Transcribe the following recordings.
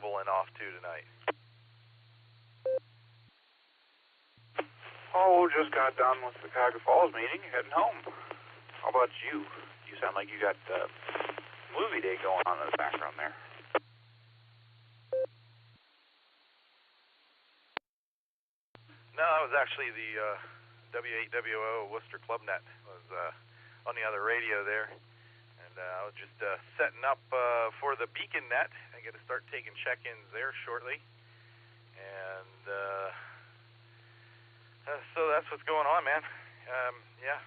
available and off to tonight? Oh, just got done with the Cuyahoga Falls meeting. You're heading home. How about you? You sound like you got movie day going on in the background there. No, that was actually the W8WO Worcester ClubNet. Was on the other radio there. And I was just setting up for the Beacon Net. I got to start taking check-ins there shortly. And so that's what's going on, man. Yeah.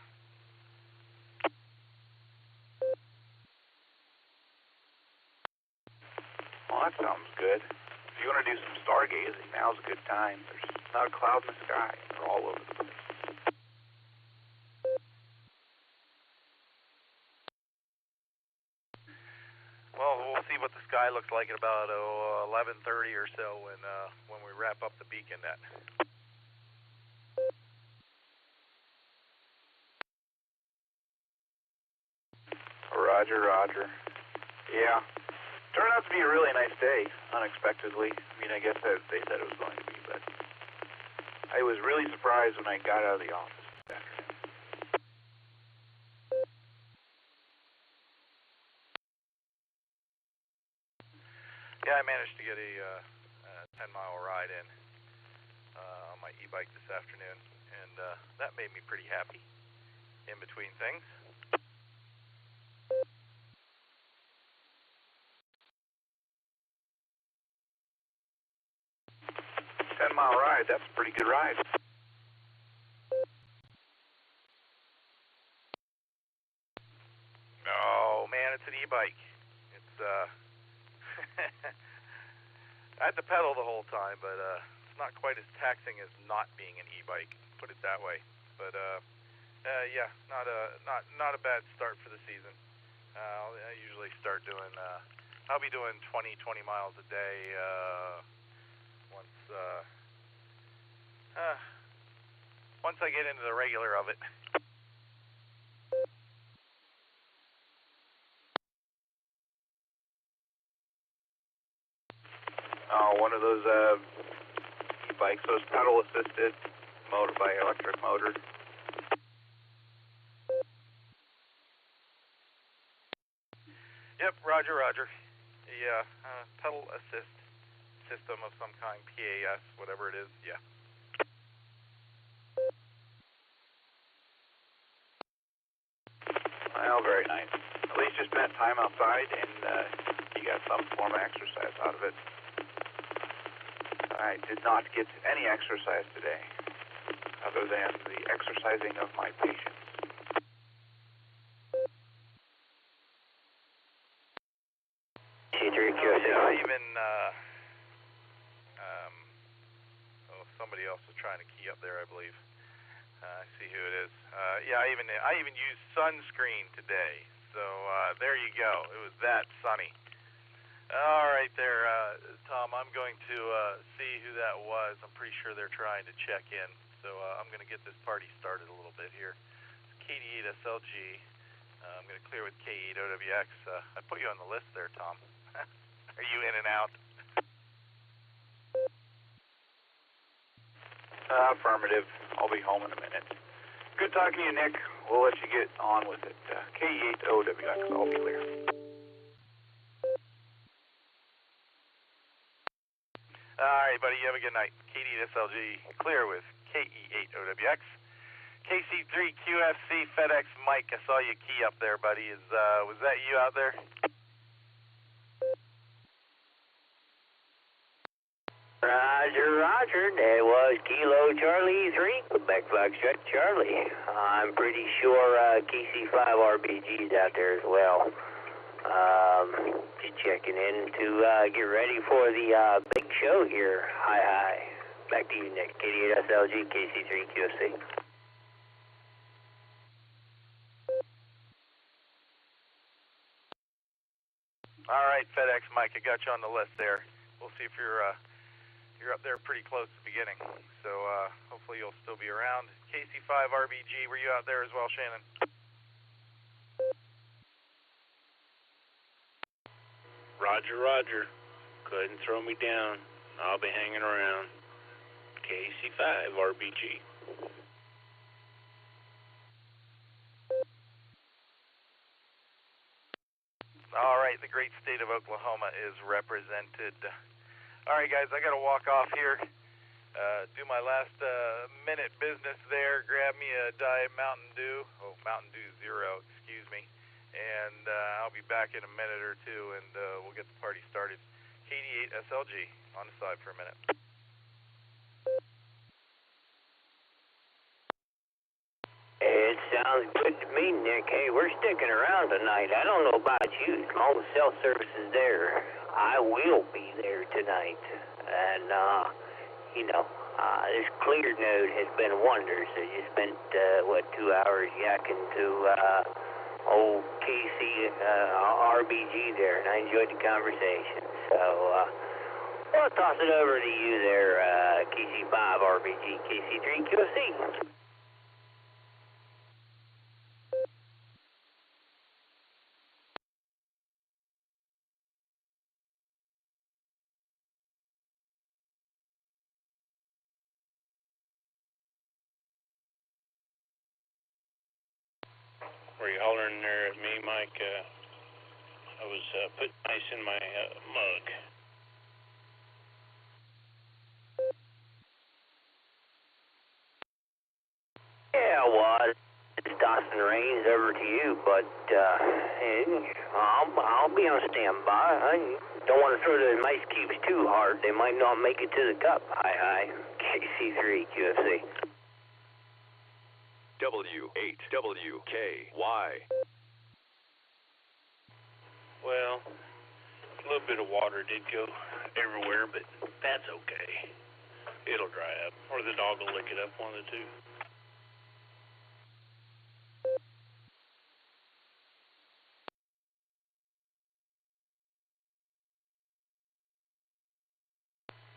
Well, that sounds good. If you want to do some stargazing, now's a good time. There's not a cloud in the sky. They're all over the place. Well, we'll see what the sky looks like at about 11:30 or so when we wrap up the Beacon Net. Roger, roger. Yeah. Turned out to be a really nice day, unexpectedly. I mean, I guess they said it was going to be, but I was really surprised when I got out of the office this afternoon. Yeah, I managed to get a 10-mile ride in on my e-bike this afternoon, and that made me pretty happy in between things. 10-mile ride, that's a pretty good ride. Oh, man, it's an e-bike. It's, I had to pedal the whole time, but it's not quite as taxing as not being an e-bike, put it that way. But, yeah, not a bad start for the season. I usually start doing, I'll be doing 20 miles a day, once I get into the regular of it. Oh, one of those e-bikes, those pedal-assisted, motored by electric motor. Yep, roger, roger. Yeah, pedal assist system of some kind, PAS, whatever it is, yeah. Well, very nice. At least you spent time outside and you got some form of exercise out of it. I did not get any exercise today, other than the exercising of my patience. Yeah, even somebody else was trying to key up there, I believe. I see who it is. Yeah, I even used sunscreen today. So there you go. It was that sunny. All right there, Tom. I'm going to see who that was. I'm pretty sure they're trying to check in. So I'm going to get this party started a little bit here. It's KD8SLG. I'm going to clear with K8OWX. I put you on the list there, Tom. Are you in and out? Affirmative. I'll be home in a minute. Good talking to you, Nick. We'll let you get on with it. K8OWX, all clear. All right, buddy. You have a good night. KD8SLG, clear with KE8OWX. KC3QFC FedEx Mike, I saw you key up there, buddy. Was that you out there? Roger, roger. That was Kilo Charlie 3, Quebec Foxtrot Charlie. I'm pretty sure KC5RBG's out there as well. Just checking in to get ready for the big show here. Hi. Back to you, Nick. KD8SLG, KC3QFC. All right, FedEx Mike, I got you on the list there. We'll see if you're up there pretty close to the beginning. So hopefully you'll still be around. KC5RBG, were you out there as well, Shannon? Roger, roger. Go ahead and throw me down. I'll be hanging around. KC5 RBG. All right, the great state of Oklahoma is represented. All right, guys, I got to walk off here. Do my last minute business there. Grab me a Diet Mountain Dew. Oh, Mountain Dew Zero, excuse me. And I'll be back in a minute or two, and we'll get the party started. KD8 SLG on the side for a minute. It sounds good to me, Nick. Hey, we're sticking around tonight. I don't know about you. As long as cell service is there, I will be there tonight. And, this clear node has been wonders. I just spent, 2 hours yakking to old KC RBG there, and I enjoyed the conversation. So, I'll toss it over to you there, KC5 RBG, KC3 QFC. Were you hollering there at me, Mike? I was putting ice in my mug. Yeah, it was. It's Dustin Rains over to you, but I'll be on standby. I don't want to throw the ice cubes too hard. They might not make it to the cup. Hi. KC3 QFC. W8WKY. Well, a little bit of water did go everywhere, but that's okay. It'll dry up, or the dog will lick it up, one of the two.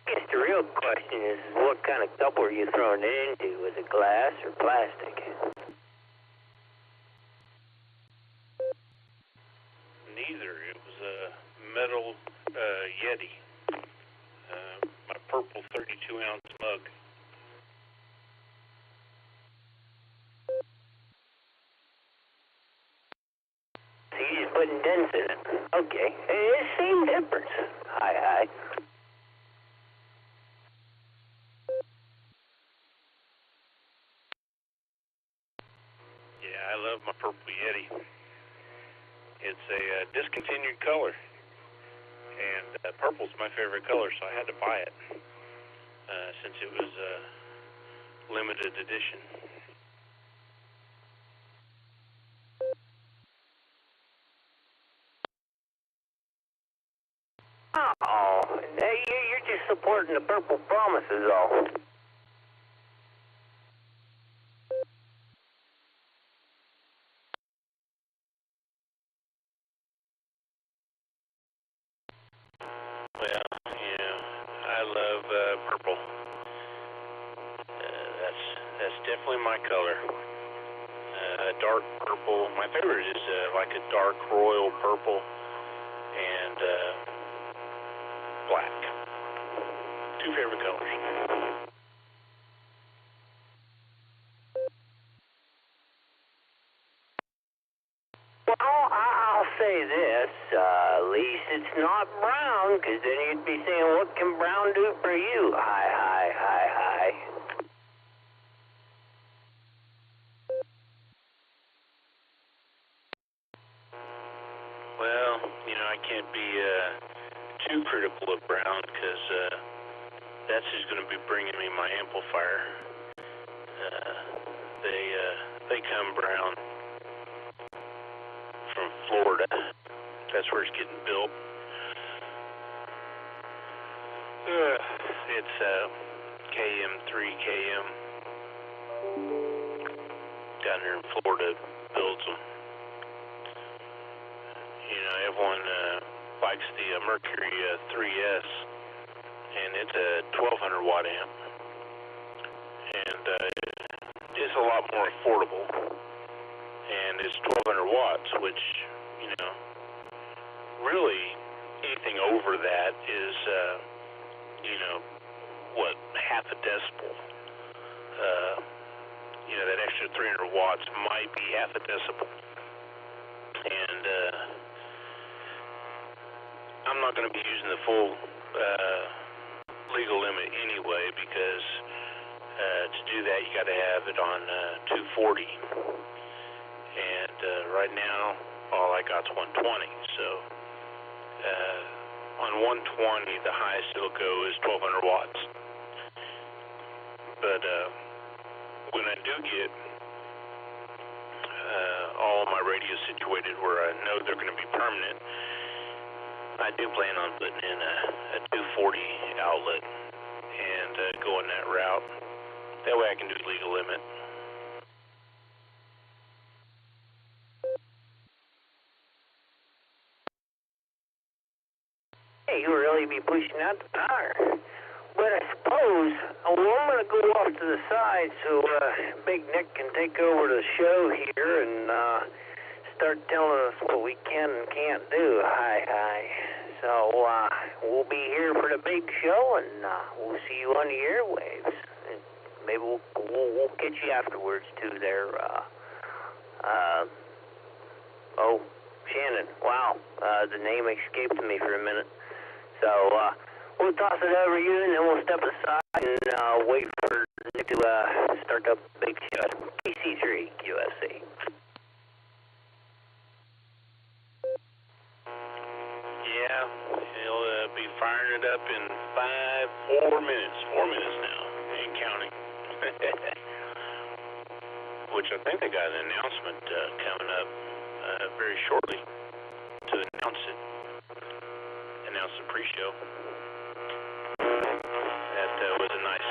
I guess the real question is what kind of cup were you throwing it into? Was it glass or plastic? Neither. It was a metal Yeti. My purple 32-ounce mug. So you just putting dents in it. Okay. Same difference. Hi. Yeah, I love my purple Yeti. It's a discontinued color, and purple's my favorite color, so I had to buy it since it was a limited edition. Oh, you're just supporting the Purple Promises, all. Well, I love purple. That's definitely my color. Dark purple. My favorite is like a dark royal purple and black. Two favorite colors. Well, I'll say this, at least it's not brown, because then you'd be saying, what can brown do for you? Hi. Well, I can't be too critical of brown, because that's just going to be bringing me my amplifier. They come brown from Florida. That's where it's getting built. It's KM3KM down here in Florida builds them. Everyone likes the Mercury 3S, and it's a 1200 watt amp, and it's a lot more affordable, and it's 1200 watts, which really anything over that is, half a decibel. That extra 300 watts might be half a decibel. And I'm not going to be using the full legal limit anyway, because to do that you got to have it on 240. And right now all I got's 120. So on 120 the highest it'll go is 1200 watts. But when I do get all of my radios situated where I know they're going to be permanent, I do plan on putting in a 240 outlet and going that route. That way I can do legal limit. Hey, you really be pushing out the power. But I suppose, I'm going to go off to the side so Big Nick can take over the show here and start telling us what we can and can't do. Hi. So we'll be here for the big show, and we'll see you on the airwaves. And maybe we'll catch you afterwards too. There. Shannon. Wow, the name escaped me for a minute. So we'll toss it over you, and then we'll step aside and wait for Nick to start the big show. PC3 QSC. Yeah, he'll be firing it up in 4 minutes. 4 minutes now, and counting. Which I think they got an announcement coming up very shortly to announce it. Announce the pre-show. That was a nice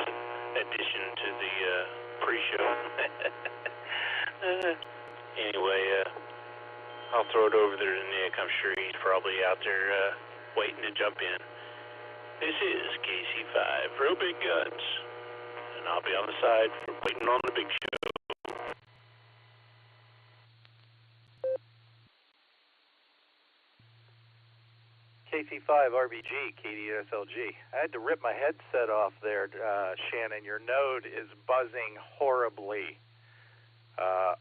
addition to the pre-show. Anyway, I'll throw it over there to Nick. I'm sure he's probably out there waiting to jump in. This is KC5, Real Big Guns, and I'll be on the side waiting on the big show. KC5 RBG, KDSLG. I had to rip my headset off there, Shannon. Your node is buzzing horribly.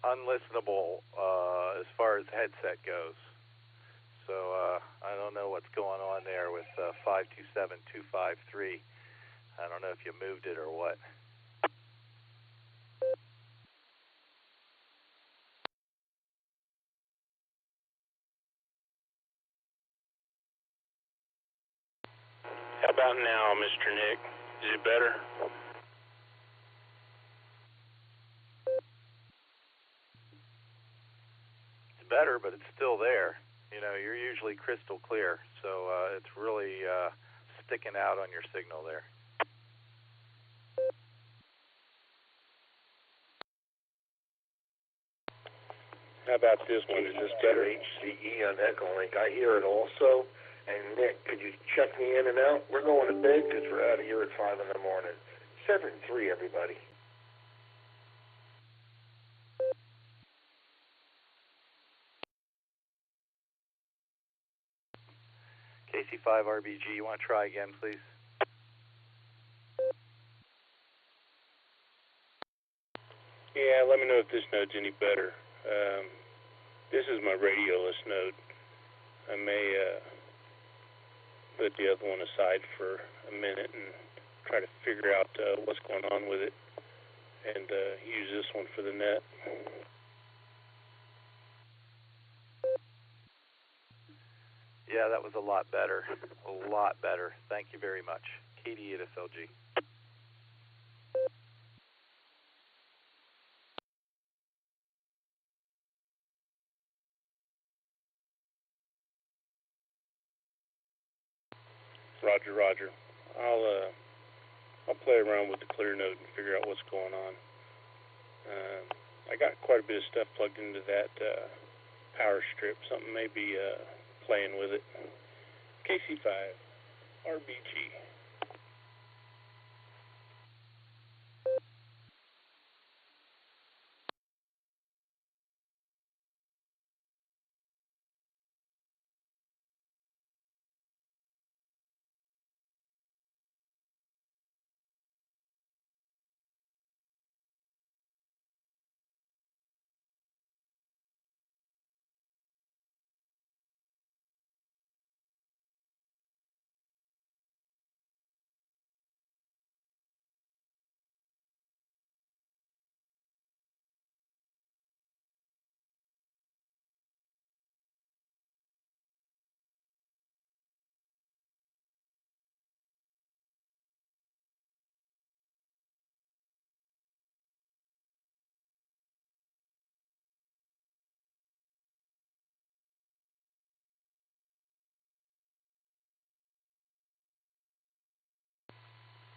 Unlistenable as far as headset goes. So I don't know what's going on there with 527253. I don't know if you moved it or what. How about now, Mr. Nick? Is it better? It's better, but it's still there. You know, you're usually crystal clear, so it's really sticking out on your signal there. How about this one? Is this better? HCE on Echolink. I hear it also. And Nick, could you check me in and out? We're going to bed because we're out of here at 5 in the morning. 7-3, everybody. KC5 RBG, you want to try again, please? Yeah, let me know if this node's any better. This is my radioless node. I may put the other one aside for a minute and try to figure out what's going on with it and use this one for the net. Yeah, that was a lot better. A lot better. Thank you very much. KD8SLG. Roger. I'll play around with the clear node and figure out what's going on. I got quite a bit of stuff plugged into that power strip. Something may be playing with it. KC5 RBG.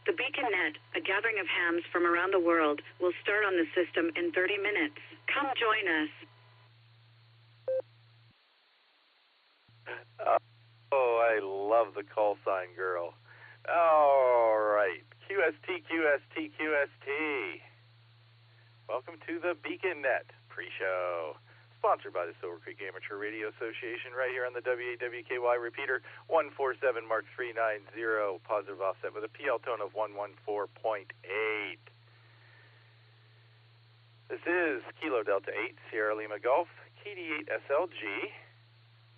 The Beacon Net, a gathering of hams from around the world, will start on the system in 30 minutes. Come join us. Oh, I love the call sign girl. All right, QST, QST, QST. Welcome to the Beacon Net pre-show, sponsored by the Silvercreek Amateur Radio Association, right here on the WAWKY repeater, 147 Mark 390, positive offset with a PL tone of 114.8. This is Kilo Delta 8, Sierra Lima Golf, KD8 SLG.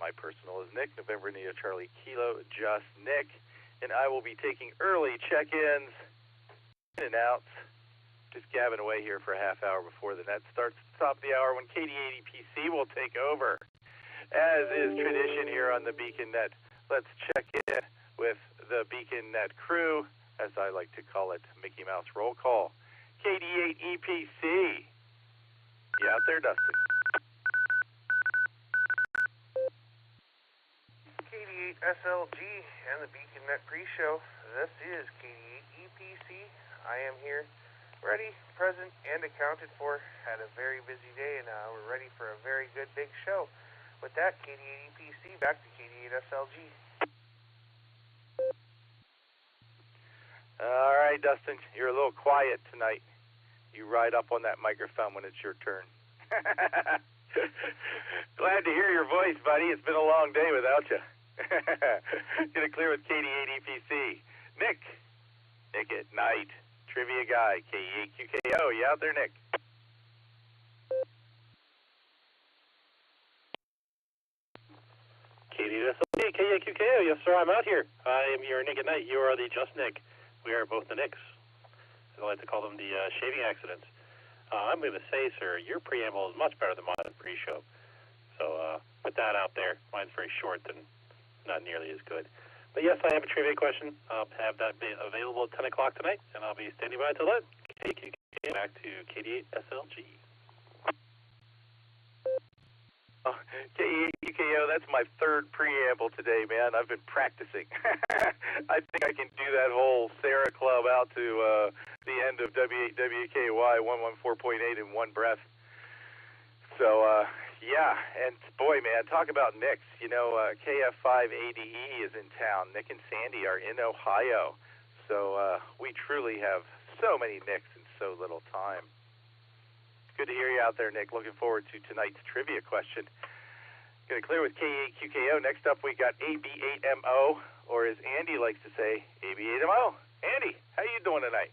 My personal is Nick, November India Charlie Kilo, just Nick, and I will be taking early check-ins, in and outs, just gabbing away here for a half hour before the net starts at the top of the hour when KD80 PC will take over. As is tradition here on the Beacon Net, let's check in with the Beacon Net crew, as I like to call it, Mickey Mouse roll call. KD8 EPC. You out there, Dustin? KD8 SLG and the Beacon Net pre-show. This is KD8 EPC. I am here, ready, present, and accounted for. Had a very busy day, and we're ready for a very good big show. With that, KD8 EPC, back to KD8 SLG. All right, Dustin, you're a little quiet tonight. You ride up on that microphone when it's your turn. Glad to hear your voice, buddy. It's been a long day without you. Gonna clear with KD8 EPC. Nick at night. Trivia guy, KE8QKO. You out there, Nick? KD8SLG, KE8QKO. Yes, sir, I'm out here. I am your Nick at night. You are the Just Nick. We are both the Nicks. I like to call them the shaving accidents. I'm going to say, sir, your preamble is much better than mine in pre-show. So put that out there. Mine's very short and not nearly as good. But yes, I have a trivia question. I'll have that be available at 10 o'clock tonight, and I'll be standing by until then. Back to KD8 SLG. Oh, KE8QKO, that's my third preamble today, man. I've been practicing. I think I can do that whole Sarah Club out to the end of W8WKY 114.8 in one breath. So, yeah, and boy, man, talk about Nicks. You know, KF5ADE is in town. Nick and Sandy are in Ohio. So we truly have so many Nicks in so little time. Good to hear you out there, Nick. Looking forward to tonight's trivia question. Going to clear with KE8QKO. Next up, we got AB8MO, or as Andy likes to say, AB8MO. Andy, how you doing tonight?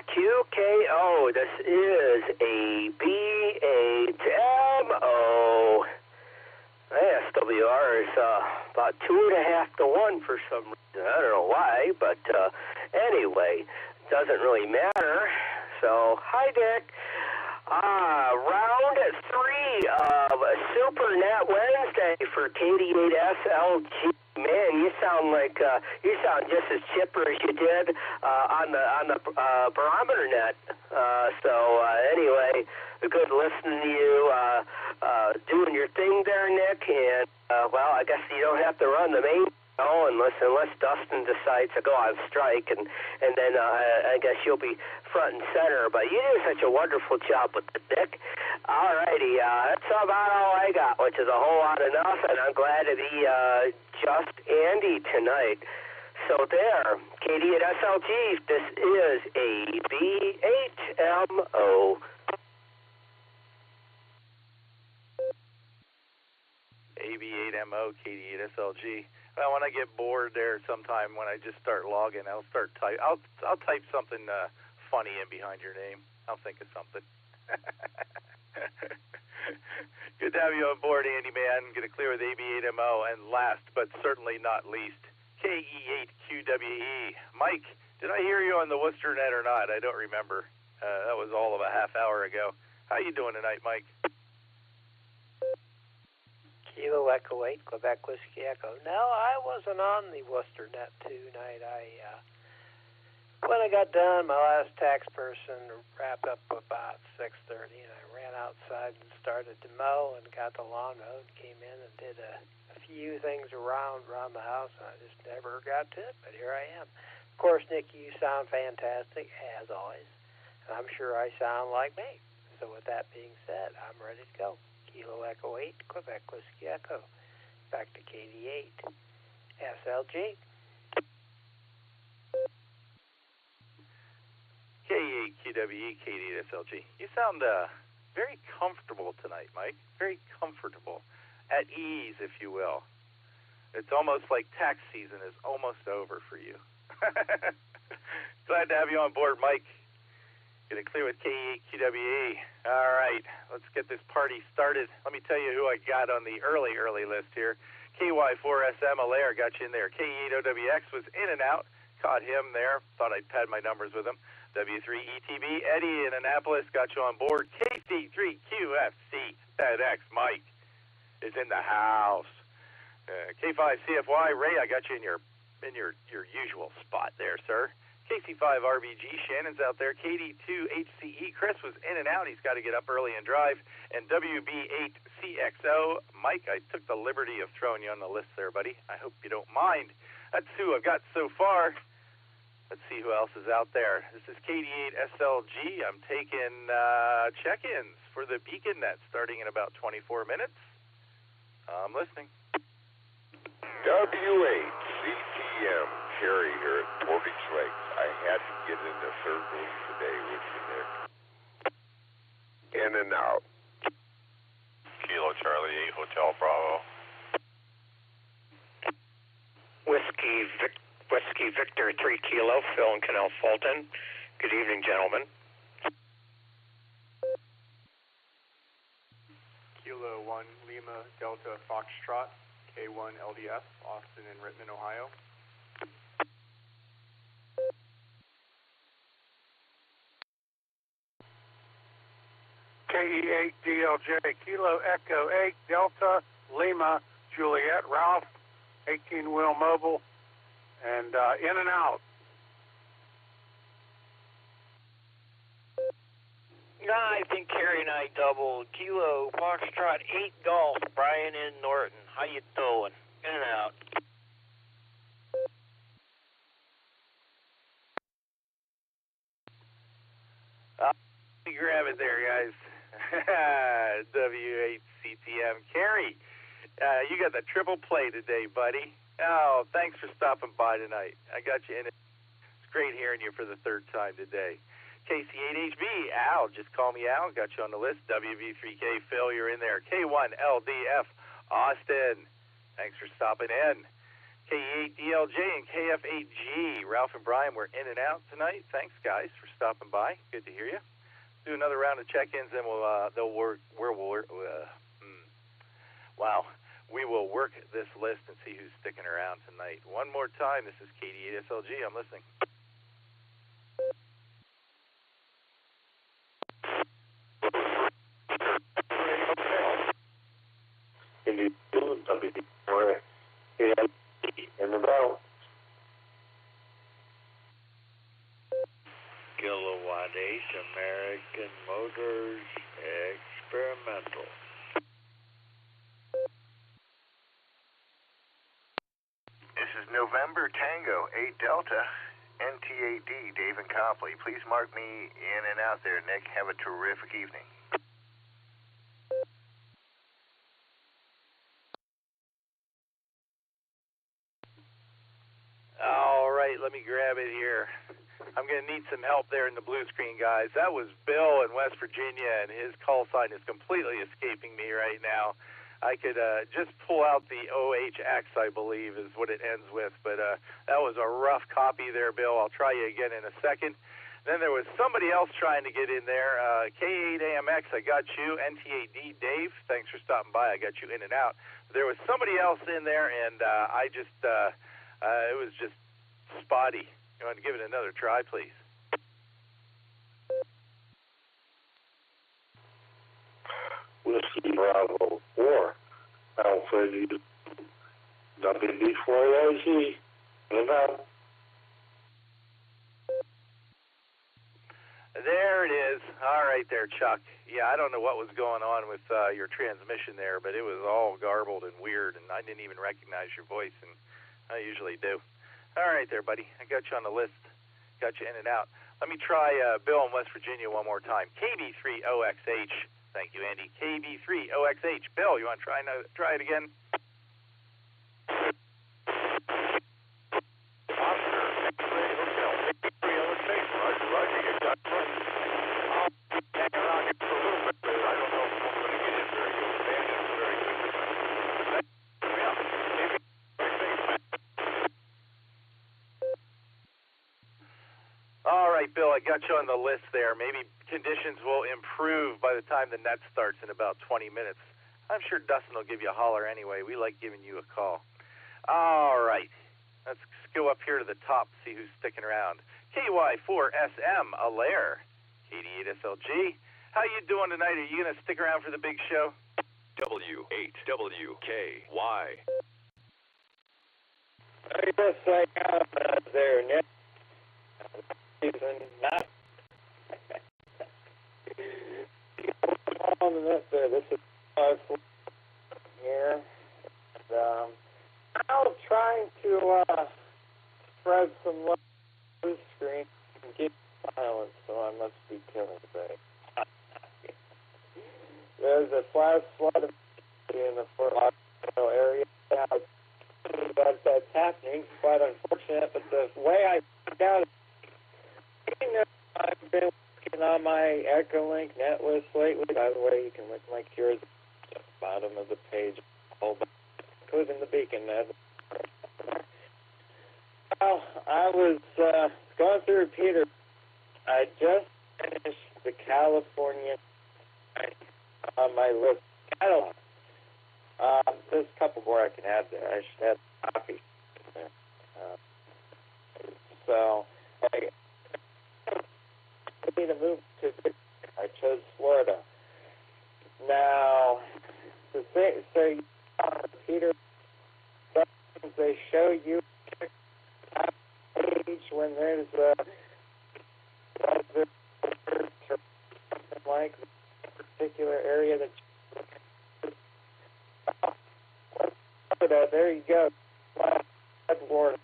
KE8QKO. This is AB8MO. SWR is about 2.5 to 1 for some reason. I don't know why, but anyway, doesn't really matter. So, hi, Dick. Round 3 of SuperNet Wednesday for KD8 SLG. Man, you sound just as chipper as you did on the barometer net. Anyway, good listening to you doing your thing there, Nick. And well, I guess you don't have to run the main show unless Dustin decides to go on strike, and then I guess you'll be front and center. But you do such a wonderful job with the Dick. All righty, that's about all I got, which is a whole lot enough, and I'm glad to be just Andy tonight. So there, KD8 SLG, this is AB8MO. AB8MO, KD8 SLG. Well, when I get bored there sometime, when I just start logging, I'll type something funny in behind your name. I'll think of something. Good to have you on board, Andy, man. Going to clear with AB8MO. And last, but certainly not least, KE8QWE. Mike, did I hear you on the Worcester net or not? I don't remember. That was all of a half hour ago. How you doing tonight, Mike? Kilo Echo 8, Quebec Whiskey Echo. No, I wasn't on the Worcester net tonight. I When I got done, my last tax person wrapped up about 6:30, and I ran outside and started to mow and got the lawn mowed. Came in and did a few things around the house, and I just never got to it. But here I am. Of course, Nikki, you sound fantastic as always, and I'm sure I sound like me. So with that being said, I'm ready to go. Kilo Echo 8, Quebec Whiskey Echo. Back to KD8, SLG. K8QWE, KD8 SLG. You sound very comfortable tonight, Mike. Very comfortable. At ease, if you will. It's almost like tax season is almost over for you. Glad to have you on board, Mike. Getting clear with K8QWE. All right, let's get this party started. Let me tell you who I got on the early list here. KY4SM Alaire got you in there. K8OWX was in and out. Caught him there. Thought I'd pad my numbers with him. W3ETB Eddie in Annapolis got you on board. KC3QFC FedEx Mike is in the house. K5CFY Ray, I got you in your usual spot there, sir. KC5RBG Shannon's out there. KD2HCE Chris was in and out. He's got to get up early and drive. And WB8CXO Mike, I took the liberty of throwing you on the list there, buddy. I hope you don't mind. That's who I've got so far. Let's see who else is out there. This is KD8 SLG. I'm taking check-ins for the Beacon Net starting in about 24 minutes. I'm listening. W8CTM Kerry here at Portage Lake. I had to get in the third room today with you, Nick. In and out. Kilo Charlie 8 Hotel Bravo. Whiskey Victor 3 Kilo, Phil and Canal Fulton. Good evening, gentlemen. Kilo 1 Lima Delta Foxtrot, K1 LDF, Austin and Rittman, Ohio. KE8 DLJ, Kilo Echo 8 Delta Lima Juliet Ralph, 18-wheel mobile, and in and out. I think Kerry and I doubled. Kilo Foxtrot 8 Golf, Brian in Norton. How you doing? In and out. Grab it there, guys. W8CTM. Kerry, you got the triple play today, buddy. Oh, thanks for stopping by tonight. I got you in it. It's great hearing you for the third time today. KC8HB, Al, just call me Al. Got you on the list. WV3K, Phil, you're in there. K1LDF, Austin, thanks for stopping in. K8DLJ and KF8G, Ralph and Brian were in and out tonight. Thanks, guys, for stopping by. Good to hear you. Do another round of check-ins, and we will work this list and see who's sticking around tonight. One more time, this is KD8 SLG. I'm listening. In the bell. Kilowatt 8 American Motors Experimental. This is November Tango 8 Delta NT8D Dave and Copley. Please mark me in and out there, Nick. Have a terrific evening. All right, let me grab it here. I'm going to need some help there in the blue screen, guys. That was Bill in West Virginia, and his call sign is completely escaping me right now. I could just pull out the OHX, I believe, is what it ends with. But that was a rough copy there, Bill. I'll try you again in a second. Then there was somebody else trying to get in there. K8AMX, I got you. NT8D, Dave, thanks for stopping by. I got you in and out. There was somebody else in there, and it was just spotty. You want to give it another try, please? Whiskey Bravo 4, Alpha WB4LZ, and out. right there, Chuck. Yeah, I don't know what was going on with your transmission there, but it was all garbled and weird, and I didn't even recognize your voice, and I usually do. All right there, buddy. I got you on the list. Got you in and out. Let me try Bill in West Virginia one more time. KB3OXH. Thank you, Andy. KB3OXH. Bill, you want to try it again? All right, Bill, I got you on the list there. Maybe conditions will improve by the time the net starts in about 20 minutes. I'm sure Dustin will give you a holler anyway. We like giving you a call. All right, let's go up here to the top, see who's sticking around. KY4SM, Alaire. KD8SLG. How you doing tonight? Are you going to stick around for the big show? W8WKY. Yes, I am there, Nick. Not on this is here. And, I'm trying to spread some love to the screen and get silence, so I must be killing today. There's a flash flood in the Fort Lauderdale area. That's happening. It's quite unfortunate, but the way I found out is I've been working on my Echolink net list lately. By the way, you can look like yours at the bottom of the page, including the beacon net. Well, I was going through repeater. I just finished the California on my list catalog. There's a couple more I can add there. I should have copies there. So I need to move to. I chose Florida. Now, so Peter, they show you page when there's something like a particular area that. There you go. Flashboard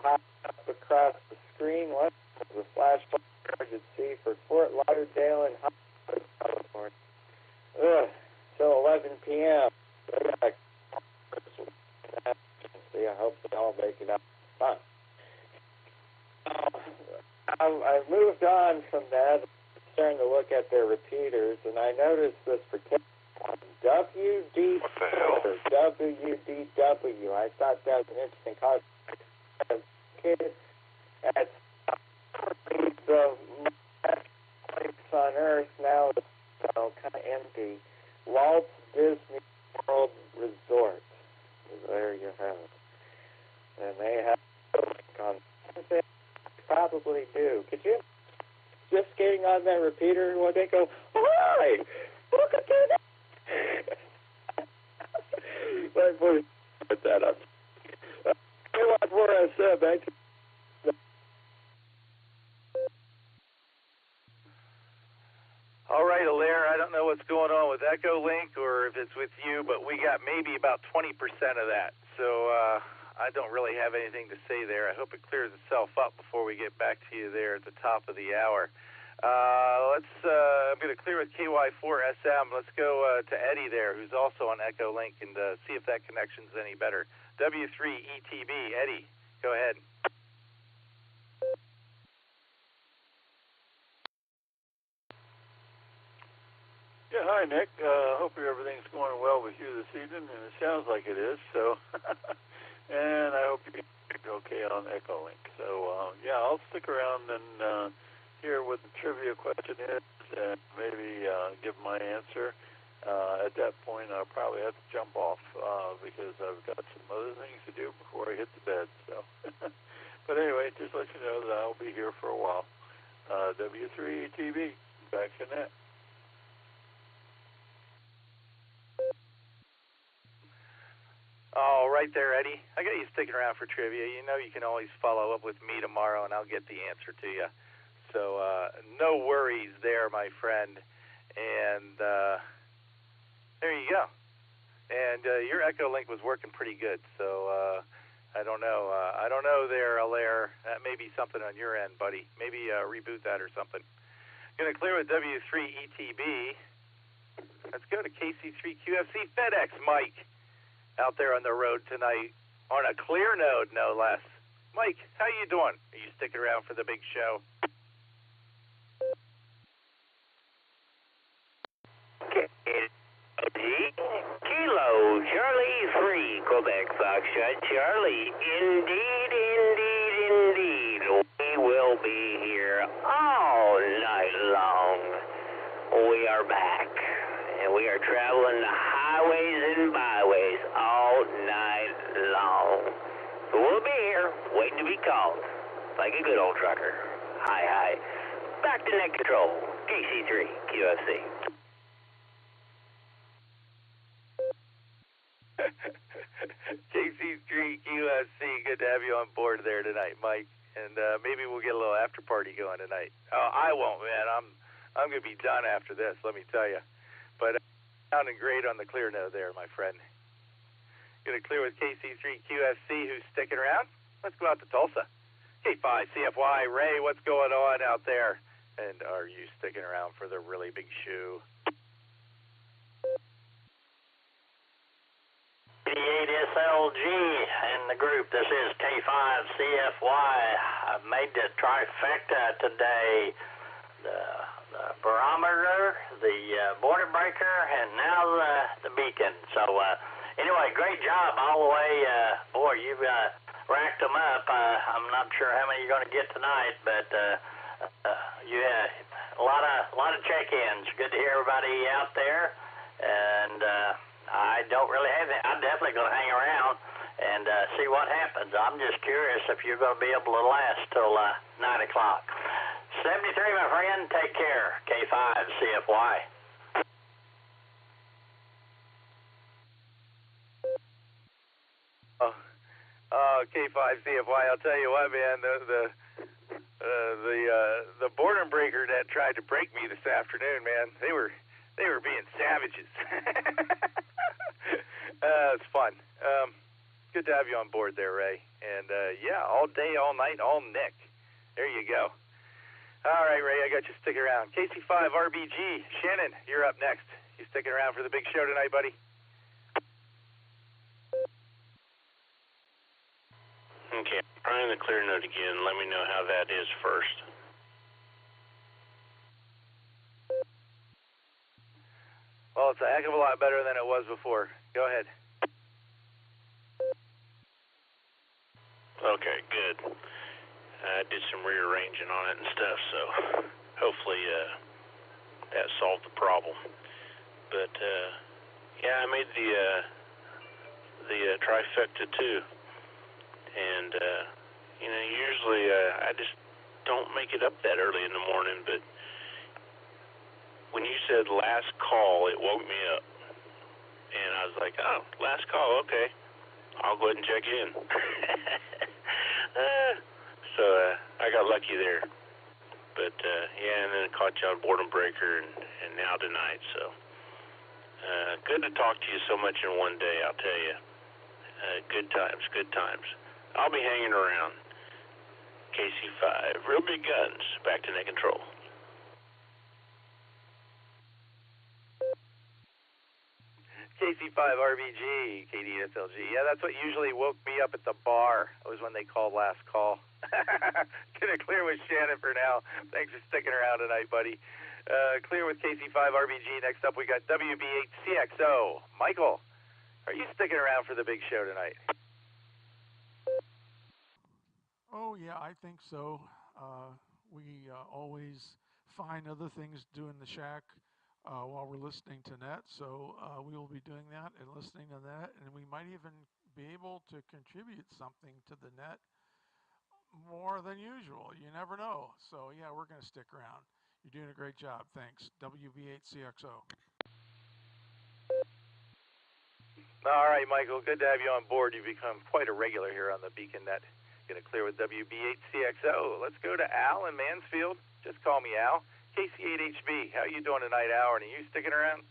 pops up across the screen. What is the flashlight you could see for Fort Lauderdale and California? Till 11 p.m. See, I hope they all make it up. Fun. I moved on from that, starting to look at their repeaters, and I noticed this particular WD or WDW. I thought that was an interesting concept. At the place on Earth now is kind of empty. Walt Disney World Resort. There you have it. And they have a link on. They probably do. Could you just getting on that repeater when they go, hi, look at that. Let me put that up. Where I said back to all right, Alaire, I don't know what's going on with Echolink or if it's with you, but we got maybe about 20% of that. So I don't really have anything to say there. I hope it clears itself up before we get back to you there at the top of the hour. I'm going to clear with KY4SM. Let's go to Eddie there, who's also on Echolink, and see if that connection's any better. W3ETB, Eddie, go ahead. Yeah, hi, Nick. Hope everything's going well with you this evening, and it sounds like it is. So, and I hope you're okay on Echolink. So, yeah, I'll stick around and hear what the trivia question is, and maybe give my answer. At that point, I'll probably have to jump off because I've got some other things to do before I hit the bed. So, but anyway, just let you know that I'll be here for a while. W3ETV, back to net. Oh, right there, Eddie. I got you sticking around for trivia. You know you can always follow up with me tomorrow, and I'll get the answer to you. So no worries there, my friend. And there you go. And your Echo Link was working pretty good. So I don't know. I don't know there, Alaire. That may be something on your end, buddy. Maybe reboot that or something. Going to clear with W3ETB. Let's go to KC3QFC FedEx Mike out there on the road tonight on a clear node, no less. Mike, how you doing? Are you sticking around for the big show? Kilo Charlie 3 Quebec Foxtrot Charlie. Indeed, indeed, indeed. We will be here all night long. We are back, and we are traveling the highways and byways all night long. So we'll be here, waiting to be called, like a good old trucker. Hi, hi. Back to net control. KC3 QFC. KC3 QFC, good to have you on board there tonight, Mike. And maybe we'll get a little after party going tonight. Oh, I won't, man. I'm going to be done after this, let me tell you. But sounding great on the clear node there, my friend. Going to clear with KC3 QFC, who's sticking around. Let's go out to Tulsa. K5 CFY, Ray, what's going on out there? And are you sticking around for the really big shoe? 88SLG and the group. This is K5CFY. I've made the trifecta today. The barometer, the border breaker, and now the beacon. So anyway, great job all the way. Boy, you've racked them up. I'm not sure how many you're going to get tonight, but you had a lot of check-ins. Good to hear everybody out there. And I don't really have it. I'm definitely going to hang around and see what happens. I'm just curious if you're going to be able to last till 9 o'clock. 73, my friend. Take care. K5 CFY. K5 CFY. I'll tell you what, man. The boredom breaker that tried to break me this afternoon, man. They were being savages. It's fun. Good to have you on board there, Ray. And yeah, all day, all night, all Nick. There you go. All right, Ray, I got you sticking around. KC5 RBG. Shannon, you're up next. You sticking around for the big show tonight, buddy? Okay, trying the clear note again. Let me know how that is first. Well, it's a heck of a lot better than it was before. Go ahead. Okay, good. I did some rearranging on it and stuff, so hopefully that solved the problem. But yeah, I made the trifecta too, and you know, usually I just don't make it up that early in the morning, but when you said last call, it woke me up. And I was like, oh, last call, okay. I'll go ahead and check in. So I got lucky there. But, yeah, and then I caught you on Boredom Breaker and now tonight. So good to talk to you so much in one day, I'll tell you. Good times, good times. I'll be hanging around. KC5, real big guns, back to net control. KC5 RBG, KDSLG. Yeah, that's what usually woke me up at the bar. It was when they called last call. Gonna clear with Shannon for now. Thanks for sticking around tonight, buddy. Clear with KC5 RBG. Next up, we got WB8CXO. Michael, are you sticking around for the big show tonight? Oh, yeah, I think so. We always find other things to do in the shack while we're listening to net, so we will be doing that and listening to that, and we might even be able to contribute something to the net more than usual. You never know. So yeah, we're going to stick around. You're doing a great job. Thanks. WB8CXO. All right, Michael, good to have you on board. You've become quite a regular here on the Beacon Net. Going to clear with WB8CXO. Let's go to Al in Mansfield. Just call me Al. KC8HB, how you doing tonight, Al? Are you sticking around?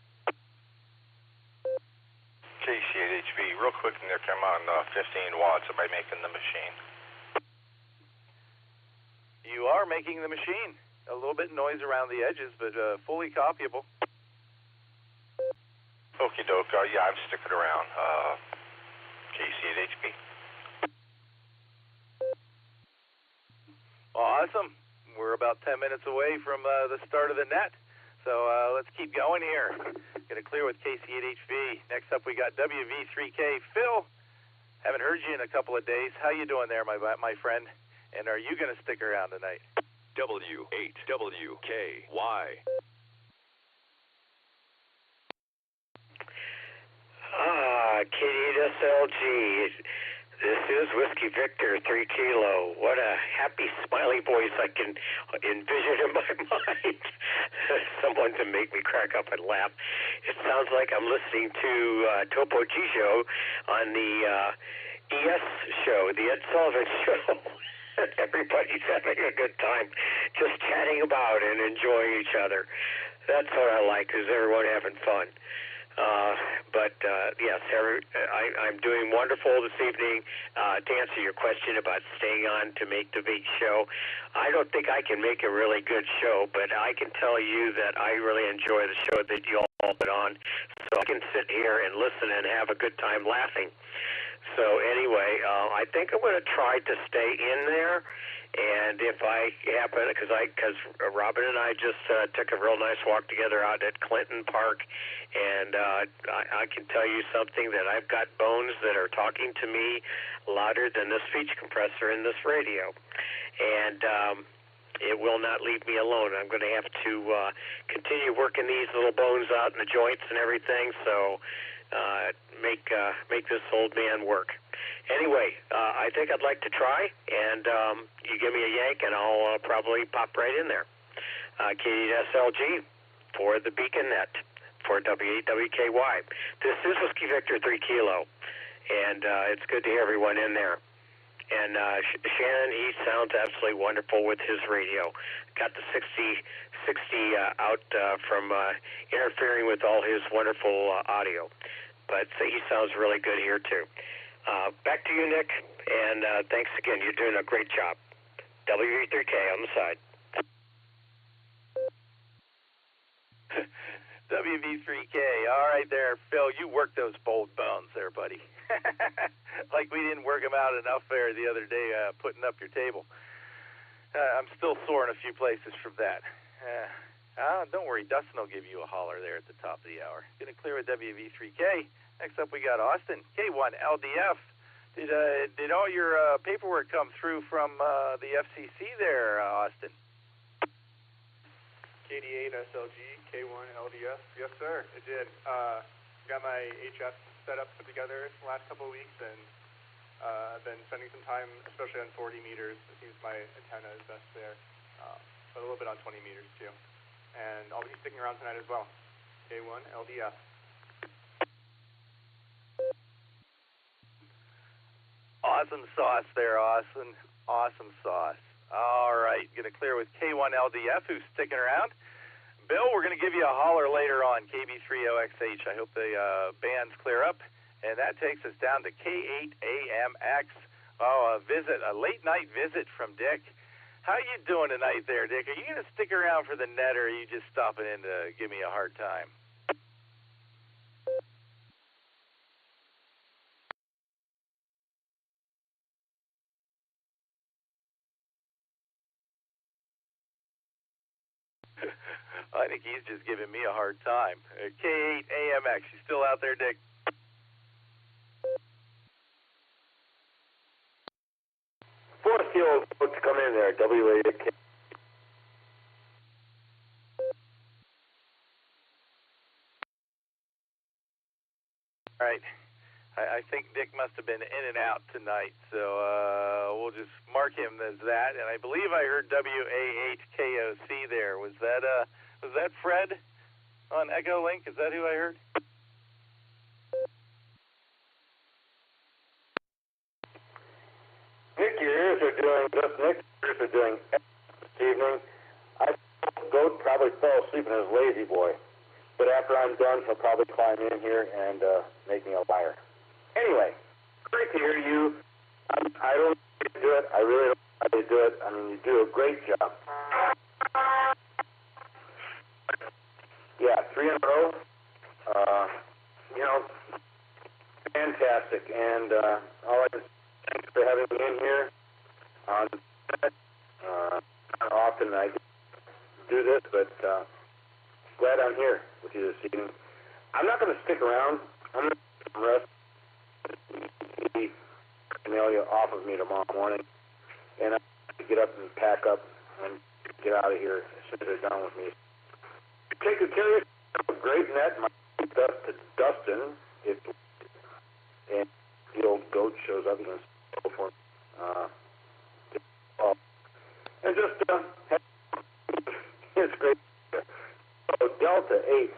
KC8HB, real quick, Nick, I'm on 15 watts. Am I making the machine? You are making the machine. A little bit noise around the edges, but fully copyable. Okie doke. Yeah, I'm sticking around. KC8HB. Awesome. We're about 10 minutes away from the start of the net. So let's keep going here. Going to clear with KC8HB. Next up, we got WV3K. Phil, haven't heard you in a couple of days. How you doing there, my friend? And are you going to stick around tonight? W8WKY. K8SLG. This is Whiskey Victor, 3 Kilo. What a happy, smiley voice I can envision in my mind. Someone to make me crack up and laugh. It sounds like I'm listening to Topo Gijo on the ES show, the Ed Sullivan show. Everybody's having a good time just chatting about and enjoying each other. That's what I like, is everyone having fun. Yes, I'm doing wonderful this evening. To answer your question about staying on to make the big show, I don't think I can make a really good show, but I can tell you that I really enjoy the show that you all put on, so I can sit here and listen and have a good time laughing. So anyway, I think I'm going to try to stay in there. And if I happen, because Robin and I just took a real nice walk together out at Clinton Park, and I can tell you something, that I've got bones that are talking to me louder than the speech compressor in this radio. And it will not leave me alone. I'm going to have to continue working these little bones out in the joints and everything, so make this old man work. Anyway, I think I'd like to try, and you give me a yank, and I'll probably pop right in there. K8SLG for the Beacon Net for W8WKY. This is Whiskey Victor 3 Kilo, and it's good to hear everyone in there. And Shannon, he sounds absolutely wonderful with his radio. Got the 60 out from interfering with all his wonderful audio. But he sounds really good here, too. Back to you, Nick, and thanks again. You're doing a great job. W3K on the side. WV3K. All right there, Phil. You worked those bold bones there, buddy. Like we didn't work them out enough there the other day putting up your table. I'm still sore in a few places from that. Don't worry. Dustin will give you a holler there at the top of the hour. Going to clear with WV3K. Next up, we got Austin, K1LDF. Did all your paperwork come through from the FCC there, Austin? KD8SLG, K1LDF. Yes, sir, it did. Got my HS set up, put together the last couple of weeks, and I've been spending some time, especially on 40 meters. It seems my antenna is best there, but a little bit on 20 meters, too. And I'll be sticking around tonight as well. K1LDF. Awesome sauce there, Austin. Awesome sauce. All right, going to clear with K1LDF, who's sticking around. Bill, we're going to give you a holler later on KB3OXH. I hope the bands clear up. And that takes us down to K8AMX. Oh, a late night visit from Dick. How you doing tonight there, Dick? Are you going to stick around for the net, or are you just stopping in to give me a hard time? I think he's just giving me a hard time. K8AMX, you still out there, Dick? Fourth Kilo, folks, come in there. W8K. All right. I think Dick must have been in and out tonight, so we'll just mark him as that. And I believe I heard WA8KOC there. Was that Fred on Echo Link? Is that who I heard? Nick, your ears are doing this. Nick's ears are doing this evening. Goat probably fell asleep in his lazy boy. But after I'm done, he'll probably climb in here and make me a liar. Anyway, great to hear you. I don't know how to do it. I really don't know how to do it. I mean, you do a great job. Yeah, 3 in a row. You know, fantastic. And all I can say, thanks for having me in here. Not often I do this, but glad I'm here with you this evening. I'm not going to stick around. I'm going to rest. Email you off of me tomorrow morning, and I have to get up and pack up and get out of here as soon as they're done with me. Take good care of yourself. A great net. My best to Dustin. And the old goat shows up, you can go for him. And just it's great. So Delta 8.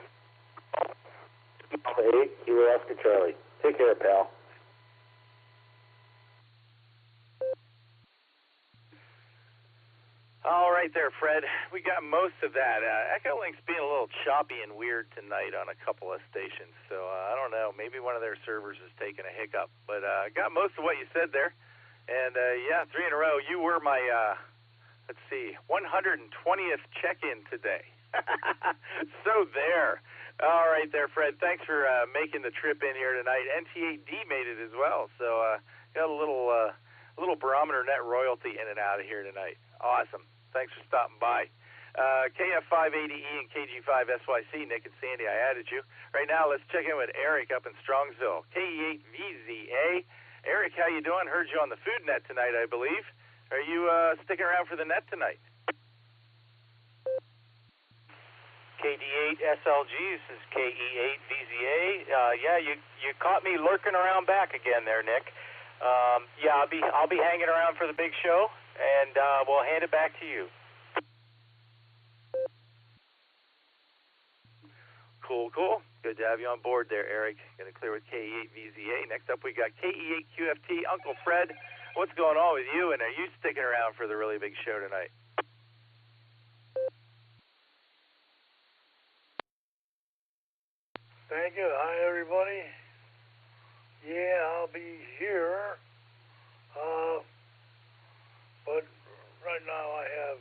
Delta 8, Kilo Oscar Charlie. Take care, pal. All right there, Fred. We got most of that. Echolink's being a little choppy and weird tonight on a couple of stations, so I don't know. Maybe one of their servers is taking a hiccup, but got most of what you said there. And yeah, 3 in a row. You were my, let's see, 120th check-in today. So there. All right there, Fred. Thanks for making the trip in here tonight. NT8D made it as well, so got a little barometer net royalty in and out of here tonight. Awesome. Thanks for stopping by. KF5ADE and KG5SYC, Nick and Sandy, I added you. Right now, let's check in with Eric up in Strongsville. KE8VZA. Eric, how you doing? Heard you on the food net tonight, I believe. Are you sticking around for the net tonight? KD8SLG, this is KE8VZA. Yeah, you caught me lurking around back again there, Nick. Yeah, I'll be hanging around for the big show, and we'll hand it back to you. Cool, cool. Good to have you on board there, Eric. Going to clear with KE8VZA. Next up, we got KE8QFT. Uncle Fred, what's going on with you, and are you sticking around for the really big show tonight? Thank you. Hi, everybody. Yeah, I'll be here. But right now I have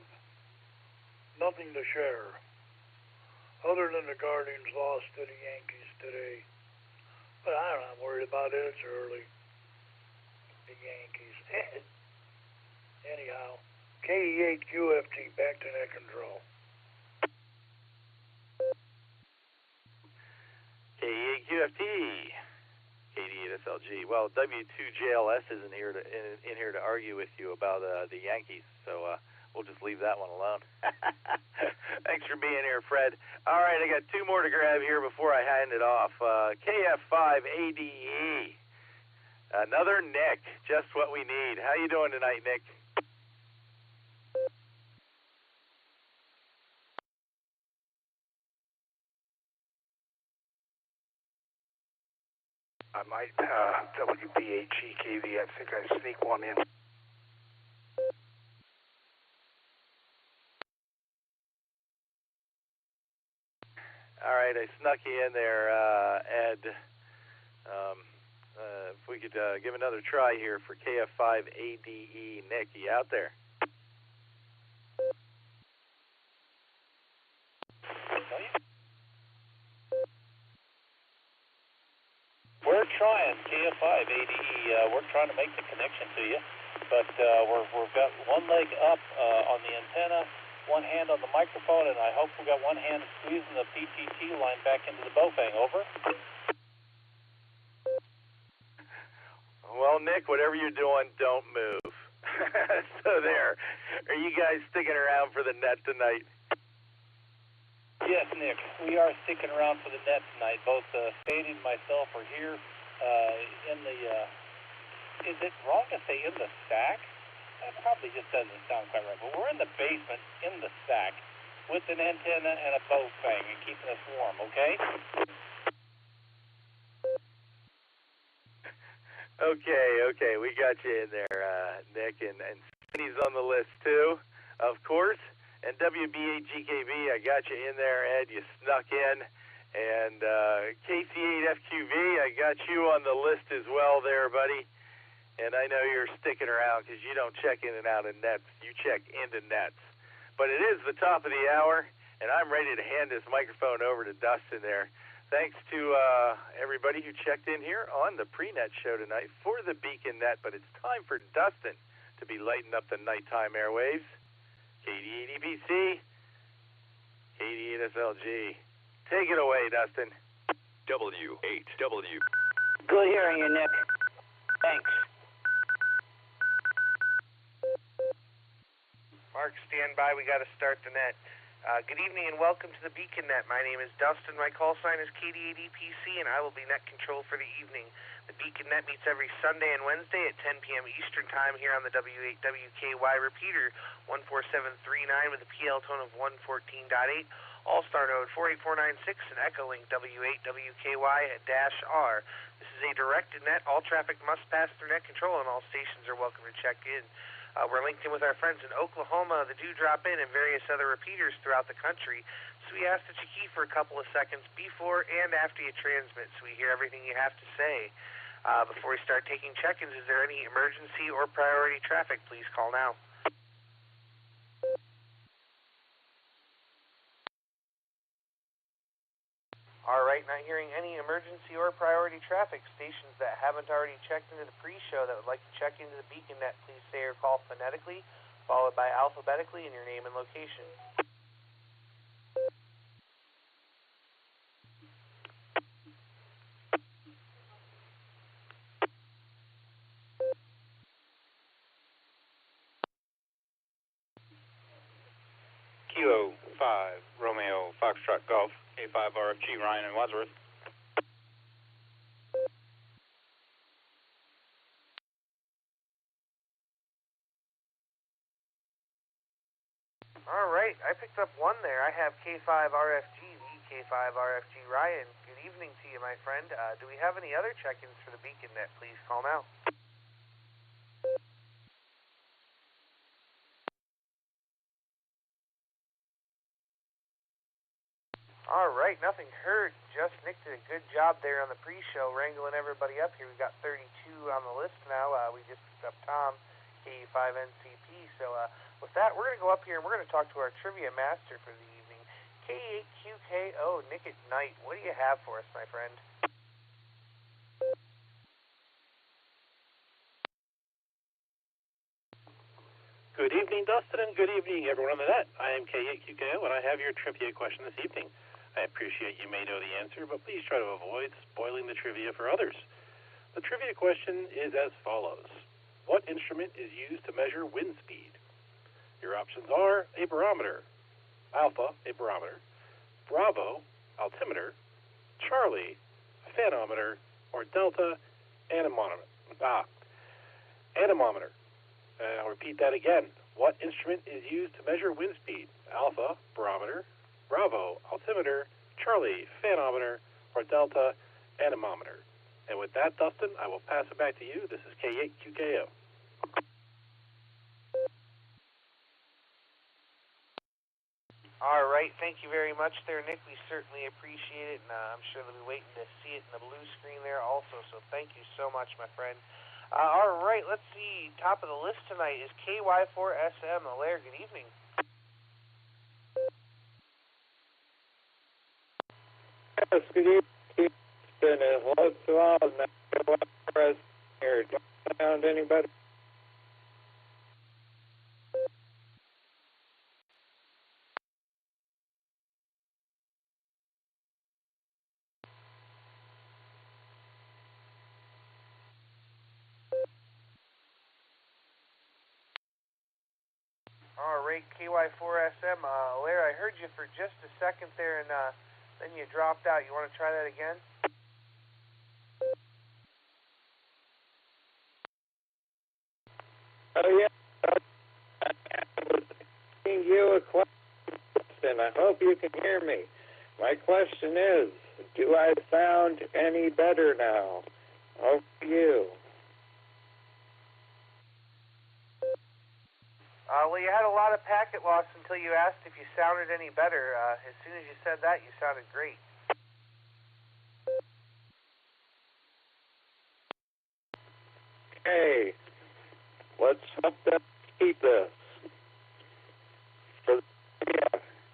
nothing to share other than the Guardians lost to the Yankees today. But I'm not worried about it. It's early. The Yankees. Anyhow, KE8QFT, back to net control. KE8QFT, KD8SLG. Well, W2JLS isn't here in here to argue with you about the Yankees, so we'll just leave that one alone. Thanks for being here, Fred. All right, I got 2 more to grab here before I hand it off. KF5ADE, another Nick, just what we need. How you doing tonight, Nick? I might, WBHEKV, I think I sneak one in. All right, I snuck you in there, Ed. If we could give another try here for KF5ADE. Nick, you out there? We're trying, KF5ADE, we're trying to make the connection to you, but we've got one leg up on the antenna, one hand on the microphone, and I hope we got one hand squeezing the PTT line back into the Bofang. Over. Well, Nick, whatever you're doing, don't move. So there. Are you guys sticking around for the net tonight? Yes, Nick, we are sticking around for the net tonight. Both Sandy and myself are here in the, is it wrong to say in the stack? That probably just doesn't sound quite right, but we're in the basement, in the stack, with an antenna and a Bofang and keeping us warm, okay? Okay, we got you in there, Nick, and Sandy's on the list too, of course. And WBAGKB, I got you in there, Ed. You snuck in. And KC8FQV, I got you on the list as well there, buddy. And I know you're sticking around because you don't check in and out of nets. You check into nets. But it is the top of the hour, and I'm ready to hand this microphone over to Dustin there. Thanks to everybody who checked in here on the pre-net show tonight for the Beacon Net. But it's time for Dustin to be lighting up the nighttime airwaves. KD8EPC, KD8SLG. Take it away, Dustin. W8W. Good hearing you, Nick. Thanks. Mark, stand by. We got to start the net. Good evening and welcome to the Beacon Net. My name is Dustin. My call sign is KD8EPC, and I will be net control for the evening. The Beacon Net meets every Sunday and Wednesday at 10 p.m. Eastern Time here on the W8WKY repeater 14739 with a PL tone of 114.8. All-Star node 48496 and Echo Link W8WKY-R. This is a directed net. All traffic must pass through net control, and all stations are welcome to check in. We're linked in with our friends in Oklahoma, the Dewdrop Inn, and various other repeaters throughout the country. So we ask that you key for a couple of seconds before and after you transmit so we hear everything you have to say. Before we start taking check-ins, is there any emergency or priority traffic? Please call now. All right, not hearing any emergency or priority traffic. Stations that haven't already checked into the pre-show that would like to check into the Beacon Net, please say or call phonetically, followed by alphabetically in your name and location. Kilo 5, Romeo, Foxtrot, Golf, K5, RFG, Ryan, and Wadsworth. All right, I picked up one there. I have K5RFG, the K5RFG, Ryan. Good evening to you, my friend. Do we have any other check-ins for the Beacon Net? Please call now. All right, nothing heard. Just Nick did a good job there on the pre-show, wrangling everybody up here. We've got 32 on the list now. We just picked up Tom, K5NCP. So with that, we're going to go up here and we're going to talk to our trivia master for the evening, K8QKO, Nick at Night. What do you have for us, my friend? Good evening, Dustin, and good evening, everyone on the net. I am K8QKO, and I have your trivia question this evening. I appreciate you may know the answer, but please try to avoid spoiling the trivia for others. The trivia question is as follows. What instrument is used to measure wind speed? Your options are a barometer, alpha, a barometer, Bravo, altimeter, Charlie, fanometer, or Delta, anemometer. Anemometer. I'll repeat that again. What instrument is used to measure wind speed? Alpha, barometer, Bravo, altimeter, Charlie, fanometer, or Delta, anemometer. And with that, Dustin, I will pass it back to you. This is K8QKO. All right, thank you very much there, Nick. We certainly appreciate it, and I'm sure they'll be waiting to see it in the blue screen there also, so thank you so much, my friend. All right, let's see. Top of the list tonight is KY4SM. Alaire, good evening. Yes, good evening. It's been a while now. KY4SM here. Don't sound any better. All right, KY4SM. Alaire, I heard you for just a second there, and then you dropped out. You want to try that again? Oh, yeah. I was asking you a question. I hope you can hear me. My question is, do I sound any better now? Over to you. Well, you had a lot of packet loss until you asked if you sounded any better. As soon as you said that, you sounded great. Hey, let's up that keep this. For the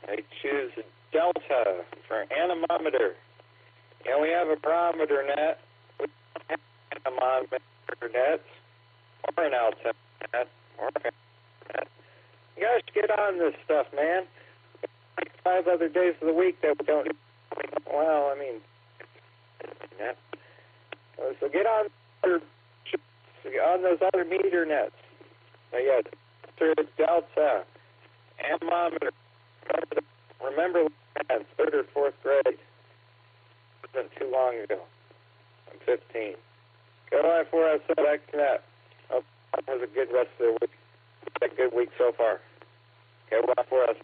I choose Delta for anemometer. And we have a barometer net. We don't have anemometer nets or an altimeter net or a net. You guys get on this stuff, man. 5 other days of the week that we don't. Well, I mean, net. So get on those other meter nets. So yeah, Delta, anemometer. Remember that 3rd or 4th grade. It wasn't too long ago. I'm 15. Go on for us at XNet. Hope has a good rest of the week. A good week so far. Go on for us.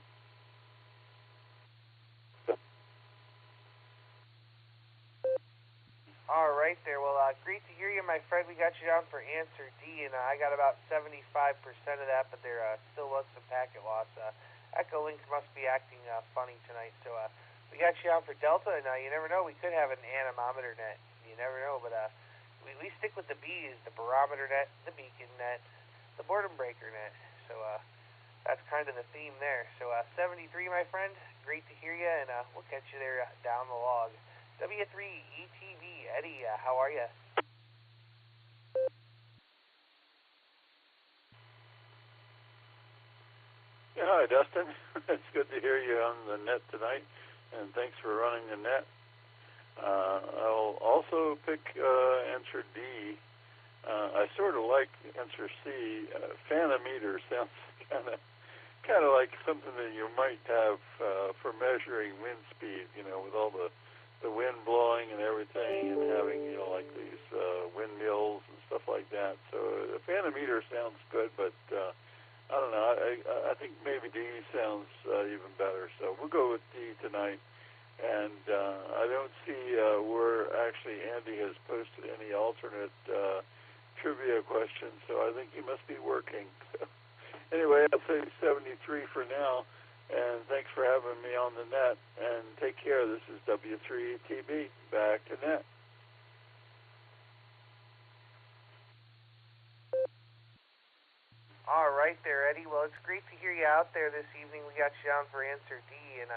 All right there. Well, great to hear you, my friend. We got you down for answer D, and I got about 75% of that, but there still was some packet loss. Echo Link must be acting funny tonight, so we got you down for Delta, and you never know, we could have an anemometer net. You never know, but we stick with the B's, the barometer net, the beacon net, the boredom breaker net. So that's kind of the theme there. So 73, my friend, great to hear you, and we'll catch you there down the log. W3ETV, Eddie, how are you? Yeah, hi, Dustin. It's good to hear you on the net tonight, and thanks for running the net. I'll also pick answer D. I sort of like answer C. Fanometer sounds kind of like something that you might have for measuring wind speed, with all the wind blowing and everything, and having, like these windmills and stuff like that. So the fanometer sounds good, but I don't know. I think maybe D sounds even better. So we'll go with D tonight. And I don't see where actually Andy has posted any alternate trivia questions, so I think he must be working. So, anyway, I'll say 73 for now, and thanks for having me on the net, and take care. This is W3ETB, back to net. All right there, Eddie. Well, it's great to hear you out there this evening. We got you down for answer D, and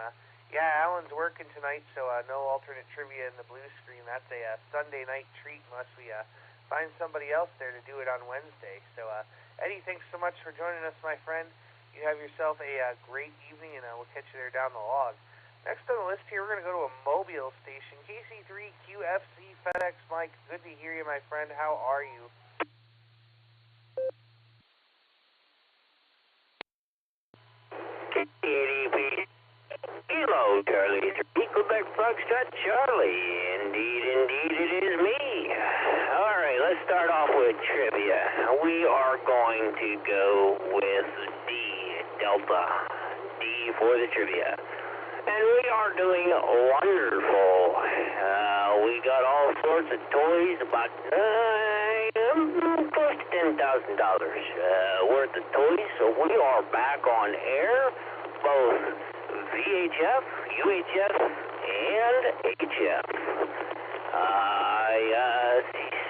yeah, Alan's working tonight, so no alternate trivia in the blue screen. That's a Sunday night treat unless we find somebody else there to do it on Wednesday. So, Eddie, thanks so much for joining us, my friend. You have yourself a great evening, and we'll catch you there down the log. Next on the list here, we're going to go to a Mobile station, KC3QFC FedEx Mike. Good to hear you, my friend. How are you? KDP. Hello, Charlie. Quebec Foxtrot Charlie. Indeed, it is me. All right, let's start off with trivia. We are going to go with D, Delta. D for the trivia. And we are doing wonderful. We got all sorts of toys, about close to $10,000 worth of toys. So we are back on air, both VHF, UHF, and HF.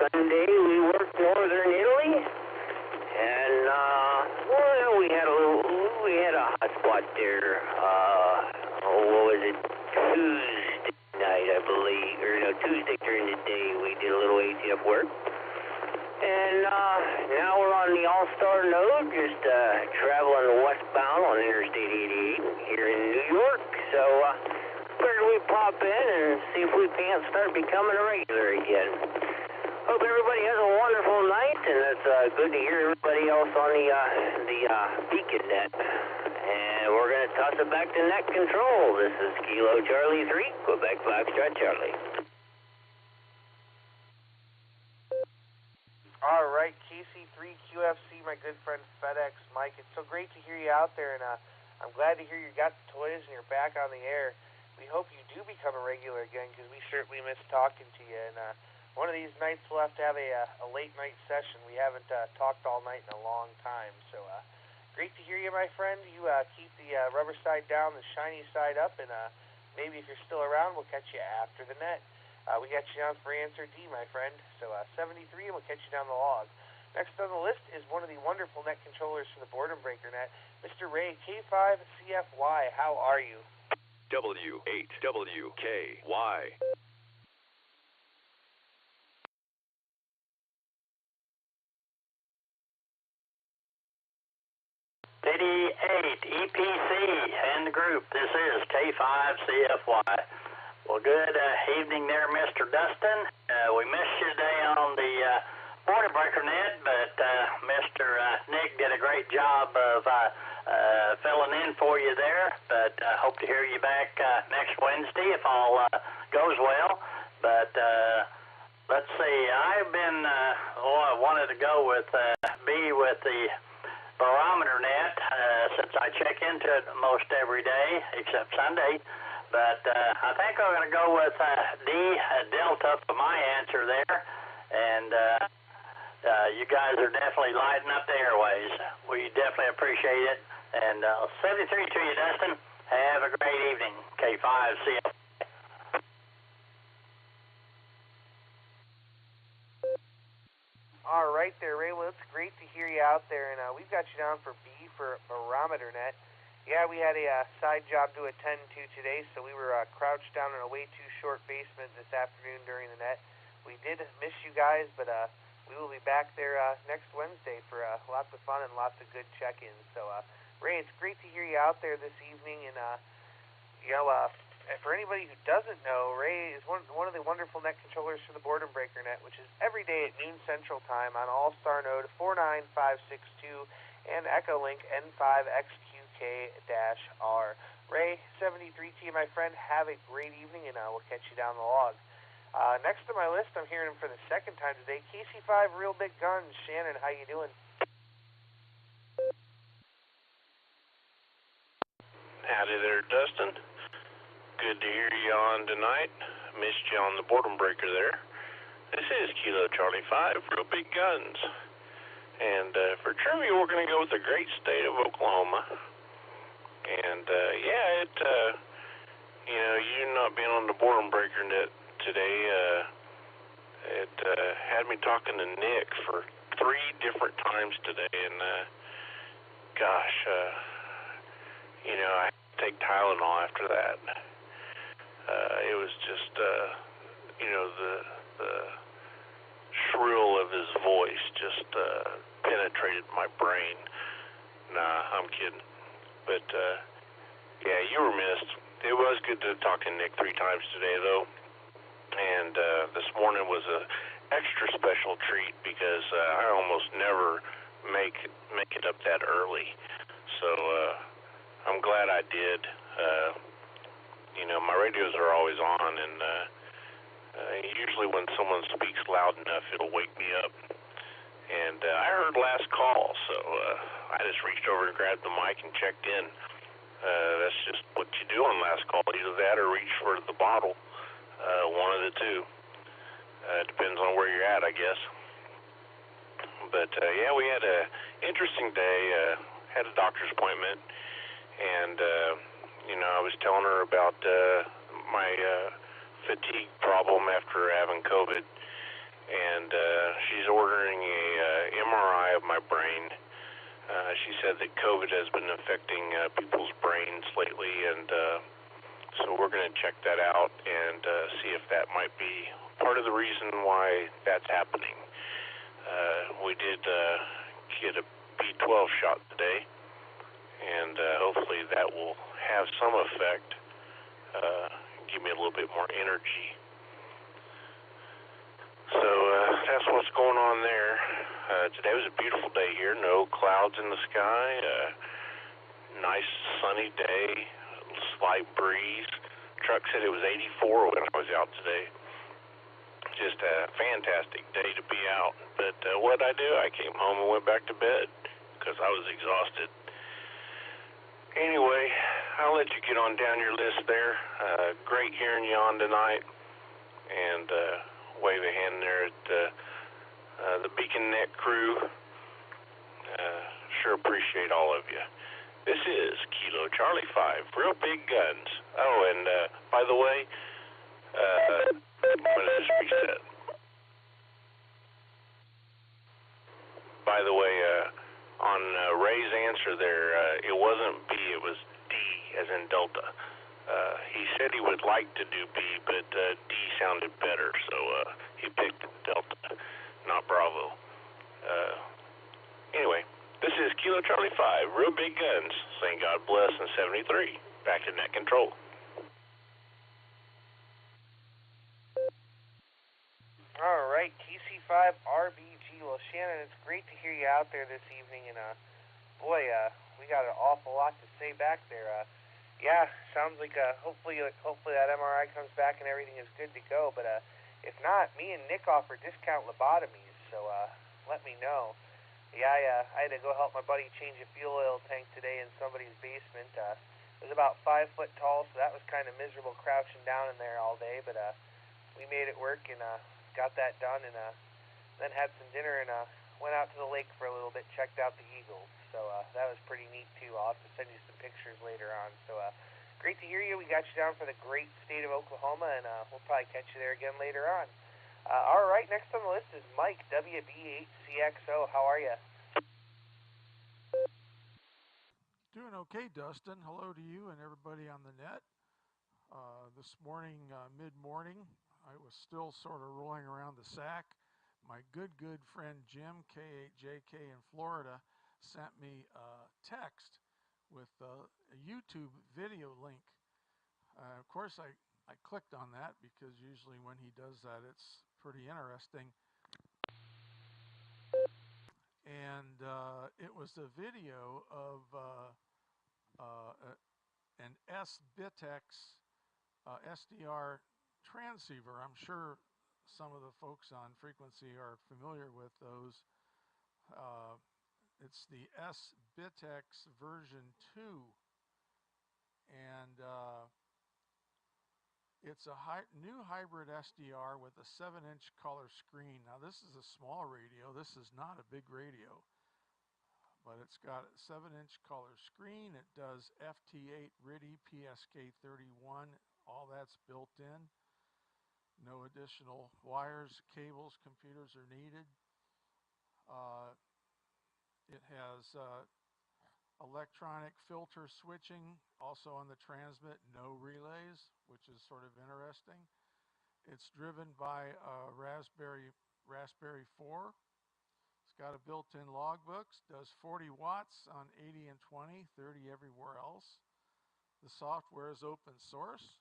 Sunday we worked Northern Italy, and well, we had a hot spot there. What was it? Tuesday night, I believe, or no, Tuesday during the day we did a little HF work. And now we're on the All-Star node, just traveling westbound on Interstate 88 here in New York. So figured we'd pop in and see if we can't start becoming a regular again. Hope everybody has a wonderful night, and it's good to hear everybody else on the beacon net. And we're going to toss it back to net control. This is Kilo Charlie 3, Quebec Foxtrot Charlie. All right, KC3QFC, my good friend FedEx Mike. It's so great to hear you out there, and I'm glad to hear you got the toys and you're back on the air. We hope you do become a regular again, because we certainly miss talking to you. And one of these nights we'll have to have a late night session. We haven't talked all night in a long time. So, Great to hear you, my friend. You keep the rubber side down, the shiny side up, and maybe if you're still around, we'll catch you after the net. We got you down for answer D, my friend. So 73, and we'll catch you down the log. Next on the list is one of the wonderful net controllers for the Boredom Breaker net, Mr. Ray K5CFY. How are you? W8WKY. EPC and the group. This is K5CFY. Well, good evening there, Mr. Dustin. We missed you today on the Boredom Breaker net, but Mr. Nick did a great job of filling in for you there. But hope to hear you back next Wednesday if all goes well. But let's see, I've been, I wanted to go with, be with the barometer net since I check into it most every day except Sunday. But I think I'm going to go with D Delta for my answer there. And you guys are definitely lighting up the airways. We definitely appreciate it. And 73 to you, Dustin. Have a great evening. K5CF. All right there, Ray. Well, it's great to hear you out there. And we've got you down for B for barometer net. Yeah, we had a side job to attend to today, so we were crouched down in a way too short basement this afternoon during the net. We did miss you guys, but we will be back there next Wednesday for lots of fun and lots of good check-ins. So, Ray, it's great to hear you out there this evening. And, for anybody who doesn't know, Ray is one of the wonderful net controllers for the Boredom Breaker net, which is every day at noon Central Time on All-Star Node 49562 and Echolink N5XQK-R. Ray, 73 to you, my friend. Have a great evening, and we'll catch you down the log. Next on my list, I'm hearing him for the second time today. KC5 Real Big Guns. Shannon, how you doing? Howdy there, Dustin. Good to hear you on tonight. Missed you on the Boredom Breaker there. This is Kilo Charlie 5, Real Big Guns. And for trivia, we're going to go with the great state of Oklahoma. And you not being on the Boredom Breaker net today, it had me talking to Nick for 3 different times today. And I had to take Tylenol after that. It was just, the shrill of his voice just penetrated my brain. Nah, I'm kidding. But, you were missed. It was good to talk to Nick 3 times today, though. And this morning was a extra special treat because I almost never make it up that early. So I'm glad I did. My radios are always on, and usually when someone speaks loud enough, it'll wake me up. And I heard last call, so I just reached over and grabbed the mic and checked in. That's just what you do on last call, either that or reach for the bottle. One of the two. Depends on where you're at, I guess. But, we had an interesting day. Had a doctor's appointment, and, I was telling her about my fatigue problem after having COVID, and she's ordering a MRI of my brain. She said that COVID has been affecting people's brains lately, and so we're going to check that out and see if that might be part of the reason why that's happening. We did get a B12 shot today, and hopefully that will have some effect, give me a little bit more energy. So that's what's going on there. Today was a beautiful day here. No clouds in the sky. Nice sunny day. Slight breeze. Truck said it was 84 when I was out today. Just a fantastic day to be out. But what I do, I came home and went back to bed because I was exhausted. Anyway, I'll let you get on down your list there. Great hearing you on tonight. And wave a hand there at the Beacon Net crew. sure appreciate all of you. This is Kilo Charlie 5, Real Big Guns. Oh, and by the way, I'm going to just reset. By the way, on Ray's answer there, it wasn't B, it was D, as in Delta. He said he would like to do B, but D sounded better, so he picked Delta, not Bravo. Anyway, this is Kilo Charlie 5, Real Big Guns, saying God bless in 73. Back to net control. All right, TC5 RBG. Well, Shannon, it's great to hear you out there this evening, and boy, we got an awful lot to say back there. Yeah, sounds like hopefully that MRI comes back and everything is good to go. But if not, me and Nick offer discount lobotomies, so let me know. Yeah, I had to go help my buddy change a fuel oil tank today in somebody's basement. It was about 5 foot tall, so that was kind of miserable crouching down in there all day. But we made it work and got that done, and then had some dinner and went out to the lake for a little bit, checked out the eagles. So that was pretty neat too. I'll have to send you some pictures later on. So great to hear you. We got you down for the great state of Oklahoma, and we'll probably catch you there again later on. All right, next on the list is Mike, WB8CXO. How are you? Doing okay, Dustin. Hello to you and everybody on the net. This morning, mid-morning, I was still sort of rolling around the sack. My good friend Jim, K8JK in Florida, sent me a text with a YouTube video link. Of course, I clicked on that because usually when he does that, it's pretty interesting. And it was a video of an S-Bitex SDR transceiver. I'm sure some of the folks on frequency are familiar with those. It's the S-Bitex version 2, and it's a new hybrid SDR with a 7-inch color screen. Now this is a small radio. This is not a big radio, but it's got a 7-inch color screen. It does FT8 RIDI PSK31. All that's built in. No additional wires, cables, computers are needed. It has electronic filter switching, also on the transmit, no relays, which is sort of interesting. It's driven by a Raspberry 4. It's got a built-in logbook, does 40 watts on 80 and 20, 30 everywhere else. The software is open source.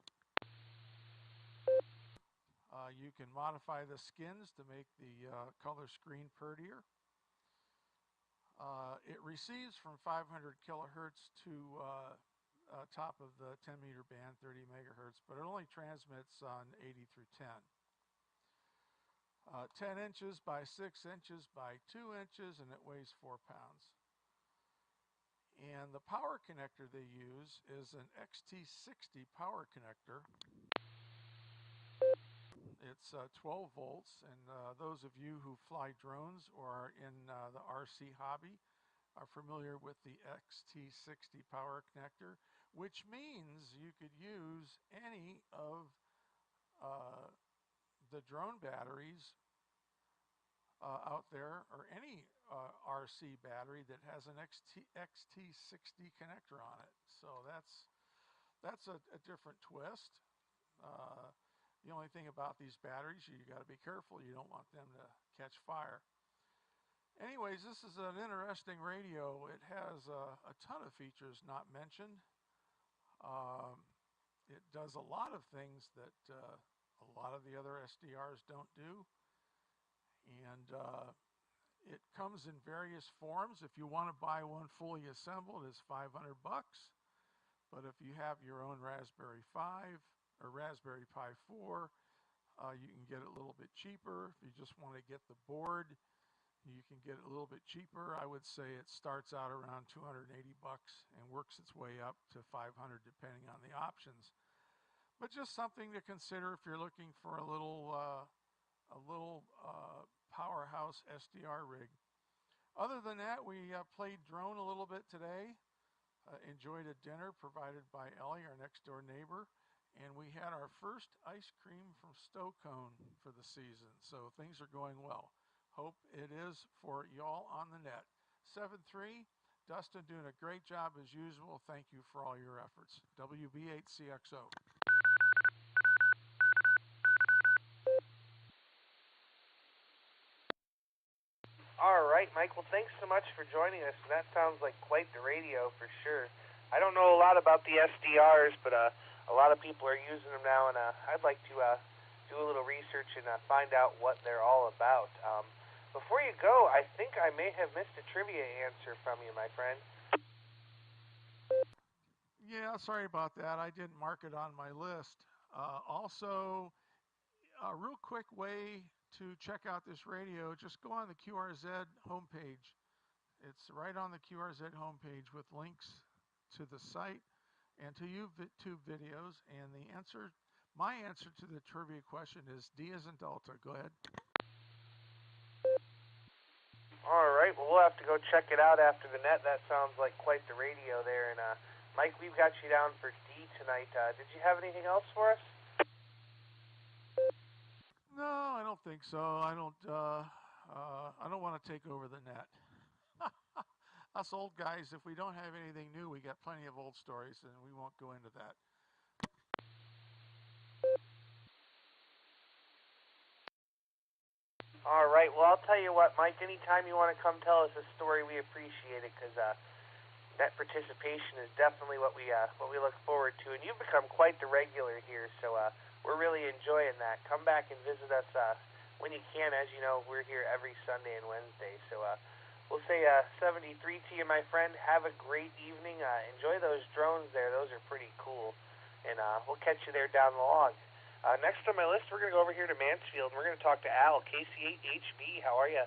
You can modify the skins to make the color screen prettier. It receives from 500 kilohertz to top of the 10 meter band, 30 megahertz, but it only transmits on 80 through 10. 10 inches by 6 inches by 2 inches, and it weighs 4 pounds. And the power connector they use is an XT60 power connector. It's 12 volts, and those of you who fly drones or are in the RC hobby are familiar with the XT60 power connector, which means you could use any of the drone batteries out there, or any RC battery that has an XT60 connector on it. So that's a different twist. The only thing about these batteries, you got to be careful. You don't want them to catch fire. Anyways, this is an interesting radio. It has a ton of features not mentioned. It does a lot of things that a lot of the other SDRs don't do. And it comes in various forms. If you want to buy one fully assembled, it's $500. But if you have your own Raspberry 5 or Raspberry Pi 4, you can get it a little bit cheaper. If you just want to get the board, you can get it a little bit cheaper. I would say it starts out around $280 and works its way up to $500 depending on the options. But just something to consider if you're looking for a little powerhouse SDR rig. Other than that, we played drone a little bit today. Enjoyed a dinner provided by Ellie, our next door neighbor, and we had our first ice cream from Snow Cone for the season. So things are going well. Hope it is for y'all on the net. 7-3, Dustin doing a great job as usual. Thank you for all your efforts. WB8CXO. All right, Mike. Well, thanks so much for joining us. That sounds like quite the radio for sure. I don't know a lot about the SDRs, but a lot of people are using them now, and I'd like to do a little research and find out what they're all about. Before you go, I think I may have missed a trivia answer from you, my friend. Yeah, sorry about that. I didn't mark it on my list. Also, a real quick way to check out this radio, just go on the QRZ homepage. It's right on the QRZ homepage with links to the site and to YouTube videos. And my answer to the trivia question is D as in Delta. Go ahead. All right, well, we'll have to go check it out after the net. That sounds like quite the radio there. And Mike, we've got you down for D tonight. Did you have anything else for us? No, I don't think so. I don't want to take over the net. Us old guys, if we don't have anything new, we got plenty of old stories, and we won't go into that. All right, well, I'll tell you what, Mike, anytime you want to come tell us a story, we appreciate it, because that participation is definitely what we look forward to, and you've become quite the regular here, so we're really enjoying that. Come back and visit us when you can. As you know, we're here every Sunday and Wednesday. So we'll say 73 to you, my friend. Have a great evening. Enjoy those drones there. Those are pretty cool. And we'll catch you there down the log. Next on my list, we're going to go over here to Mansfield, and we're going to talk to Al, KC8HB. How are you?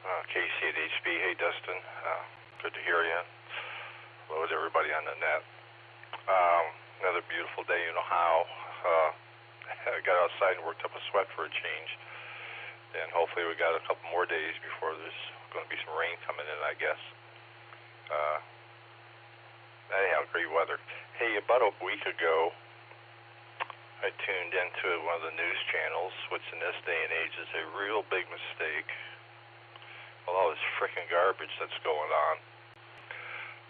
KC8HB. Hey, Dustin. Good to hear you. Hello to everybody on the net. Another beautiful day in Ohio. I got outside and worked up a sweat for a change, and hopefully we got a couple more days before there's going to be some rain coming in, I guess. Anyhow, great weather. Hey, about a week ago, I tuned into one of the news channels, which in this day and age is a real big mistake. All this frickin' garbage that's going on.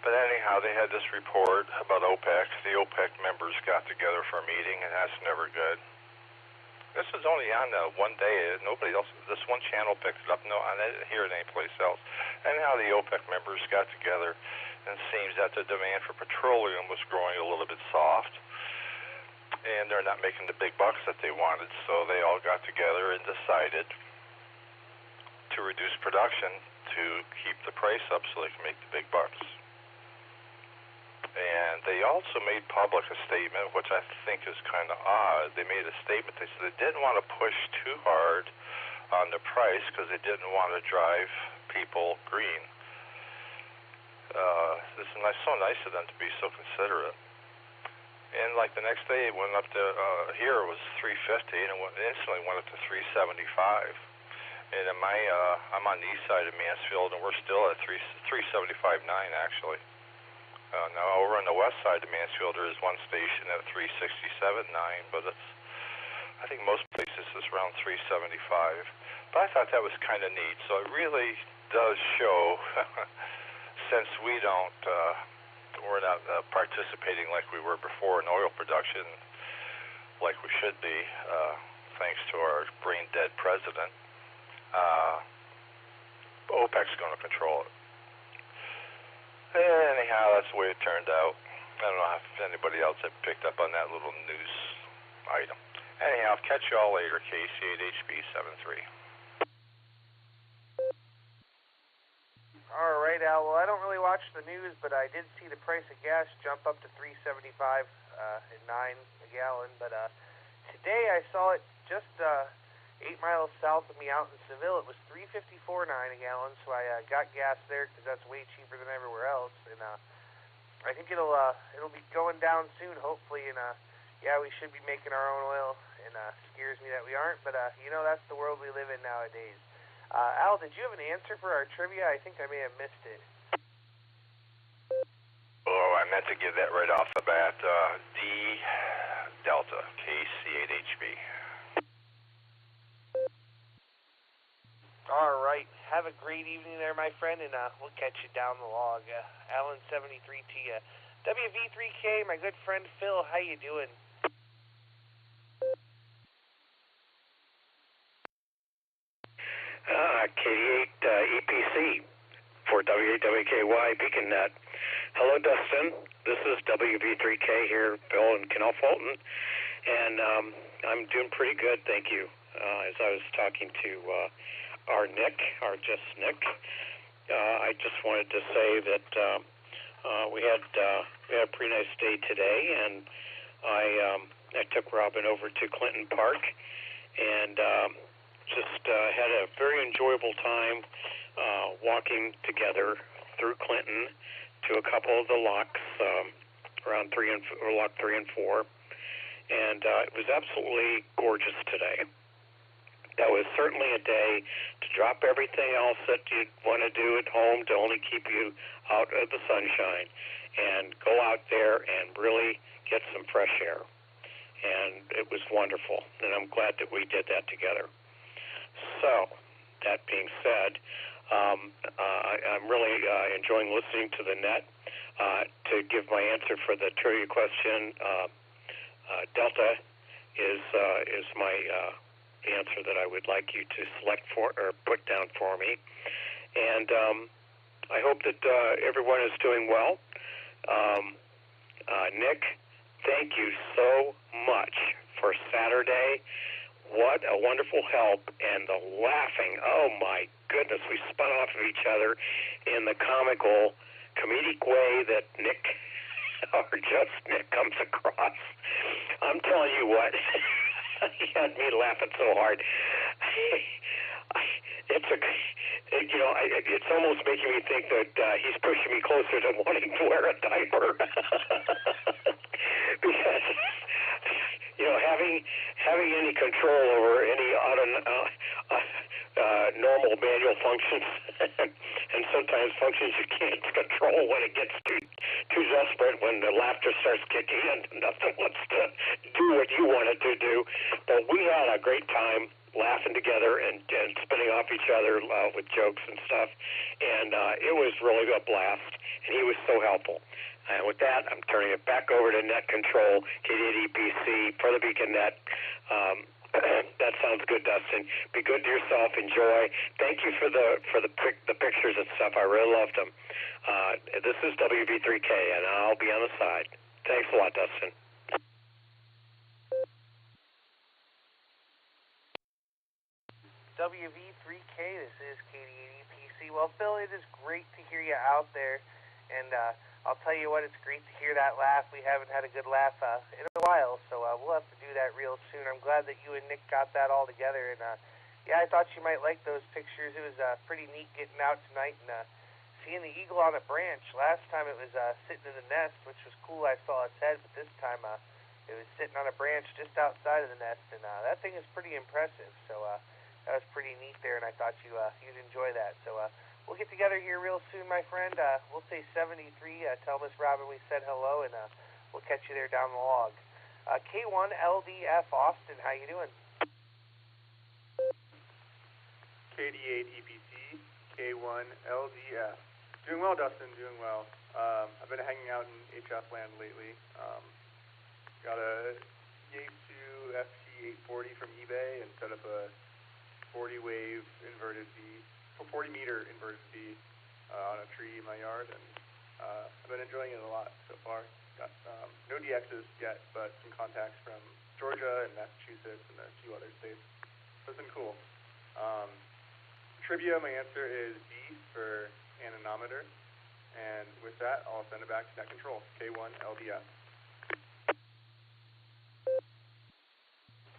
But anyhow, they had this report about OPEC. The OPEC members got together for a meeting, and that's never good. This was only on one day. Nobody else, this one channel picked it up. No, I didn't hear it anyplace else. Anyhow, the OPEC members got together, and it seems that the demand for petroleum was growing a little bit soft, and they're not making the big bucks that they wanted, so they all got together and decided to reduce production to keep the price up so they can make the big bucks. And they also made public a statement, which I think is kind of odd. They made a statement. They said they didn't want to push too hard on the price because they didn't want to drive people green. This is so nice of them to be so considerate. And like the next day, it went up to here it was 350, and it instantly went up to 375. And in I'm on the east side of Mansfield, and we're still at 375.9 actually. Now over on the west side of Mansfield, there is one station at 367.9, but I think most places is around 375. But I thought that was kind of neat. So it really does show, since we're not participating like we were before in oil production, like we should be, thanks to our brain dead president. OPEC's going to control it. Anyhow, that's the way it turned out. I don't know if anybody else had picked up on that little news item. Anyhow, I'll catch you all later, KC8HB73. All right, Al. Well, I don't really watch the news, but I did see the price of gas jump up to $3.75 at 9 a gallon. But today I saw it just 8 miles south of me out in Seville. It was $3.54.9 a gallon, so I got gas there because that's way cheaper than everywhere else. And I think it'll be going down soon, hopefully. And yeah, we should be making our own oil, and scares me that we aren't, but that's the world we live in nowadays. Al, did you have an answer for our trivia? I think I may have missed it. Oh, I meant to give that right off the bat. D Delta KC8HB. All right. Have a great evening there, my friend, and we'll catch you down the log. Alan 73 to you. WV3K, my good friend Phil, how you doing? KD8 EPC for W8WKY BeaconNet. Hello, Dustin. This is WV3K here, Bill in Canal Fulton, and I'm doing pretty good, thank you. As I was talking to our Nick, I just wanted to say that we had a pretty nice day today, and I took Robin over to Clinton Park, and just had a very enjoyable time walking together through Clinton to a couple of the locks around Lock 3 and 4, and it was absolutely gorgeous today. That was certainly a day to drop everything else that you'd want to do at home to only keep you out of the sunshine and go out there and really get some fresh air. And it was wonderful, and I'm glad that we did that together. So, that being said, I'm really enjoying listening to the net. To give my answer for the trivia question, Delta is my answer that I would like you to select for or put down for me. And I hope that everyone is doing well. Nick, thank you so much for Saturday. What a wonderful help, and the laughing. Oh, my goodness, we spun off of each other in the comical, comedic way that Nick, or just Nick, comes across. I'm telling you what, he had me laughing so hard. It's almost making me think that he's pushing me closer to wanting to wear a diaper. Because, having any control over any normal manual functions, and sometimes functions you can't control when it gets too desperate, when the laughter starts kicking in, nothing wants to do what you want it to do. But we had a great time laughing together and spinning off each other with jokes and stuff, and it was really a blast, and he was so helpful. And with that, I'm turning it back over to Net Control, KD8EPC, for the BeaconNet. That sounds good, Dustin. Be good to yourself. Enjoy. Thank you for the pictures and stuff. I really loved them. This is WV3K, and I'll be on the side. Thanks a lot, Dustin. WV3K, this is KD8EPC. Well, Phil, it is great to hear you out there, and I'll tell you what, it's great to hear that laugh. We haven't had a good laugh in a while, so we'll have to do that real soon. I'm glad that you and Nick got that all together, and yeah, I thought you might like those pictures. It was pretty neat getting out tonight and seeing the eagle on a branch. Last time it was sitting in the nest, which was cool. I saw its head, but this time it was sitting on a branch just outside of the nest, and that thing is pretty impressive. So that was pretty neat there, and I thought you'd enjoy that. So we'll get together here real soon, my friend. We'll say 73. Tell Miss Robin we said hello, and we'll catch you there down the log. K1LDF Austin, how you doing? KD8EPC, K1LDF. Doing well, Dustin, doing well. I've been hanging out in HF land lately. Got a Yaesu FT840 from eBay and set up a 40-wave inverted V, 40-meter inverted V on a tree in my yard, and I've been enjoying it a lot so far. Got no DXs yet, but some contacts from Georgia and Massachusetts and a few other states. So it's been cool. Trivia, my answer is B for anemometer, and with that, I'll send it back to Net Control, K1LDF.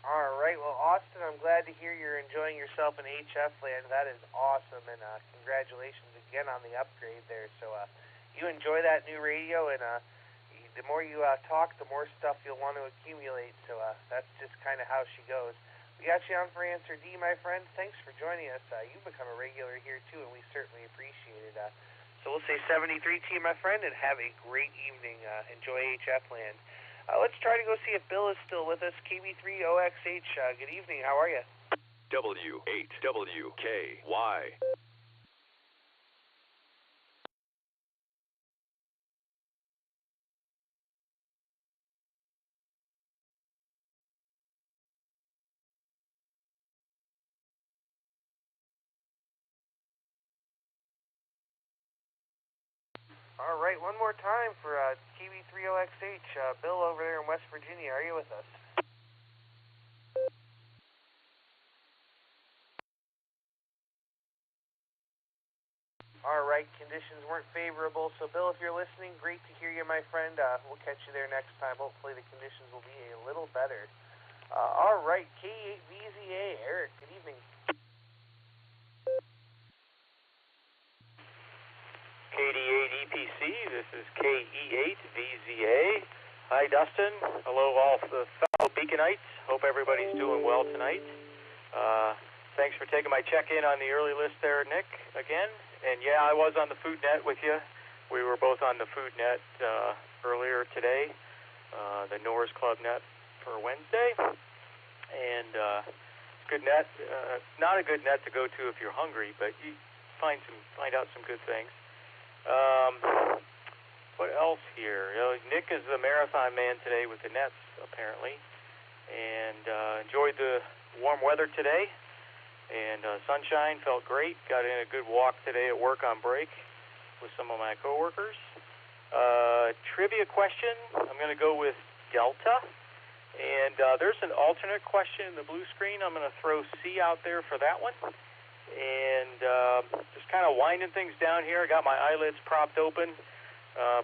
All right, well, Austin, I'm glad to hear you're enjoying yourself in HF land. That is awesome, and congratulations again on the upgrade there. So you enjoy that new radio, and the more you talk, the more stuff you'll want to accumulate. So that's just kind of how she goes. We got you on for Answer D, my friend. Thanks for joining us. You've become a regular here, too, and we certainly appreciate it. So we'll say 73 to you, my friend, and have a great evening. Enjoy HF land. Let's try to go see if Bill is still with us. KB3OXH, good evening. How are you? W8WKY. All right, one more time for KB3OXH. Bill over there in West Virginia, are you with us? All right, conditions weren't favorable, so Bill, if you're listening, great to hear you, my friend. We'll catch you there next time. Hopefully the conditions will be a little better. All right, K8VZA, Eric, good evening. KD8EPC, this is KE8VZA. Hi, Dustin. Hello, all the fellow Beaconites. Hope everybody's doing well tonight. Thanks for taking my check-in on the early list there, Nick, again. And yeah, I was on the Food Net with you. We were both on the Food Net earlier today, the Norris Club Net for Wednesday. And it's a good net. Not a good net to go to if you're hungry, but you find out some good things. What else here? Nick is the marathon man today with the nets, apparently. And enjoyed the warm weather today. And sunshine, felt great. Got in a good walk today at work on break with some of my coworkers. Trivia question, I'm going to go with Delta. And there's an alternate question in the blue screen. I'm going to throw C out there for that one. And just kind of winding things down here. I got my eyelids propped open,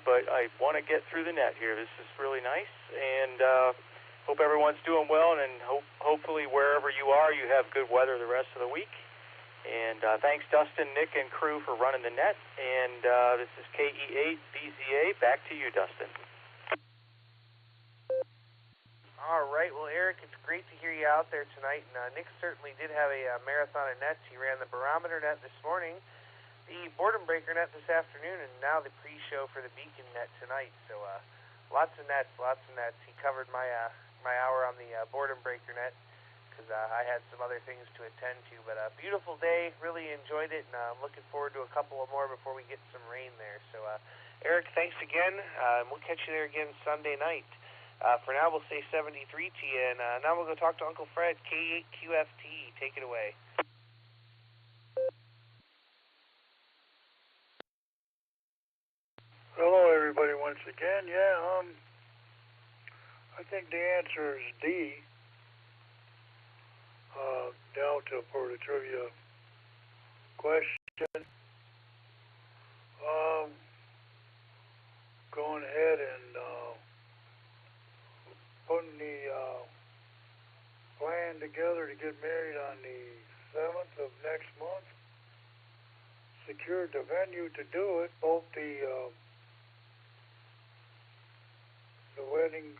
but I want to get through the net here. This is really nice. And hope everyone's doing well, and hopefully wherever you are, you have good weather the rest of the week. And thanks, Dustin, Nick, and crew for running the net. And this is KE8VZA. Back to you, Dustin. All right, well, Eric, it's great to hear you out there tonight. And Nick certainly did have a marathon of nets. He ran the barometer net this morning, the boredom breaker net this afternoon, and now the pre-show for the beacon net tonight. So lots of nets, lots of nets. He covered my hour on the boredom breaker net because I had some other things to attend to. But a beautiful day, really enjoyed it, and I'm looking forward to a couple of more before we get some rain there. So, Eric, thanks again. We'll catch you there again Sunday night. For now, we'll say 73 to you, and now we'll go talk to Uncle Fred, K8QFT. Take it away. Hello, everybody, once again. Yeah, I think the answer is D. Delta for the trivia question. Going ahead and putting the plan together to get married on the 7th of next month. Secured the venue to do it, both the wedding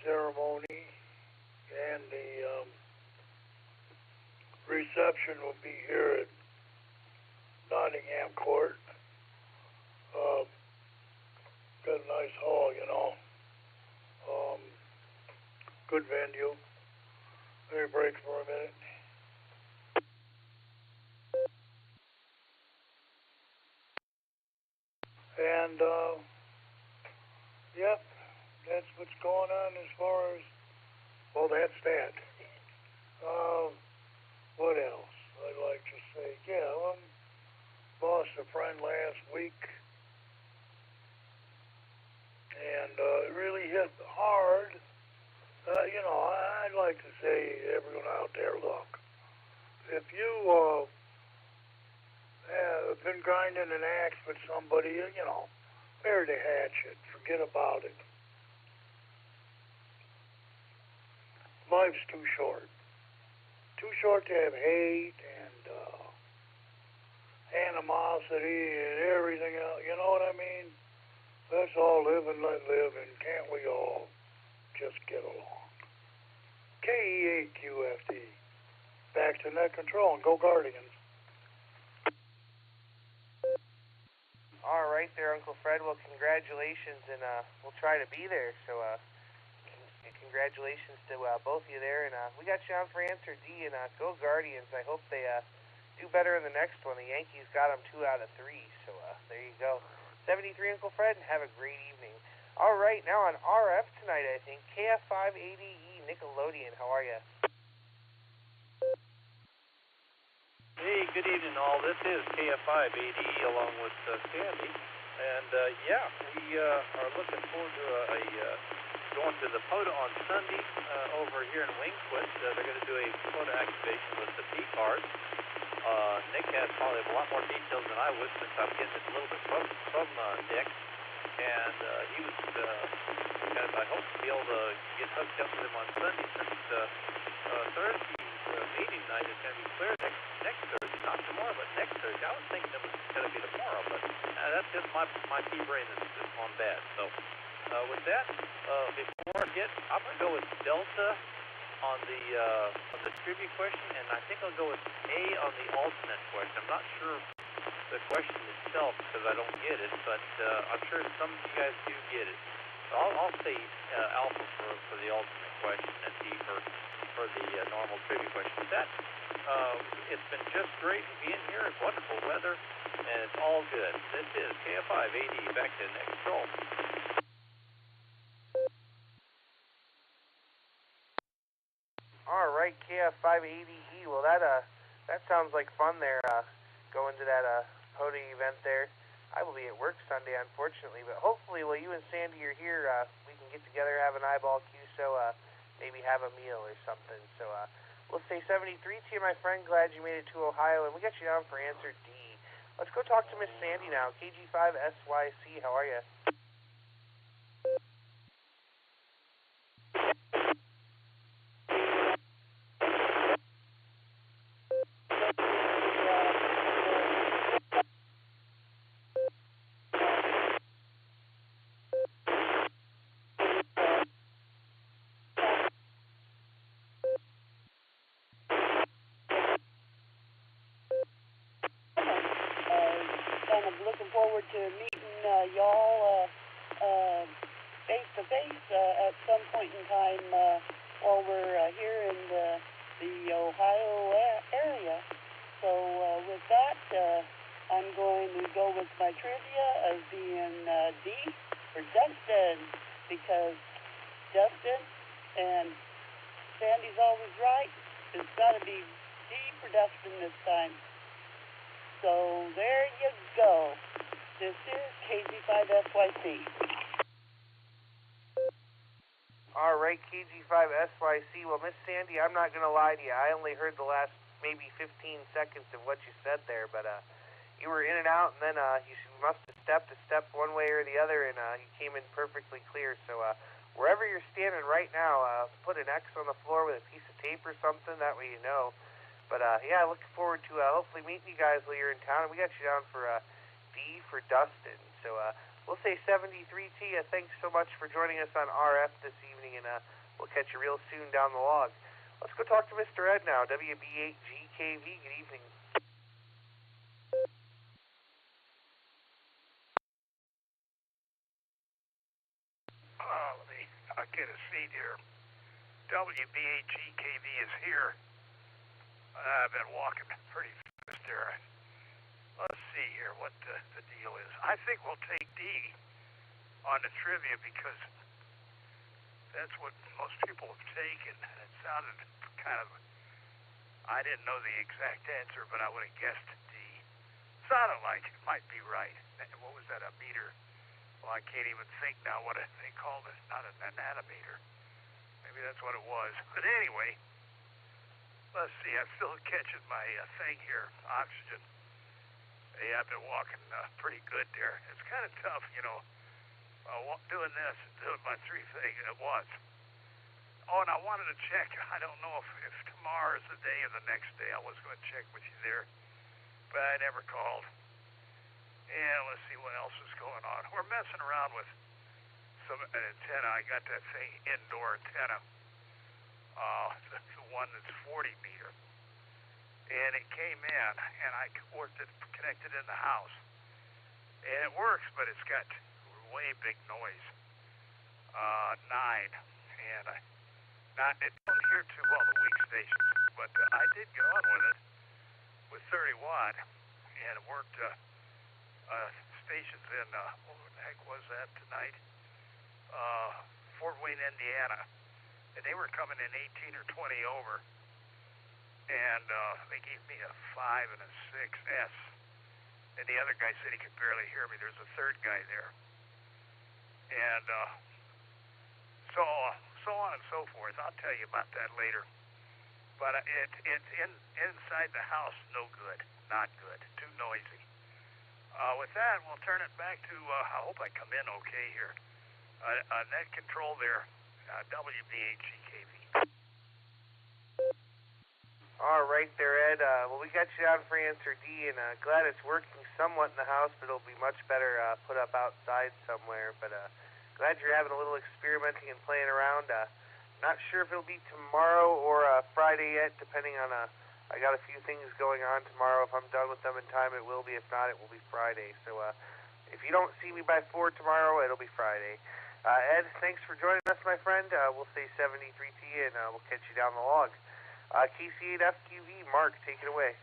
ceremony and the reception will be here at Nottingham Court. Got a nice hall, you know. Good venue. Let me break for a minute. And, yep, that's what's going on as far as, well, that's that. What else I'd like to say? Yeah, lost a friend last week, and it really hit hard. You know, I'd like to say to everyone out there, look, if you have been grinding an axe with somebody, you know, bury the hatchet, forget about it. Life's too short. Too short to have hate and animosity and everything else. You know what I mean? Let's all live and let live, and can't we all just get along? KE8QFT. Back to net control and go Guardians. All right there, Uncle Fred. Well, congratulations, and we'll try to be there. So, congratulations to both of you there. And we got you on for answer D, and go Guardians. I hope they do better in the next one. The Yankees got them 2 out of 3, so there you go. 73, Uncle Fred, and have a great evening. All right, now on RF tonight, I think, KF5ADE Nickelodeon. How are you? Hey, good evening, all. This is KF5ADE along with Sandy, and yeah, we are looking forward to going to the POTA on Sunday over here in Wingfoot. They're going to do a POTA activation with the P-cards. Nick has probably a lot more details than I would, since I'm getting it a little bit from Nick, and he was kind of, I hope to be able to get hooked up with him on Sunday, since Thursday meeting night is going to be clear next Thursday, not tomorrow, but next Thursday. I was thinking it was going to be tomorrow, but that's just my pea brain is gone bad. So with that, before I get, I'm going to go with Delta on the trivia question, and I think I'll go with A on the alternate question. I'm not sure the question itself because I don't get it, but I'm sure some of you guys do get it. So I'll say Alpha for the alternate question and D for the normal trivia question. With that, it's been just great being here. It's wonderful weather, and it's all good. This is KF5AD back to net control. All right, KF5ADE. Well, that sounds like fun there. Going to that POTA event there. I will be at work Sunday, unfortunately, but hopefully while you and Sandy are here, we can get together, have an eyeball QSO, maybe have a meal or something. So we'll say 73 to you, my friend. Glad you made it to Ohio, and we got you down for answer D. Let's go talk to Miss Sandy now. KG5SYC, how are you? Looking forward to meeting y'all face-to-face at some point in time while we're here in the Ohio area. So with that, I'm going to go with my trivia as being D for Dustin, because Dustin and Sandy's always right. It's got to be D for Dustin this time. So there you go. This is KG5SYC. All right, KG5SYC. Well, Miss Sandy, I'm not going to lie to you. I only heard the last maybe 15 seconds of what you said there, but you were in and out, and then you must have stepped a step one way or the other, and you came in perfectly clear. So wherever you're standing right now, put an X on the floor with a piece of tape or something. That way you know. But, yeah, looking forward to hopefully meeting you guys while you're in town. We got you down for D for Dustin. So we'll say 73 to you. Thanks so much for joining us on RF this evening, and we'll catch you real soon down the log. Let's go talk to Mr. Ed now, WB8GKV. Good evening. Let me get a seat here. WB8GKV is here. I've been walking pretty fast there. Let's see here what the deal is. I think we'll take D on the trivia because that's what most people have taken. It sounded kind of, I didn't know the exact answer, but I would have guessed D. Sounded like it might be right. What was that, a meter? Well, I can't even think now what they called it. Not a nanometer. Maybe that's what it was. But anyway, let's see. I'm still catching my thing here, oxygen. Yeah, I've been walking pretty good there. It's kind of tough, you know, doing this and doing my 3 things at once. Oh, and I wanted to check. I don't know if tomorrow is the day or the next day. I was going to check with you there, but I never called. And let's see what else is going on. We're messing around with some antenna. I got that thing, indoor antenna, the one that's 40 meter. And it came in, and I worked it, connected in the house. And it works, but it's got way big noise. 9. And it don't hear too well the weak stations. But I did get on with it with 30 watt, and it worked stations in, what the heck was that tonight? Fort Wayne, Indiana. And they were coming in 18 or 20 over. And they gave me a 5 and a 6S. And the other guy said he could barely hear me. There's a third guy there. And so on and so forth. I'll tell you about that later. But it's inside the house, no good. Not good. Too noisy. With that, we'll turn it back to, I hope I come in okay here. Net control there, WBHCKV. All right there, Ed. Well, we got you down for answer D, and glad it's working somewhat in the house, but it'll be much better put up outside somewhere. But glad you're having a little experimenting and playing around. Not sure if it'll be tomorrow or Friday yet, depending on I got a few things going on tomorrow. If I'm done with them in time, it will be. If not, it will be Friday. So if you don't see me by 4 tomorrow, it'll be Friday. Ed, thanks for joining us, my friend. We'll say 73T, and we'll catch you down the log. KC8FQV, Mark, take it away.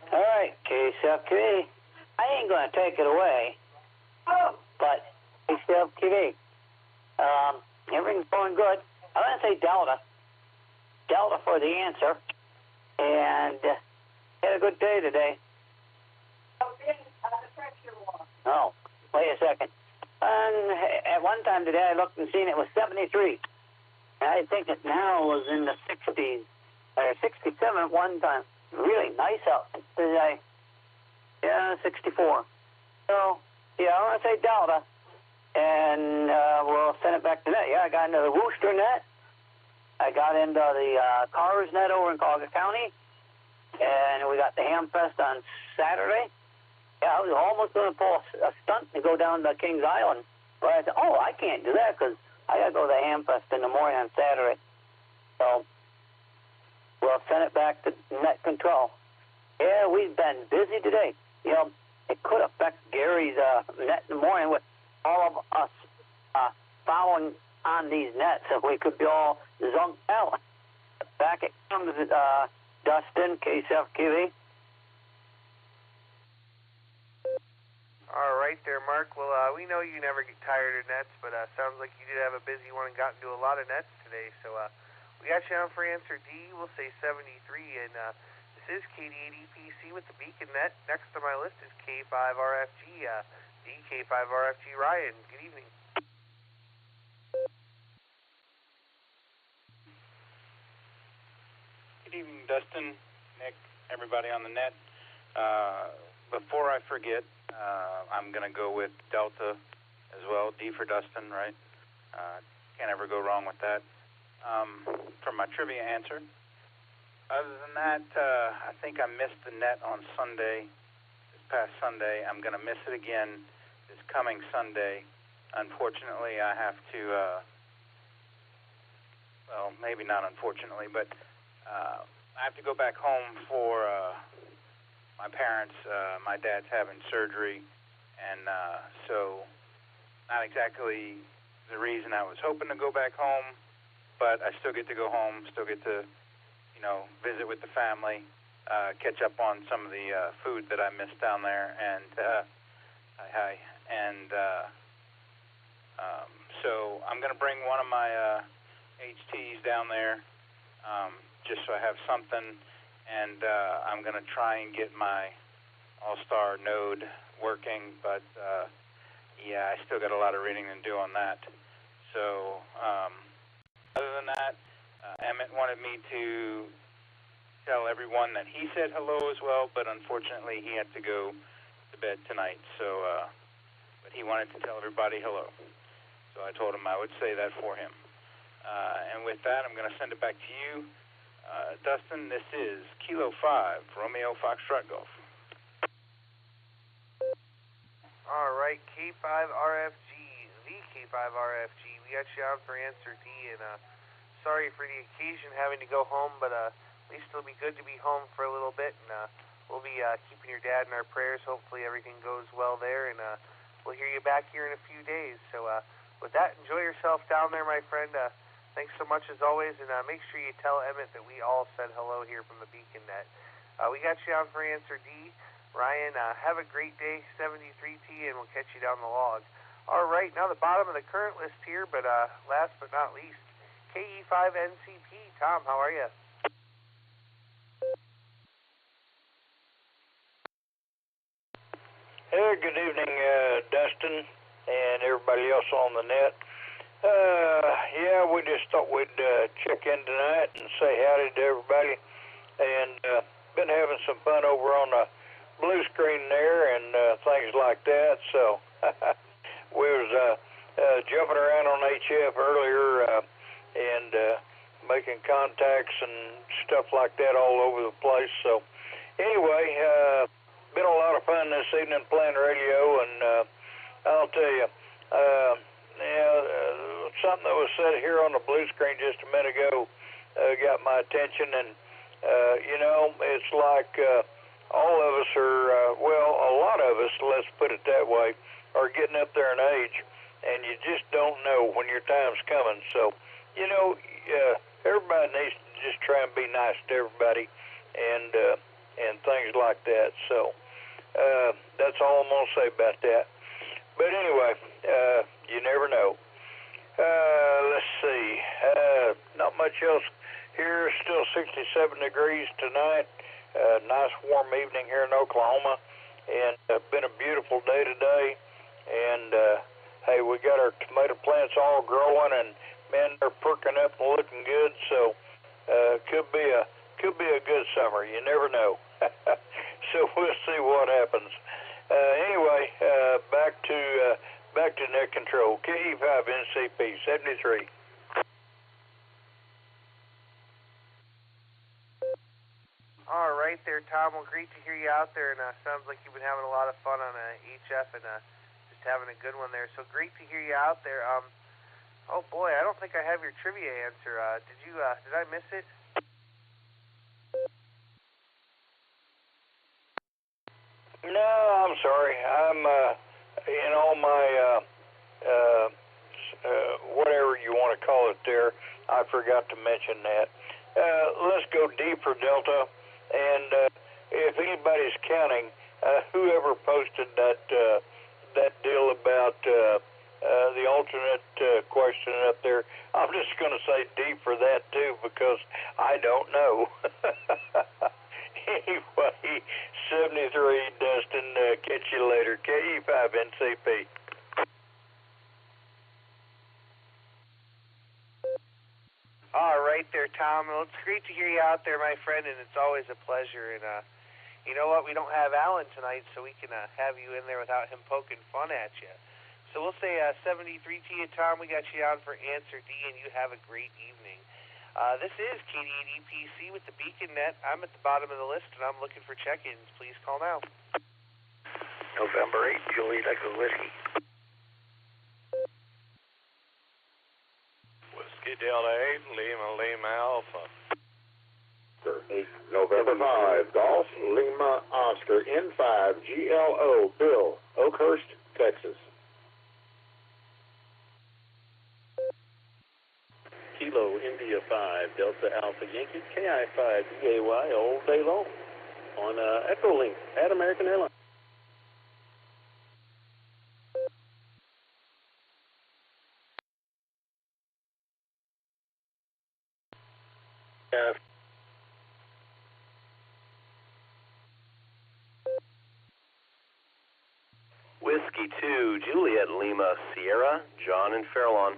All right, KCFQV. I ain't going to take it away, but KCFQV, everything's going good. I'm going to say Delta. Delta for the answer. And had a good day today. Oh, wait a second. At one time today, I looked and seen it was 73. And I think it now was in the 60s, or 67 at one time. Really nice out today. Yeah, 64. So, yeah, I'm going to say Delta. And we'll send it back to net. Yeah, I got into the Wooster net. I got into the Cars net over in Colga County. And we got the Hamfest on Saturday. Yeah, I was almost going to pull a stunt and go down to Kings Island. But I said, I can't do that because I got to go to the Hamfest in the morning on Saturday. So we'll send it back to net control. Yeah, we've been busy today. You know, it could affect Gary's net in the morning with all of us following on these nets. If we could be all zonked out. Back it comes Dustin, KCFQV. All right there, Mark. Well, we know you never get tired of nets, but sounds like you did have a busy one and got into a lot of nets today. So we got you on for answer D. We'll say 73, and this is KD8EPC with the Beacon Net. Next on my list is K5RFG, DK5RFG Ryan. Good evening. Good evening, Dustin, Nick, everybody on the net. Before I forget, I'm going to go with Delta as well, D for Dustin, right? Can't ever go wrong with that. For my trivia answer, other than that, I think I missed the net on Sunday, this past Sunday. I'm going to miss it again this coming Sunday. Unfortunately, I have to, well, maybe not unfortunately, but I have to go back home for my parents. My dad's having surgery, and so not exactly the reason I was hoping to go back home, but I still get to go home, still get to, you know, visit with the family, catch up on some of the food that I missed down there, and so I'm going to bring one of my HTs down there, just so I have something, and I'm going to try and get my All-Star node working, but yeah, I still got a lot of reading to do on that. So other than that, Emmett wanted me to tell everyone that he said hello as well, but unfortunately he had to go to bed tonight, so but he wanted to tell everybody hello. So I told him I would say that for him. And with that, I'm going to send it back to you. Dustin, this is Kilo 5, Romeo Foxtrot Golf. All right, K5RFG, the K5RFG. We got you on for answer D, and sorry for the occasion having to go home, but at least it'll be good to be home for a little bit, and we'll be keeping your dad in our prayers. Hopefully everything goes well there, and we'll hear you back here in a few days. So with that, enjoy yourself down there, my friend. Thanks so much as always, and make sure you tell Emmett that we all said hello here from the Beacon Net. We got you on for answer D. Ryan, have a great day, 73T, and we'll catch you down the log. All right, now the bottom of the current list here, but last but not least, KE5NCP. Tom, how are you? Hey, good evening, Dustin, and everybody else on the net. Yeah, we just thought we'd check in tonight and say howdy to everybody, and been having some fun over on the blue screen there and things like that. So we was jumping around on HF earlier and making contacts and stuff like that all over the place. So anyway, been a lot of fun this evening playing radio, and I'll tell you, something that was said here on the blue screen just a minute ago got my attention, and it's like all of us are, a lot of us, let's put it that way, are getting up there in age, and you just don't know when your time's coming. So, everybody needs to just try and be nice to everybody, and things like that. So, that's all I'm gonna say about that. But anyway, you never know. Let's see. Not much else here. Still 67 degrees tonight. Nice warm evening here in Oklahoma, and been a beautiful day today. And hey, we got our tomato plants all growing, and man, they're perking up and looking good. So could be a good summer. You never know. So we'll see what happens. Anyway, back to net control. KE5NCP 73. All right there, Tom. Well, great to hear you out there, and sounds like you've been having a lot of fun on HF and just having a good one there. So great to hear you out there. Oh boy, I don't think I have your trivia answer. Did I miss it? No, I'm sorry. I'm in all my whatever you want to call it there. I forgot to mention that. Let's go D for Delta, and if anybody's counting, whoever posted that deal about the alternate question up there, I'm just going to say D for that too, because I don't know. Anyway, 73, Dustin, catch you later. KE5NCP. All right there, Tom. Well, it's great to hear you out there, my friend, and it's always a pleasure. And you know what? We don't have Alan tonight, so we can have you in there without him poking fun at you. So we'll say 73 to you, Tom. We got you on for answer D, and you have a great evening. This is KD8EPC with the Beacon Net. I'm at the bottom of the list, and I'm looking for check-ins. Please call now. November 8, Juliet Echo Whiskey. Whiskey Delta 8, Lima Alpha. 8, November 5, Golf Lima Oscar N5 GLO Bill, Oakhurst, Texas. Kilo India 5 Delta Alpha Yankee KI5 EAY all day long on Echolink at American Airlines. Whiskey 2 Juliet Lima Sierra John and Fairlawn.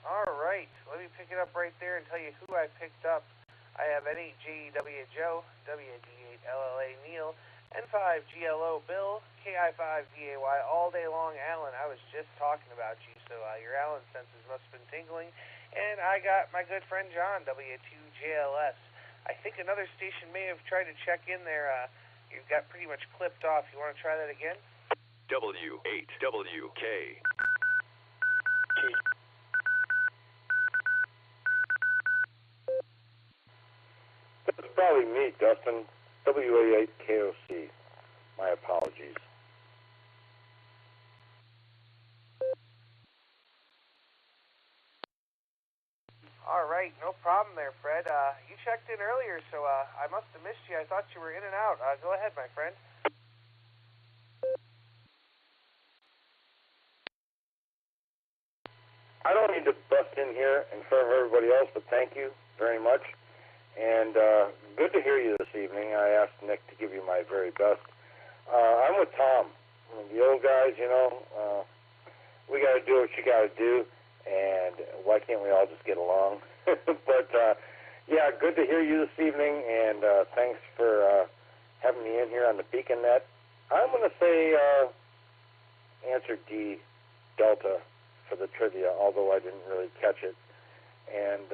All right, let me pick it up right there and tell you who I picked up. I have N8JEW Joe, WD8LLA Neil, N5 KI5GLO Bill, KI5DAY all day long. Alan, I was just talking about you, so your Alan senses must have been tingling. And I got my good friend John, W2JLS. I think another station may have tried to check in there. You got pretty much clipped off. You want to try that again? W8WK. That's probably me, Dustin. WA8KOC. My apologies. All right, no problem there, Fred. You checked in earlier, so I must have missed you. I thought you were in and out. Go ahead, my friend. I don't need to bust in here in front of everybody else, but thank you very much. And good to hear you this evening. I asked Nick to give you my very best. I'm with Tom. The old guys, you know, we got to do what you got to do, and why can't we all just get along? But, yeah, good to hear you this evening, and thanks for having me in here on the Beacon Net. I'm going to say answer D, Delta, for the trivia, although I didn't really catch it. And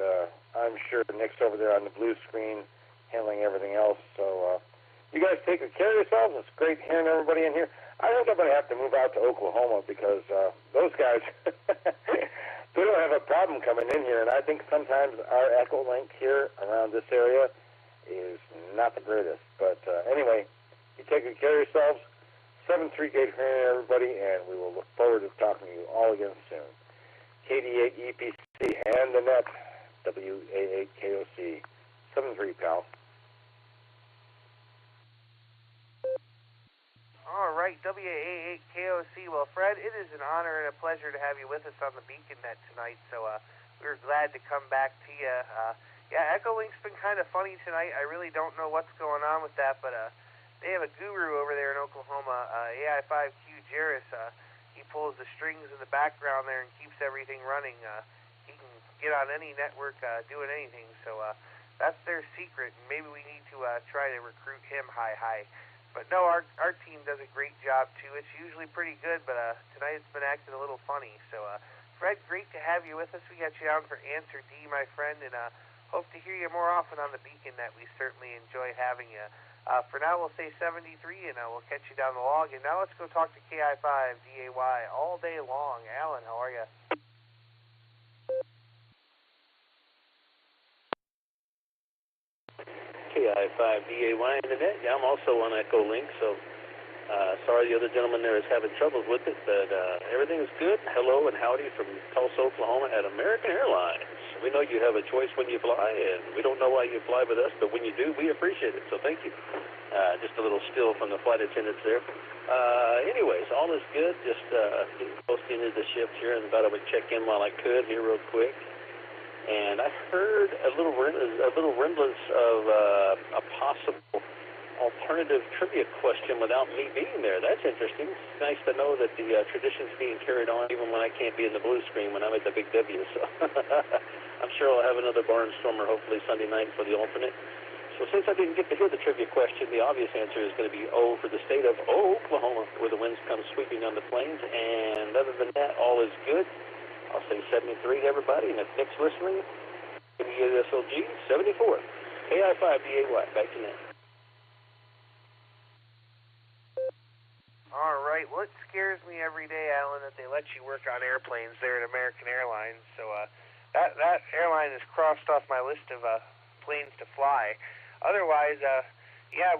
I'm sure Nick's over there on the blue screen handling everything else. So you guys take good care of yourselves. It's great hearing everybody in here. I think I'm going to have to move out to Oklahoma because those guys, they don't have a problem coming in here. And I think sometimes our echo link here around this area is not the greatest. But anyway, you take good care of yourselves. 7-3 gate hearing everybody, and we will look forward to talking to you all again soon. KD8EPC and the net, WA8KOC. 7-3, pal. All right, WA8KOC. Well, Fred, it is an honor and a pleasure to have you with us on the Beacon Net tonight, so we're glad to come back to you. Yeah, Echolink's been kind of funny tonight. I really don't know what's going on with that, but they have a guru over there in Oklahoma, AI5Q Jairus. He pulls the strings in the background there and keeps everything running. He can get on any network doing anything, so that's their secret, and maybe we need to try to recruit him high. But no, our team does a great job too. It's usually pretty good, but tonight it's been acting a little funny. So Fred, great to have you with us. We got you down for Answer D, my friend, and hope to hear you more often on the Beacon Net. We certainly enjoy having you. For now, we'll say 73, and we'll catch you down the log. And now let's go talk to KI5DAY all day long. Alan, how are you? KI5DAY in the net. Yeah, I'm also on Echo Link, so sorry the other gentleman there is having troubles with it, but everything is good. Hello and howdy from Tulsa, Oklahoma at American Airlines. We know you have a choice when you fly, and we don't know why you fly with us, but when you do, we appreciate it, so thank you. Just a little spill from the flight attendants there. Anyways, all is good. Just getting close to the end of the shift here, and thought I would check in while I could here real quick. And I heard a little remnants of a possible alternative trivia question without me being there. That's interesting. It's nice to know that the tradition's being carried on even when I can't be in the blue screen when I'm at the Big W. So I'm sure I'll have another barnstormer hopefully Sunday night for the alternate. So since I didn't get to hear the trivia question, the obvious answer is going to be O for the state of Oklahoma, where the winds come sweeping on the plains. And other than that, all is good. I'll say 73 to everybody, and if Nick's listening, give me SLG 74. KI5DAY, back to Nick. All right. Well, it scares me every day, Alan, that they let you work on airplanes there at American Airlines. So that airline is crossed off my list of planes to fly. Otherwise, yeah,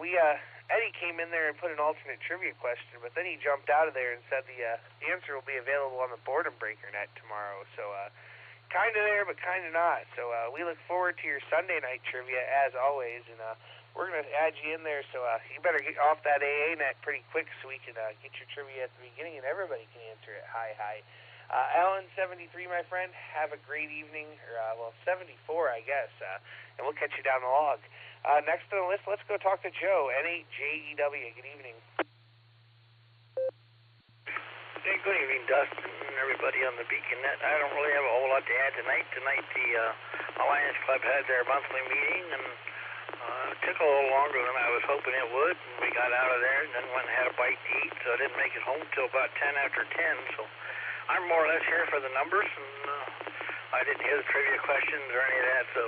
Eddie came in there and put an alternate trivia question, but then he jumped out of there and said the answer will be available on the Boredom Breaker Net tomorrow. So kind of there, but kind of not. So we look forward to your Sunday night trivia as always, and we're going to add you in there, so you better get off that AA net pretty quick so we can get your trivia at the beginning and everybody can answer it. Hi. Alan, 73, my friend, have a great evening, or 74, I guess, and we'll catch you down the log. Next on the list, let's go talk to Joe, N8JEW. Good evening. Hey, good evening, Dustin, and everybody on the Beacon Net. I don't really have a whole lot to add tonight. Tonight, the Alliance Club had their monthly meeting, and It took a little longer than I was hoping it would, and we got out of there and then went and had a bite to eat, so I didn't make it home till about 10 after 10, so I'm more or less here for the numbers, and I didn't hear the trivia questions or any of that, so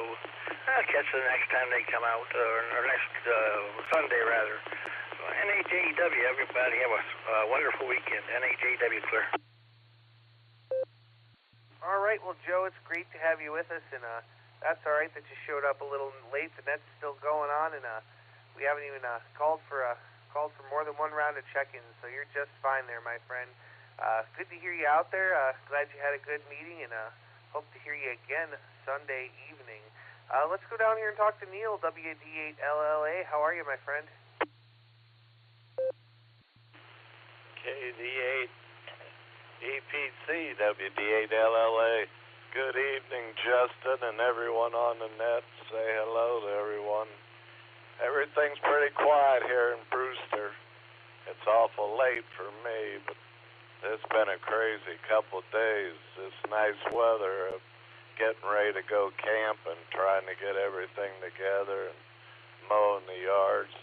I'll catch them next time they come out, or next Sunday, rather. So NHAW, everybody have a wonderful weekend. NHAW clear. All right, well, Joe, it's great to have you with us, and that's all right that you showed up a little late. The net's still going on, and we haven't even called for more than one round of check-ins, so you're just fine there, my friend. Good to hear you out there. Glad you had a good meeting, and hope to hear you again Sunday evening. Let's go down here and talk to Neil, WD8LLA. How are you, my friend? KD8 EPC, WD8LLA. Good evening, Justin, and everyone on the net. Say hello to everyone. Everything's pretty quiet here in Brewster. It's awful late for me, but it's been a crazy couple of days. This nice weather, getting ready to go camping, trying to get everything together and mowing the yards.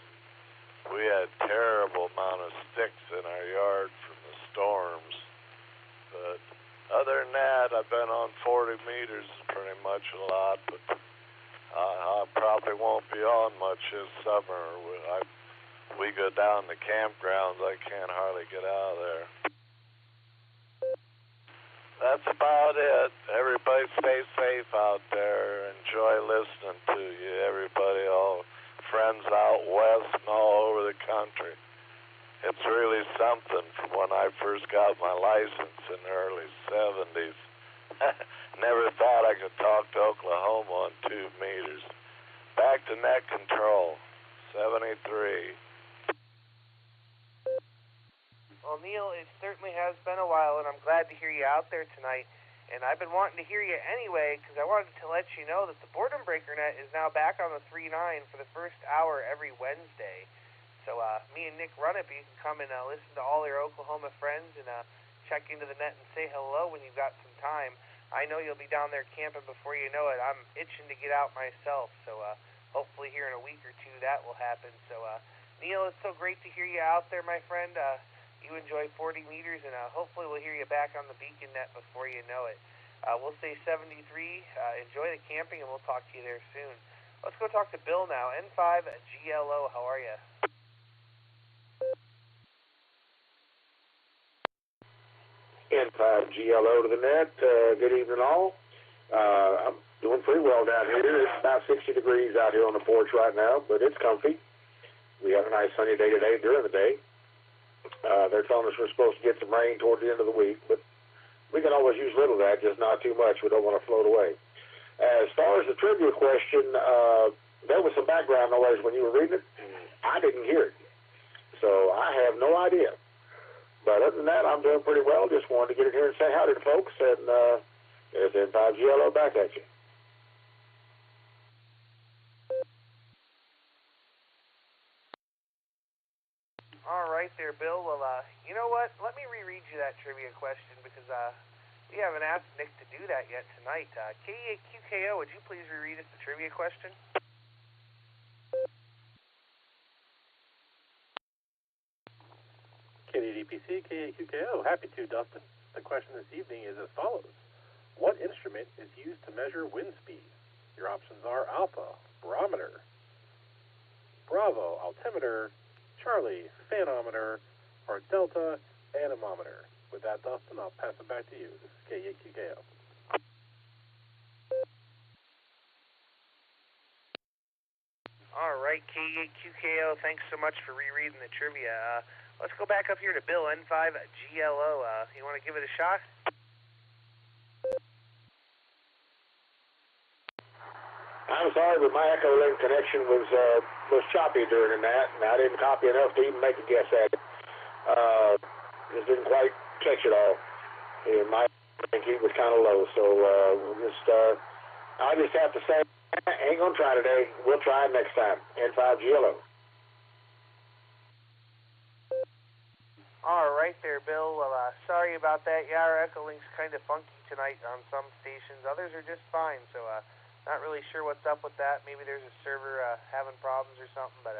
We had a terrible amount of sticks in our yard from the storms. But other than that, I've been on 40 meters pretty much a lot, but I probably won't be on much this summer. We go down to campgrounds. I can't hardly get out of there. That's about it. Everybody stay safe out there. Enjoy listening to you. Everybody, all friends out west and all over the country. It's really something from when I first got my license in the early 70s. Never thought I could talk to Oklahoma on 2 meters. Back to net control, 73. Well, Neil, it certainly has been a while, and I'm glad to hear you out there tonight. And I've been wanting to hear you anyway, because I wanted to let you know that the Boredom Breaker Net is now back on the 3-9 for the first hour every Wednesday. So me and Nick run it, but you can come and listen to all your Oklahoma friends and check into the net and say hello when you've got some time. I know you'll be down there camping before you know it. I'm itching to get out myself, so hopefully here in a week or two that will happen. So Neil, it's so great to hear you out there, my friend. You enjoy 40 meters, and hopefully we'll hear you back on the Beacon Net before you know it. We'll say 73. Enjoy the camping, and we'll talk to you there soon. Let's go talk to Bill now. N5 GLO, how are you? N5 GLO to the net. Good evening, all. I'm doing pretty well down here. It's about 60 degrees out here on the porch right now, but it's comfy. We have a nice sunny day today during the day. They're telling us we're supposed to get some rain toward the end of the week, but we can always use a little of that, just not too much. We don't want to float away. As far as the trivia question, there was some background noise when you were reading it. I didn't hear it, so I have no idea. But other than that, I'm doing pretty well. Just wanted to get in here and say howdy to folks, and there's N5 GLO back at you. All right there, Bill. Well, you know what? Let me reread you that trivia question because we haven't asked Nick to do that yet tonight. KEAQKO, would you please reread us the trivia question? KDDPC, KAQKO, happy to, Dustin. The question this evening is as follows. What instrument is used to measure wind speed? Your options are Alpha, barometer, Bravo, altimeter, Charlie, fanometer, or Delta, anemometer. With that, Dustin, I'll pass it back to you. This is KAQKO. All right, KAQKO, thanks so much for rereading the trivia. Let's go back up here to Bill, N5 GLO. You want to give it a shot? I'm sorry, but my Echo Link connection was choppy during that, and I didn't copy enough to even make a guess at it. Just didn't quite catch it all. And my link heat was kind of low, so I just have to say, ain't gonna try today. We'll try it next time. N5 GLO. All right there, Bill. Well, sorry about that. Yeah, our Echo Link's kind of funky tonight on some stations. Others are just fine, so Not really sure what's up with that. Maybe there's a server having problems or something, but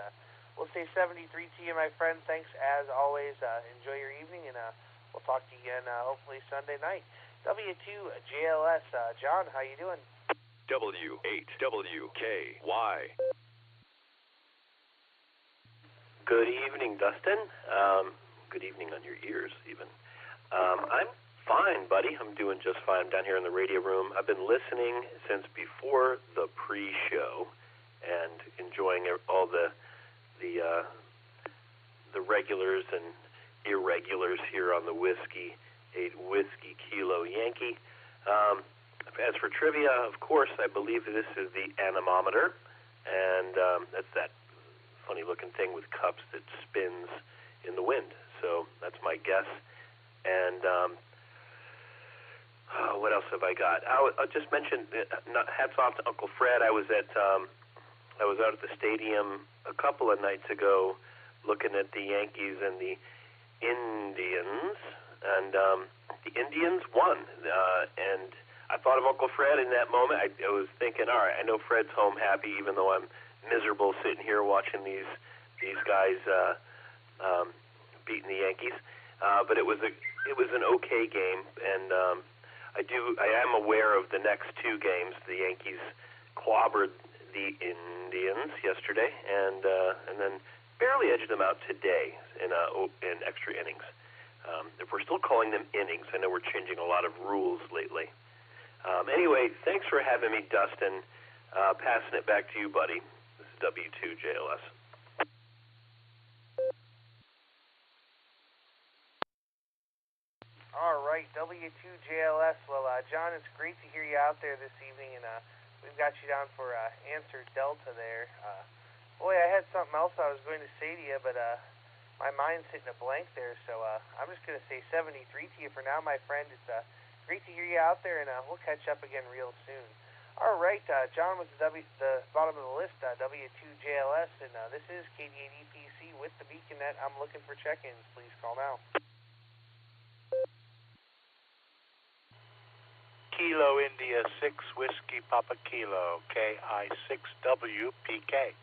we'll say 73 to you, my friend. Thanks as always. Enjoy your evening, and we'll talk to you again hopefully Sunday night. W2JLS, John, how you doing? W8WKY. Good evening, Dustin. Good evening on your ears, even. I'm fine, buddy. I'm doing just fine. I'm down here in the radio room. I've been listening since before the pre-show and enjoying all the regulars and irregulars here on the Whiskey 8 Whiskey Kilo Yankee. As for trivia, of course, I believe this is the anemometer, and that's that funny-looking thing with cups that spins in the wind. So that's my guess. And what else have I got? I'll just mention, hats off to Uncle Fred. I was out at the stadium a couple of nights ago looking at the Yankees and the Indians, and the Indians won. And I thought of Uncle Fred in that moment. I was thinking, all right, I know Fred's home happy, even though I'm miserable sitting here watching these guys beating the Yankees. But it was an okay game, and I am aware of the next two games. The Yankees clobbered the Indians yesterday, and then barely edged them out today in extra innings. If we're still calling them innings, I know we're changing a lot of rules lately. Anyway, thanks for having me, Dustin. Passing it back to you, buddy. This is W2JLS. All right, W2JLS. Well, John, it's great to hear you out there this evening, and we've got you down for answer Delta there. Boy, I had something else I was going to say to you, but my mind's hitting a blank there, so I'm just going to say 73 to you for now, my friend. It's great to hear you out there, and we'll catch up again real soon. All right, John was the bottom of the list, W2JLS, and this is KD8EPC with the Beacon Net. I'm looking for check-ins. Please call now. Kilo India 6 Whiskey Papa Kilo, KI6WPK.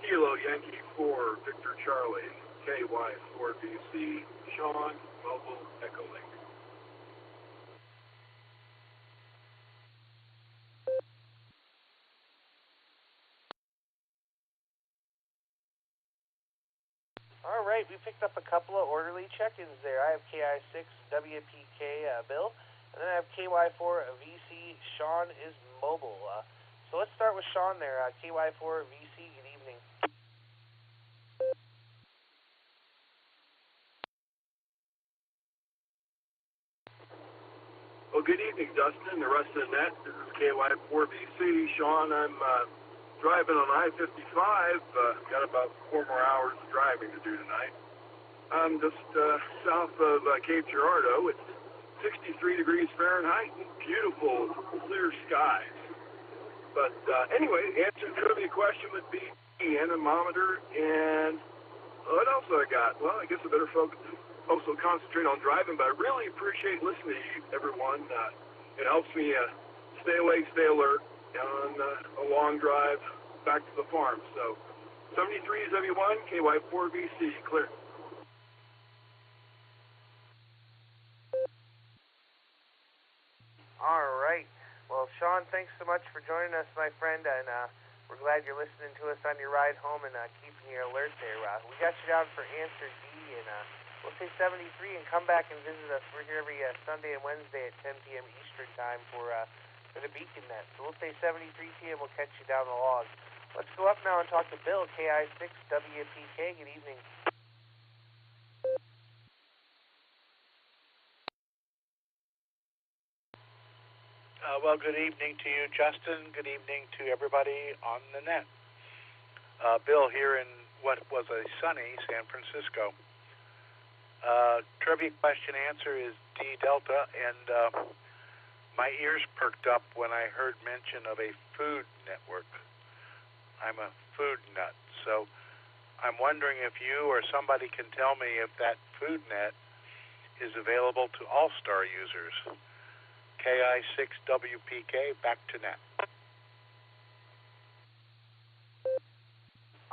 Kilo Yankee 4 Victor Charlie, KY4BC, Sean, Mobile, Echo Link. All right, we picked up a couple of orderly check-ins there. I have KI6WPK Bill, and then I have KY4VC Sean is mobile. So let's start with Sean there. KY4VC, good evening. Well, good evening, Dustin, and the rest of the net. This is KY4BC. Sean, I'm driving on I-55. Got about 4 more hours of driving to do tonight. I'm just south of Cape Girardeau. It's 63 degrees Fahrenheit and beautiful, clear skies. But anyway, the answer to the trivia question would be the anemometer. And what else I got? Well, I guess I better also concentrate on driving, but I really appreciate listening to you, everyone. It helps me stay awake, stay alert on a long drive back to the farm. So 73 is everyone, KY4BC, clear. All right. Well, Sean, thanks so much for joining us, my friend, and we're glad you're listening to us on your ride home and keeping you alert there. We got you down for answer D, and we'll say 73 and come back and visit us. We're here every Sunday and Wednesday at 10 p.m. Eastern Time for the Beacon Net. So we'll say 73 to you, and we'll catch you down the log. Let's go up now and talk to Bill, KI6WPK. Good evening. Well, good evening to you, Justin. Good evening to everybody on the net. Bill here in what was a sunny San Francisco. Trivia question answer is D Delta, and my ears perked up when I heard mention of a food network. I'm a food nut, so I'm wondering if you or somebody can tell me if that food net is available to All-Star users. KI6WPK, back to net.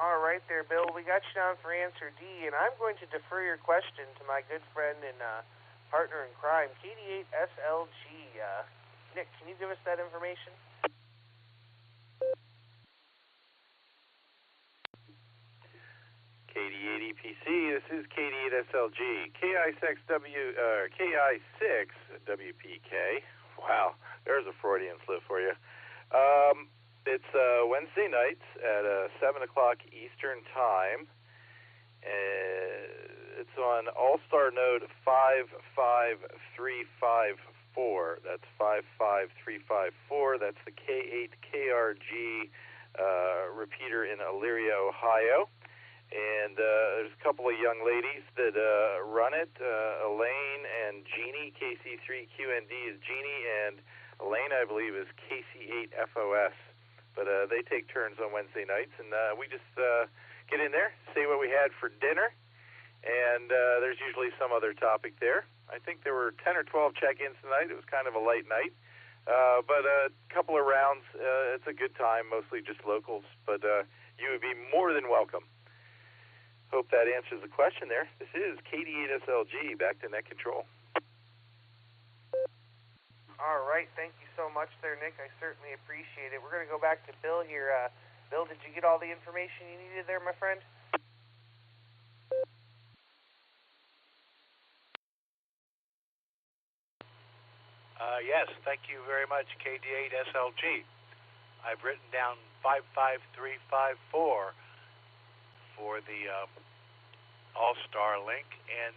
All right there, Bill. We got you down for answer D, and I'm going to defer your question to my good friend and partner in crime, KD8SLG. Nick, can you give us that information? KD8EPC, this is KD8SLG, KI6WPK. Wow, there's a Freudian slip for you. It's Wednesday nights at 7 o'clock Eastern Time. It's on All-Star node 55354. That's 55354. That's the K8KRG repeater in Elyria, Ohio. And there's a couple of young ladies that run it, Elaine and Jeannie. KC3QND is Jeannie, and Elaine, I believe, is KC8FOS. But they take turns on Wednesday nights, and we just get in there, say what we had for dinner, and there's usually some other topic there. I think there were 10 or 12 check-ins tonight. It was kind of a light night. But a couple of rounds, it's a good time, mostly just locals, but you would be more than welcome. Hope that answers the question there. This is KD8SLG, back to net control. All right, thank you so much there, Nick. I certainly appreciate it. We're going to go back to Bill here. Bill, did you get all the information you needed there, my friend? Yes, thank you very much, KD8SLG. I've written down 55354 for the All-Star link, and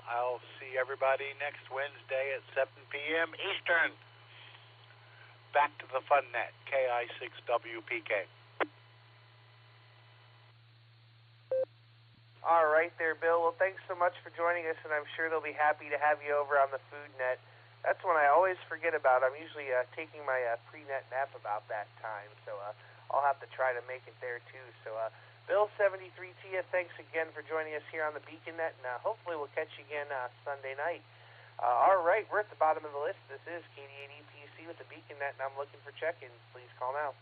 I'll see everybody next Wednesday at 7 p.m. Eastern. Back to the fun net, KI6WPK. All right there, Bill. Well, thanks so much for joining us, and I'm sure they'll be happy to have you over on the food net. That's one I always forget about. I'm usually taking my pre-net nap about that time, so I'll have to try to make it there too. So, Bill 73Tia, thanks again for joining us here on the Beacon Net, and hopefully we'll catch you again Sunday night. All right, we're at the bottom of the list. This is KD8EPC with the Beacon Net, and I'm looking for check-ins. Please call now.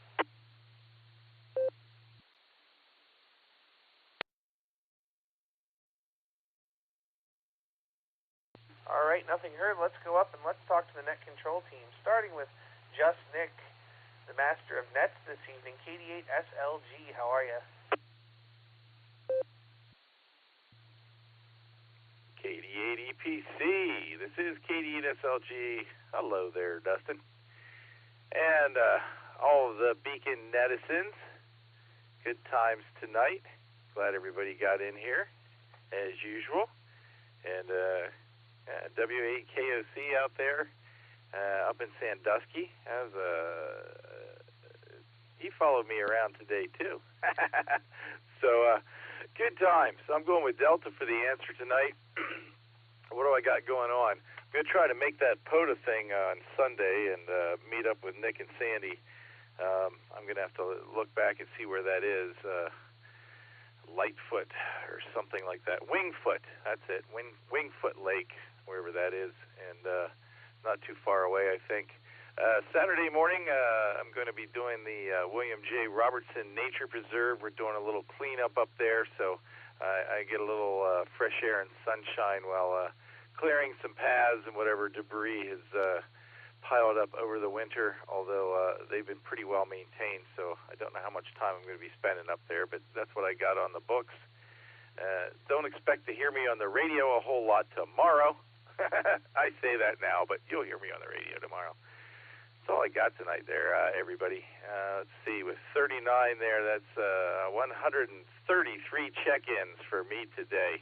All right, nothing heard. Let's go up and let's talk to the net control team, starting with Just Nick, the master of nets this evening. KD8SLG, how are you? KD8EPC, this is KD8SLG. Hello there, Dustin. And all of the Beacon netizens, good times tonight. Glad everybody got in here, as usual. And W8KOC out there, up in Sandusky. He followed me around today, too. So, good times. I'm going with Delta for the answer tonight. What do I got going on? I'm going to try to make that POTA thing on Sunday and meet up with Nick and Sandy. I'm going to have to look back and see where that is. Lightfoot or something like that. Wingfoot, that's it. Wingfoot Lake, wherever that is, and not too far away, I think. Saturday morning, I'm going to be doing the William J. Robertson Nature Preserve. We're doing a little cleanup up there, so I get a little fresh air and sunshine while clearing some paths and whatever debris has piled up over the winter, although they've been pretty well maintained, so I don't know how much time I'm going to be spending up there, but that's what I got on the books. Don't expect to hear me on the radio a whole lot tomorrow. I say that now, but you'll hear me on the radio tomorrow. That's all I got tonight there, everybody. Let's see, with 39 there, that's 133 check-ins for me today.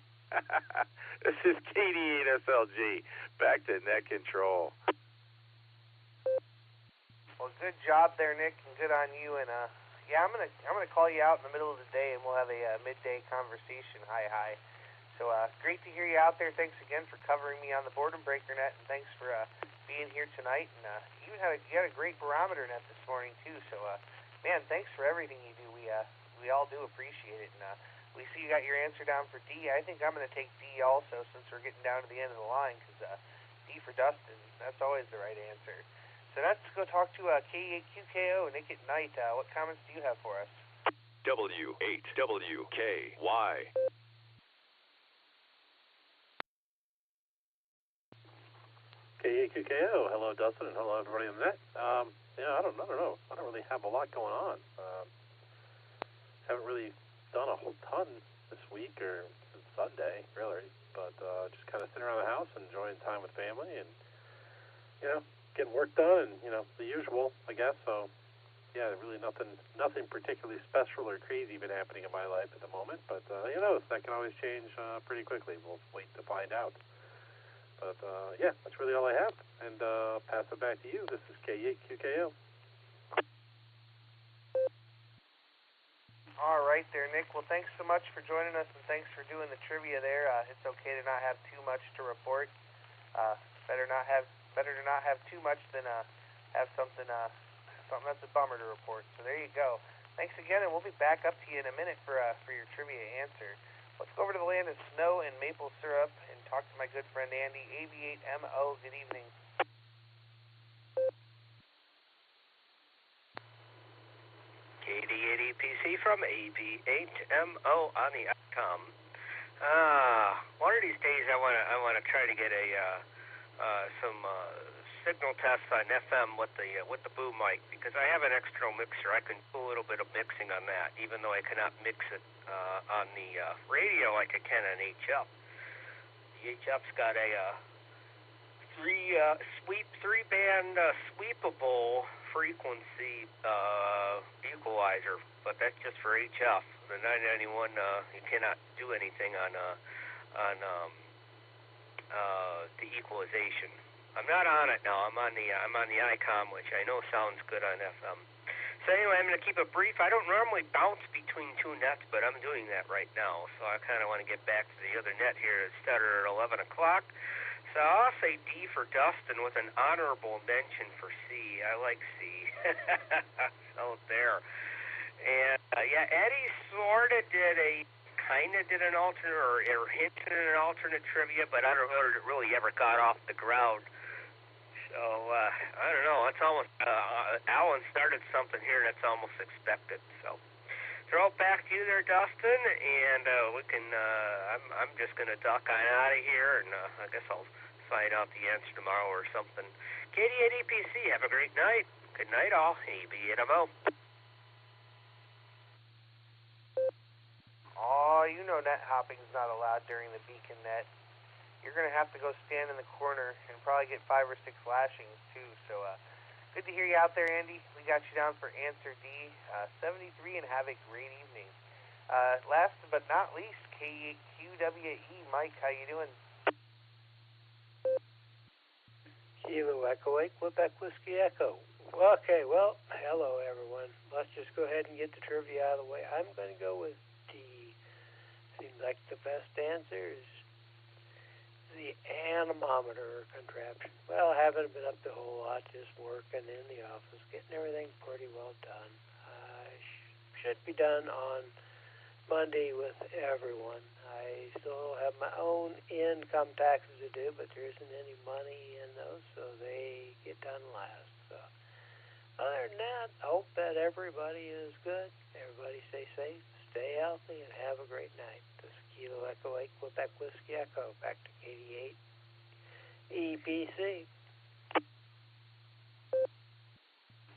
This is KD8SLG, back to net control. Well, good job there, Nick, and good on you. And yeah, I'm gonna call you out in the middle of the day, and we'll have a midday conversation. Hi. So great to hear you out there. Thanks again for covering me on the Boredom Breaker net, and thanks for being here tonight. And you had a great barometer net this morning too. So man, thanks for everything you do. We all do appreciate it. And we see you got your answer down for D. I think I'm going to take D also since we're getting down to the end of the line because D for Dustin, that's always the right answer. So let's go talk to K8QKO, Nick at Night. What comments do you have for us? W8WKY. K8QKO. Hello, Dustin, and hello, everybody on the net. I don't know. I don't really have a lot going on. Haven't really done a whole ton this week or since Sunday, really. But just kind of sitting around the house, enjoying time with family, and getting work done, and the usual, I guess. So, yeah, really nothing particularly special or crazy been happening in my life at the moment. But that can always change pretty quickly. We'll wait to find out. But yeah, that's really all I have. And pass it back to you. This is K8QKO. All right there, Nick. Well, thanks so much for joining us, and thanks for doing the trivia there. It's okay to not have too much to report. Better to not have too much than have something that's a bummer to report. So there you go. Thanks again, and we'll be back up to you in a minute for your trivia answer. Let's go over to the land of snow and maple syrup and talk to my good friend Andy, AB8MO. Good evening. KD8EPC from AB8MO on the ICOM. One of these days I wanna try to get some signal tests on FM with the boom mic, because I have an external mixer. I can do a little bit of mixing on that, even though I cannot mix it on the radio like I can on HF. The HF's got a three-band sweepable frequency equalizer, but that's just for HF. The 991 you cannot do anything on the equalization. I'm not on it now. I'm on the ICOM, which I know sounds good on FM. So anyway, I'm going to keep it brief. I don't normally bounce between two nets, but I'm doing that right now. So I kind of want to get back to the other net here. It started at 11 o'clock. So I'll say D for Dustin with an honorable mention for C. I like C. So there. And yeah, Eddie sort of did an alternate or hinted at an alternate trivia, but I don't know if it really ever got off the ground. So, I don't know. It's almost, Alan started something here that's almost expected. So, throw it back to you there, Dustin, and we can, I'm just going to duck on out of here, and I guess I'll find out the answer tomorrow or something. KD8EPC, have a great night. Good night, all. AB8MO. Oh, you know net hopping's not allowed during the beacon net. You're going to have to go stand in the corner and probably get 5 or 6 lashings, too. So, good to hear you out there, Andy. We got you down for answer D, 73, and have a great evening. Last but not least, KQWE, Mike, how you doing? Kilo Echo 8, Quebec Whiskey Echo. Okay, well, hello, everyone. Let's just go ahead and get the trivia out of the way. I'm going to go with D. Seems like the best answer is the anemometer contraption. Well, I haven't been up the whole lot, just working in the office, getting everything pretty well done. Should be done on Monday with everyone. I still have my own income taxes to do, but there isn't any money in those, so they get done last. So, other than that, I hope that everybody is good. Everybody stay safe, stay healthy, and have a great night. This is Kilo Echo 8, Quebec Whiskey Echo, back to KD8 EPC.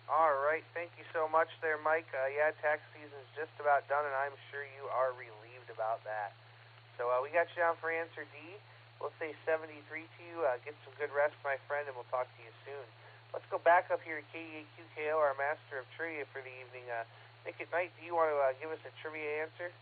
All right, thank you so much there, Mike. Yeah, tax season's just about done, and I'm sure you are relieved about that. So we got you down for answer D. We'll say 73 to you. Get some good rest, my friend, and we'll talk to you soon. Let's go back up here to KD8QKO, our master of trivia for the evening. Nick at Night, do you want to give us a trivia answer?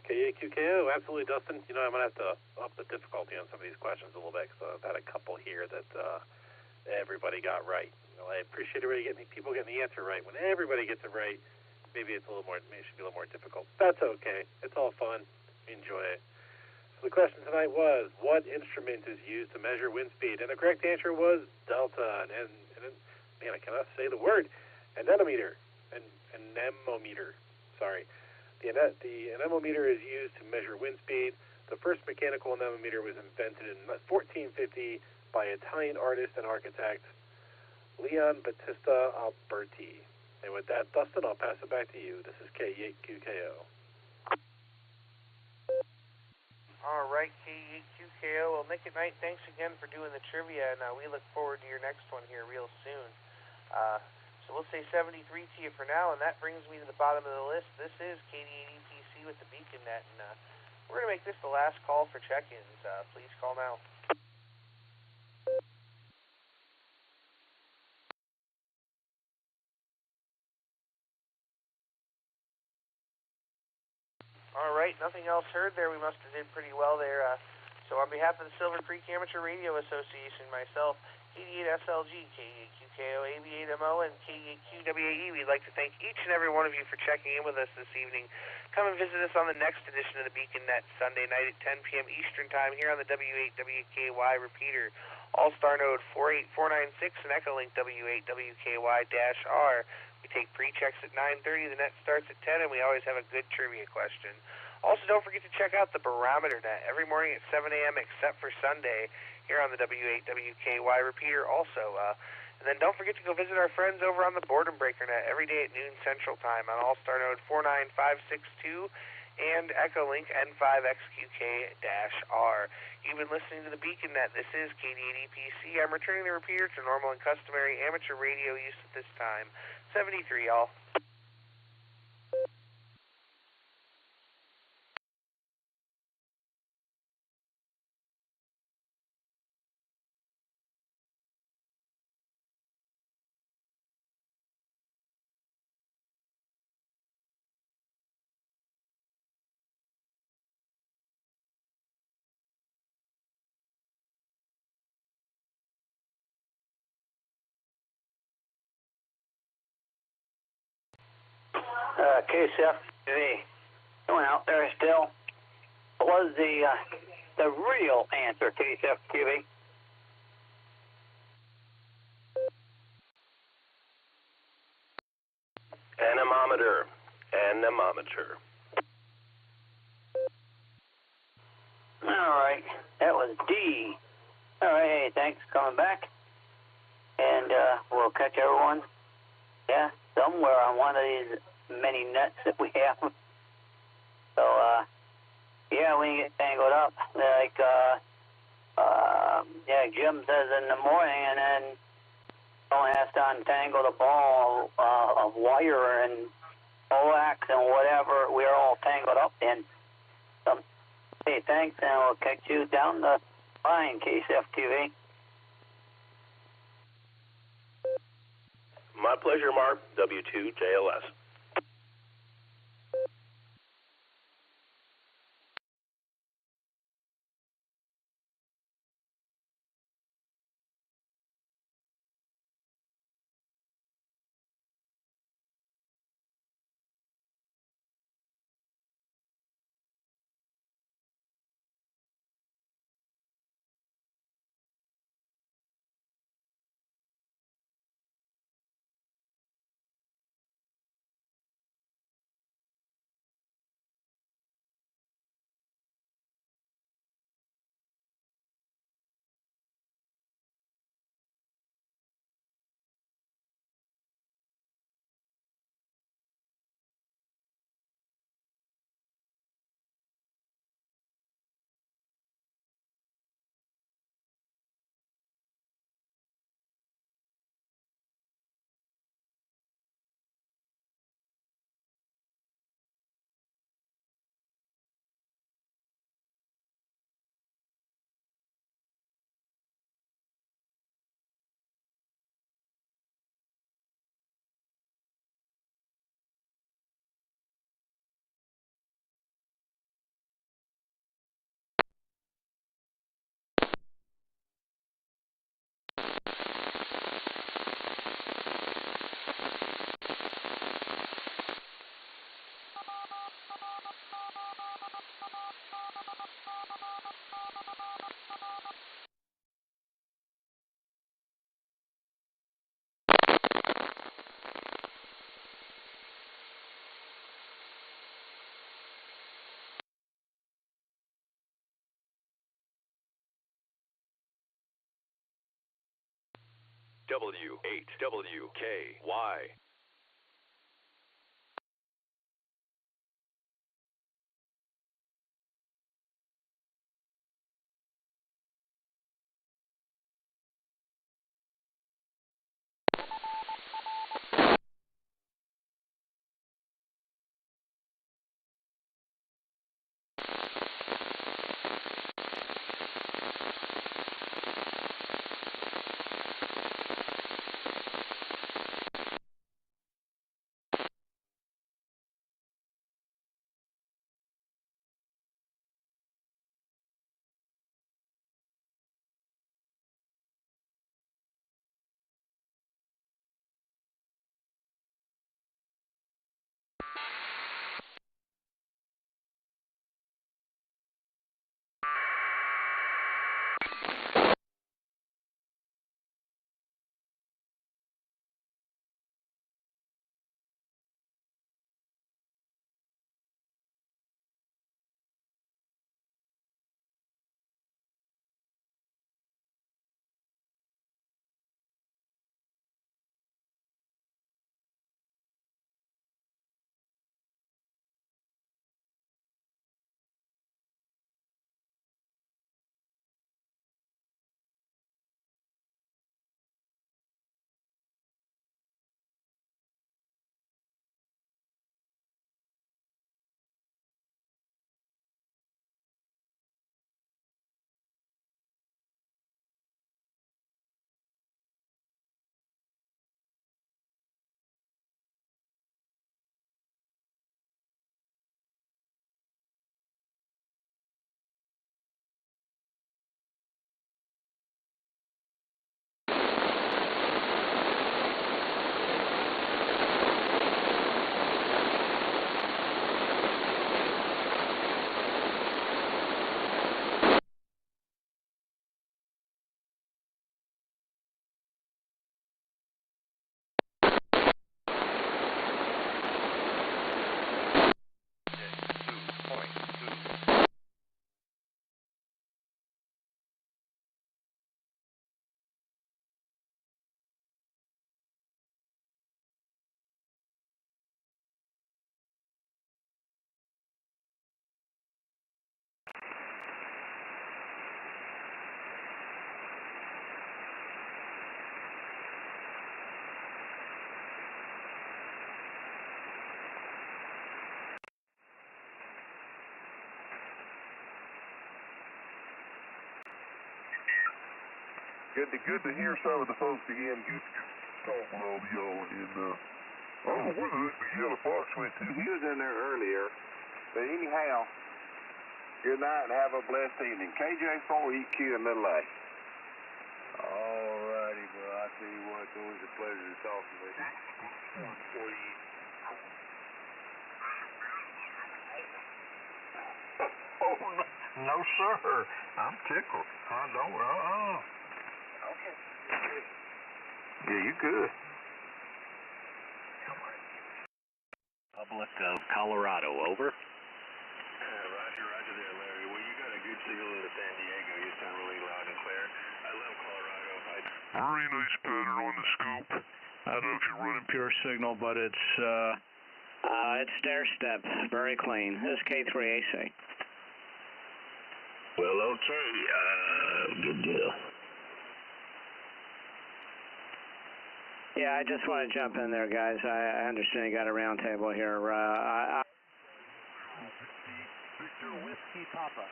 KAQKO, absolutely, Dustin. I'm going to have to up the difficulty on some of these questions a little bit, because I've had a couple here that everybody got right. I appreciate people getting the answer right. When everybody gets it right, maybe it's a little more, maybe it should be a little more difficult. That's okay. It's all fun. Enjoy it. So the question tonight was, what instrument is used to measure wind speed? And the correct answer was delta. And man, I cannot say the word, anemometer. Anemometer. Sorry. The anemometer is used to measure wind speed. The first mechanical anemometer was invented in 1450 by Italian artist and architect Leon Battista Alberti. And with that, Dustin, I'll pass it back to you. This is K8QKO. All right, K8QKO. Well, Nick at Night, thanks again for doing the trivia, and we look forward to your next one here real soon. So we'll say 73 to you for now, and that brings me to the bottom of the list. This is KD8EPC with the Beacon Net, and we're going to make this the last call for check-ins. Please call now. All right, nothing else heard there. We must have did pretty well there. So on behalf of the Silvercreek Amateur Radio Association, myself, KD8SLG, K8QKO, AB8MO, and K8QWAE, we'd like to thank each and every one of you for checking in with us this evening. Come and visit us on the next edition of the Beacon Net, Sunday night at 10 p.m. Eastern Time here on the W8WKY repeater. All-Star node 48496 and Echolink W8WKY-R. We take pre-checks at 9:30, the net starts at 10, and we always have a good trivia question. Also, don't forget to check out the Barometer Net every morning at 7 a.m. except for Sunday here on the W8WKY repeater also. And then don't forget to go visit our friends over on the Boredom Breaker Net every day at noon Central Time on All-Star node 49562 and Echolink N5XQK-R. You've been listening to the Beacon Net. This is KD8EPC. I'm returning the repeater to normal and customary amateur radio use at this time. 73, y'all. KCF TV. Going out there still. What was the real answer, KCF TV? Anemometer. Anemometer. All right. That was D. All right. Hey, thanks for coming back. And we'll catch everyone. Yeah, somewhere on one of these many nets that we have. So, yeah, we get tangled up. Like, Jim says in the morning, and then someone has to untangle the ball of wire and coax and whatever we're all tangled up in. So, hey, thanks, and we'll catch you down the line, KCF TV. My pleasure, Mark. W2JLS. WH8WKY. Good to hear some of the folks again talking all the y'all. And I don't know where the yellow fox went to. He was in there earlier. But anyhow, good night and have a blessed evening. KJ4EQ and Little A. All righty, bro. I tell you what, it's always a pleasure to talk to you. Oh, no, sir. I'm tickled. I don't. Okay. Yeah, you good. Public of Colorado, over. Roger there, Larry. Well, you got a good signal in San Diego. You sound really loud and clear. I love Colorado. Very nice pattern on the scope. I don't know if you're running pure signal, but it's stair step, very clean. This is K3AC. Well, okay. Good deal. Yeah, I just want to jump in there, guys. I understand you got a round table here. Victor Whiskey Papa.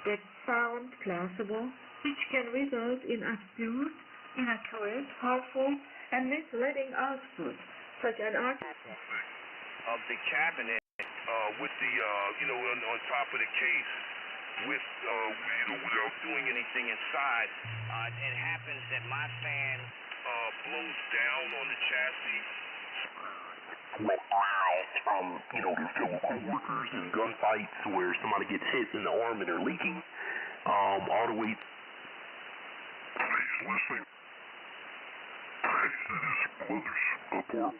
That sound plausible, which can result in abuse, inaccurate, harmful, and misleading output, such an article of the cabinet with the on top of the case with without doing anything inside. It happens that my fan blows down on the chassis. From coworkers and gunfights where somebody gets hit in the arm and they're leaking, all the way. Please listen. This is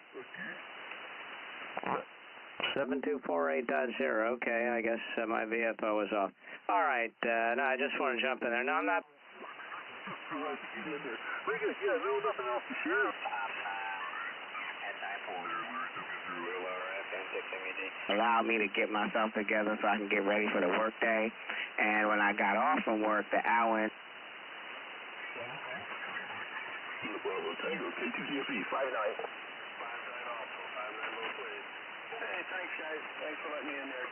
7248.0. Okay, I guess my VFO was off. All right, no, I just want to jump in there. No, I'm not. Pretty good. Yeah, really nothing else to share. Allowed me to get myself together so I can get ready for the workday. And when I got off from work, the hour. Bravo Tango, K2DFE, 59. Hey, thanks, guys. Thanks for letting me in there.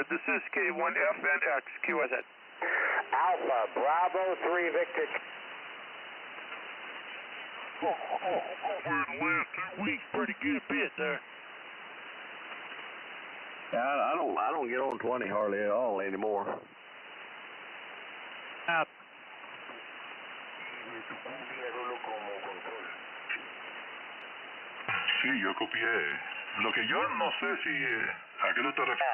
This is K1FNX, QZ. Alpha, Bravo 3, Victor. Over the last 2 weeks, pretty good bit there. Yeah, I don't get on 20 hardly at all anymore. Sí, yo copié. Lo que yo no sé si a qué tú te refieres.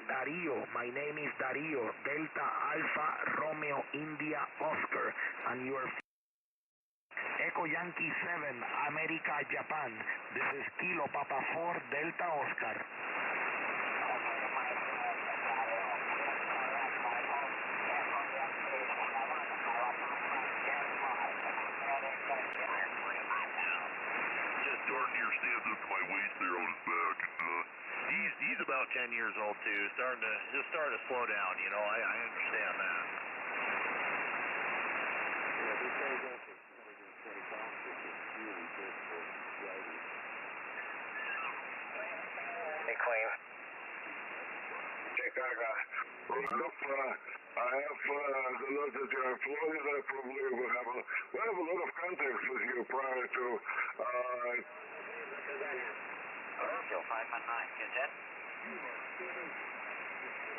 Darío, my name is Darío, Delta Alpha Romeo India Oscar, and you are Echo Yankee 7, America Japan. This is Kilo Papa 4, Delta Oscar. Darn near stands up to my waist there on his back. He's about 10 years old too. Starting to slow down. You know, I understand that. Hey, Queen. Chicago. I have the note that you're in Florida. I probably will have a lot of contacts with you prior to. Still 5 on 9. Is that?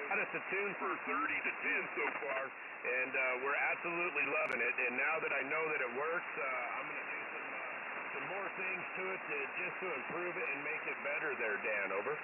Got us attuned for 30 to 10 so far, and we're absolutely loving it. And now that I know that it works, I'm going to do some more things to it just to improve it and make it better there, Dan. Over.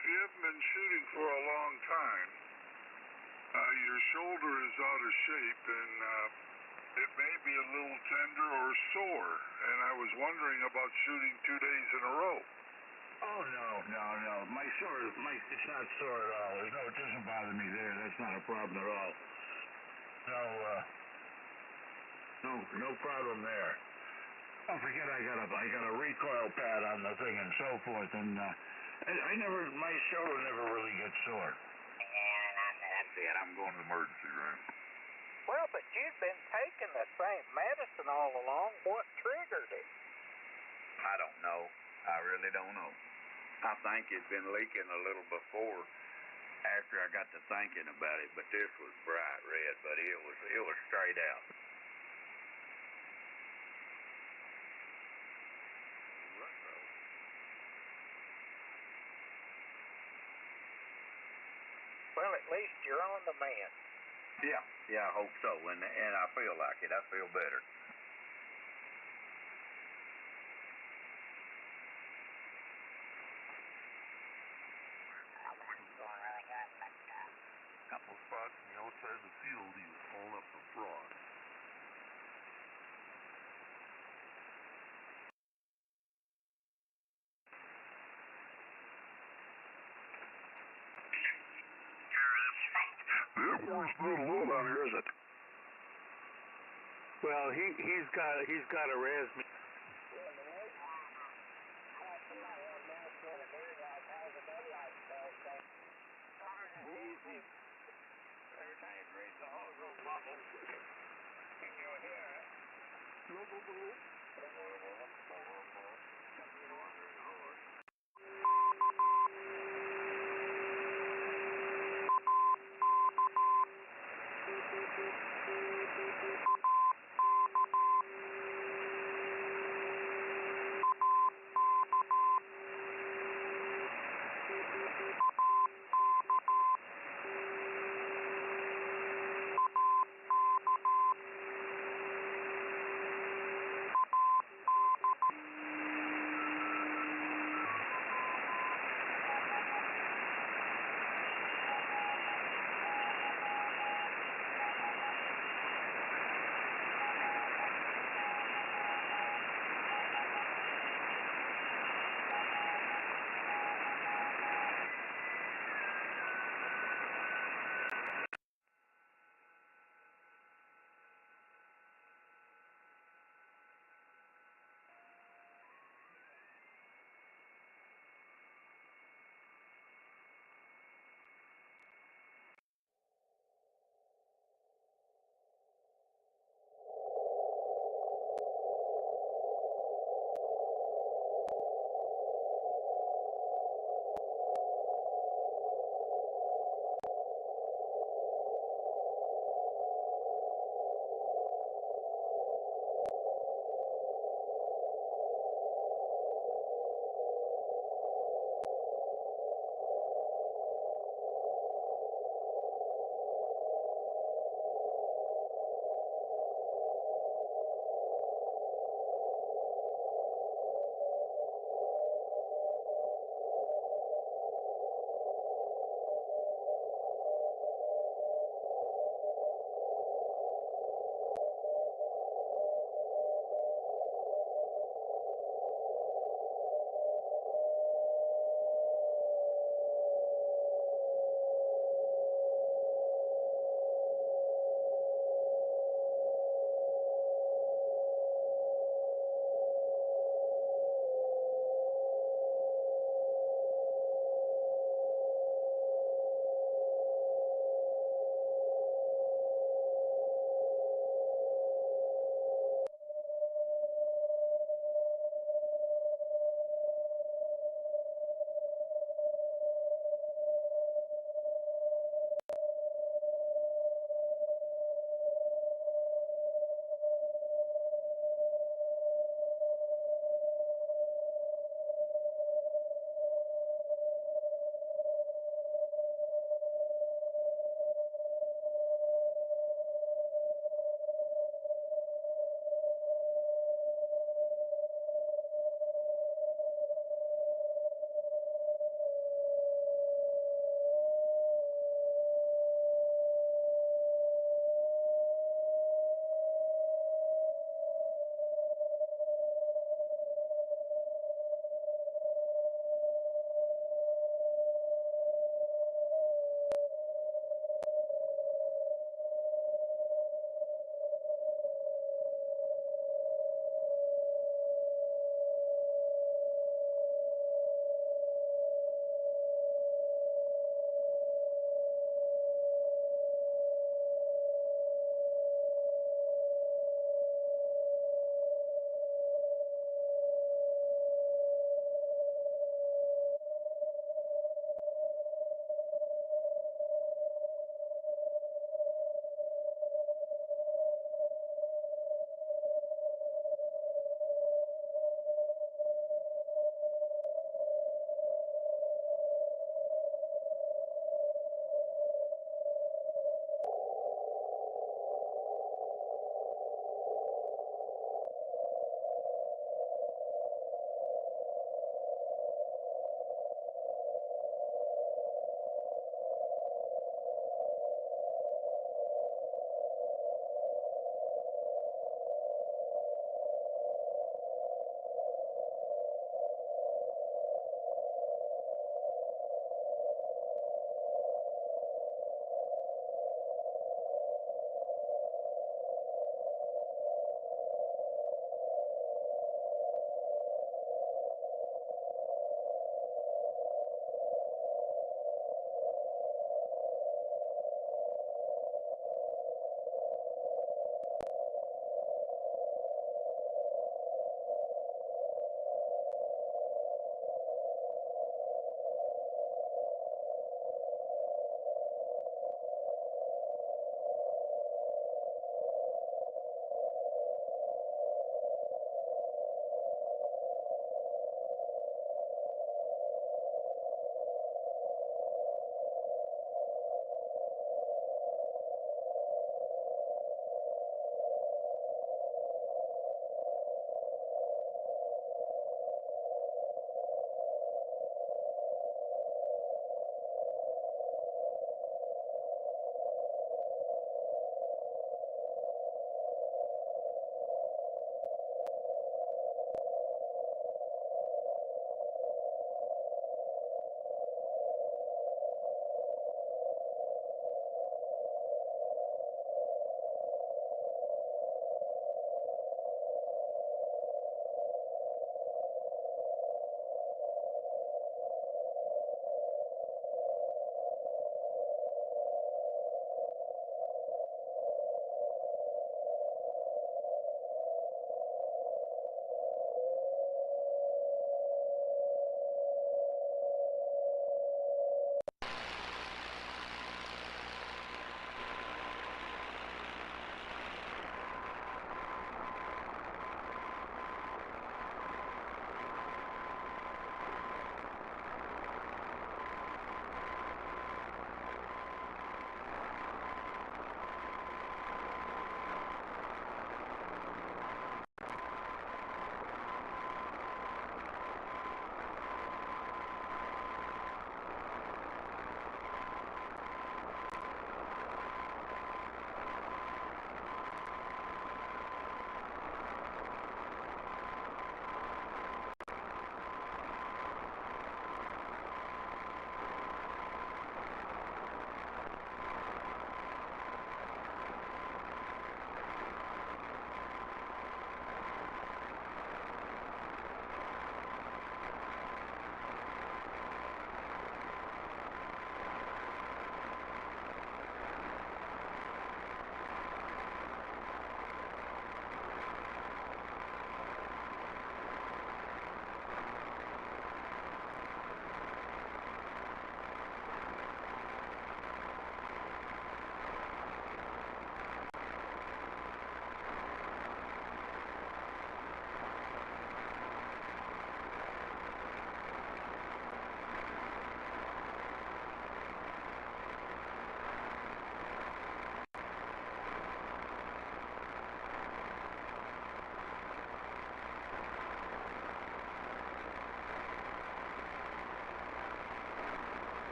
if you haven't been shooting for a long time, your shoulder is out of shape and it may be a little tender or sore. And I was wondering about shooting 2 days in a row. Oh, no. It's not sore at all. No, it doesn't bother me there. That's not a problem at all. No problem there. Don't forget I got a recoil pad on the thing and so forth, and my shoulder never really gets sore. That's it. I'm going to the emergency room. Well, but you've been taking the same medicine all along. What triggered it? I don't know. I really don't know. I think it'd been leaking a little before after I got to thinking about it, but this was bright red, but it was straight out. Well, at least you're on the mend. Yeah, I hope so, and I feel like it. I feel better. Couple spots on the outside of the field, he was pulling up the frog. The Air Force not alone out here, is it? Well, he's got a RASME.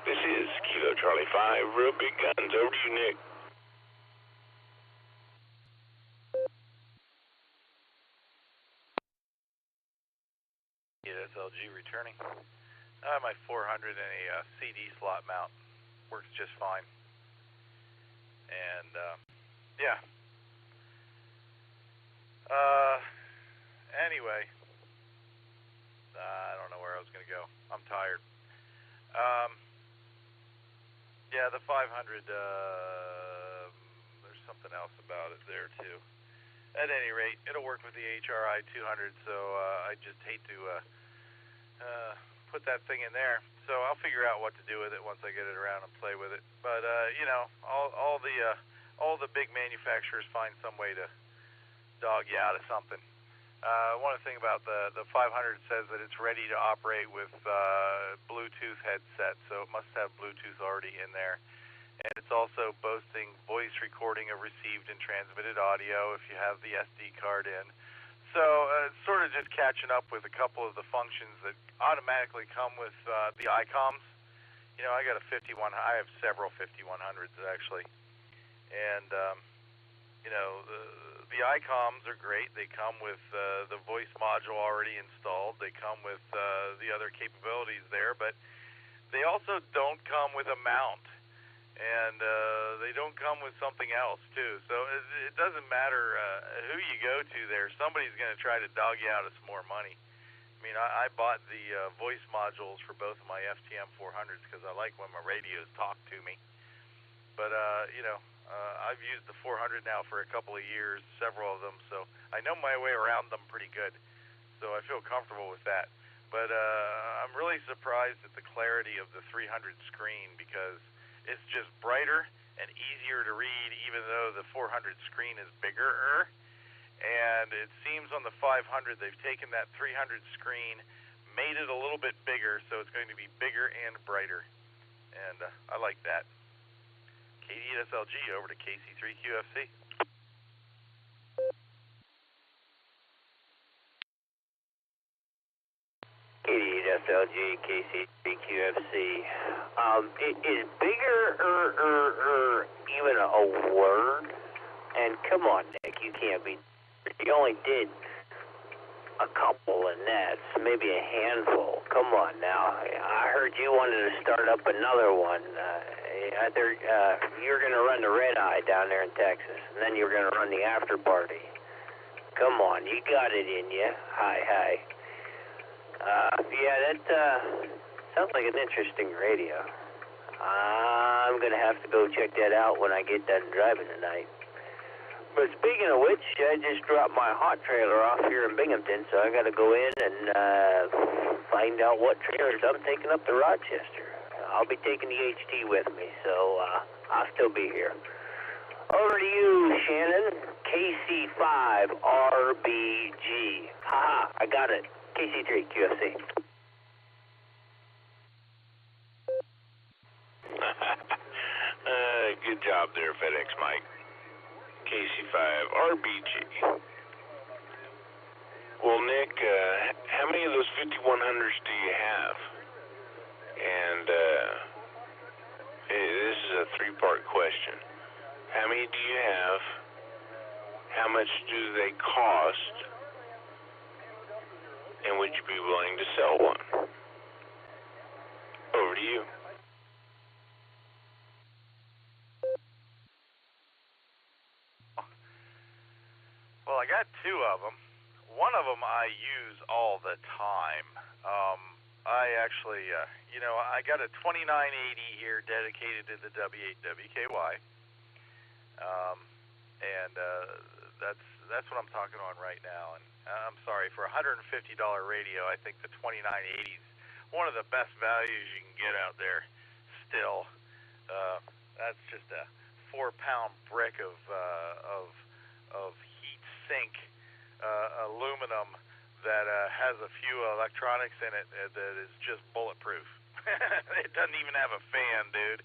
This is Kilo Charlie 5, Real Big Guns. Over to you, Nick. SLG returning. My 400 and a CD slot mount works just fine. And yeah. Anyway, I don't know where I was going to go. I'm tired. Yeah, the 500. There's something else about it there too. At any rate, it'll work with the HRI 200. So I just hate to put that thing in there. So I'll figure out what to do with it once I get it around and play with it. But you know, all the big manufacturers find some way to dog you out of something. One thing about the 500 says that it's ready to operate with Bluetooth headset, so it must have Bluetooth already in there. And it's also boasting voice recording of received and transmitted audio if you have the SD card in. So it's sort of just catching up with a couple of the functions that automatically come with the ICOMs. You know, I got a 51. I have several 5100s actually, and you know, the ICOMs are great. They come with the voice module already installed. They come with the other capabilities there, but they also don't come with a mount, and they don't come with something else too. So it doesn't matter who you go to there. Somebody's going to try to dog you out of some more money. I mean, I bought the voice modules for both of my FTM 400s because I like when my radios talk to me. But you know, I've used the 400 now for a couple of years, several of them, so I know my way around them pretty good. So I feel comfortable with that. But I'm really surprised at the clarity of the 300 screen because it's just brighter and easier to read, even though the 400 screen is bigger. And it seems on the 500 they've taken that 300 screen, made it a little bit bigger, so it's going to be bigger and brighter. And I like that. KD SLG over to KC3QFC. KD SLG KC3QFC. Is bigger even a word? And come on, Nick, you can't be. You only did a couple of nets, maybe a handful. Come on now. I heard you wanted to start up another one. You're going to run the red eye down there in Texas, and then you're going to run the after party. Come on, you got it in you. Hi. Yeah, that sounds like an interesting radio. I'm going to have to go check that out when I get done driving tonight. But speaking of which, I just dropped my hot trailer off here in Binghamton, so I got to go in and find out what trailers I'm taking up to Rochester. I'll be taking the HT with me, so I'll still be here. Over to you, Shannon. KC5RBG. Haha, I got it. KC3 QFC. Good job there, FedEx Mike. KC5RBG. Well, Nick, how many of those 5100s do you have? And this is a three-part question. How many do you have? How much do they cost? And would you be willing to sell one? Over to you. Well, I got two of them. One of them I use all the time. I actually, you know, I got a 2980 here dedicated to the W8 WKY, and that's what I'm talking on right now. And I'm sorry, for a $150 radio, I think the 2980 is one of the best values you can get out there. Still, that's just a 4-pound brick of heat sink aluminum that has a few electronics in it that is just bulletproof. It doesn't even have a fan, dude.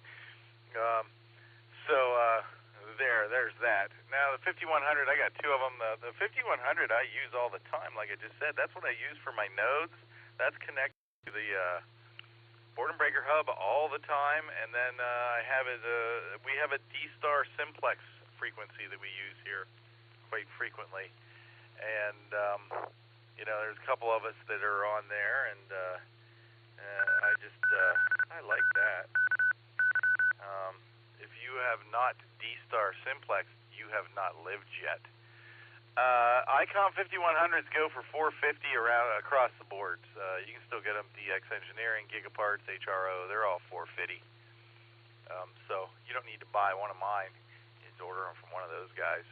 There's that. Now the 5100, I got two of them. The 5100 I use all the time, like I just said. That's what I use for my nodes. that's connected to the board and breaker hub all the time, and then I have it. We have a D-Star simplex frequency that we use here quite frequently, and there's a couple of us that are on there, and I like that. If you have not D-Star simplex, you have not lived yet. ICOM 5100s go for $450 across the boards. You can still get them DX Engineering, Gigaparts, HRO. They're all $450. So you don't need to buy one of mine. You just order them from one of those guys.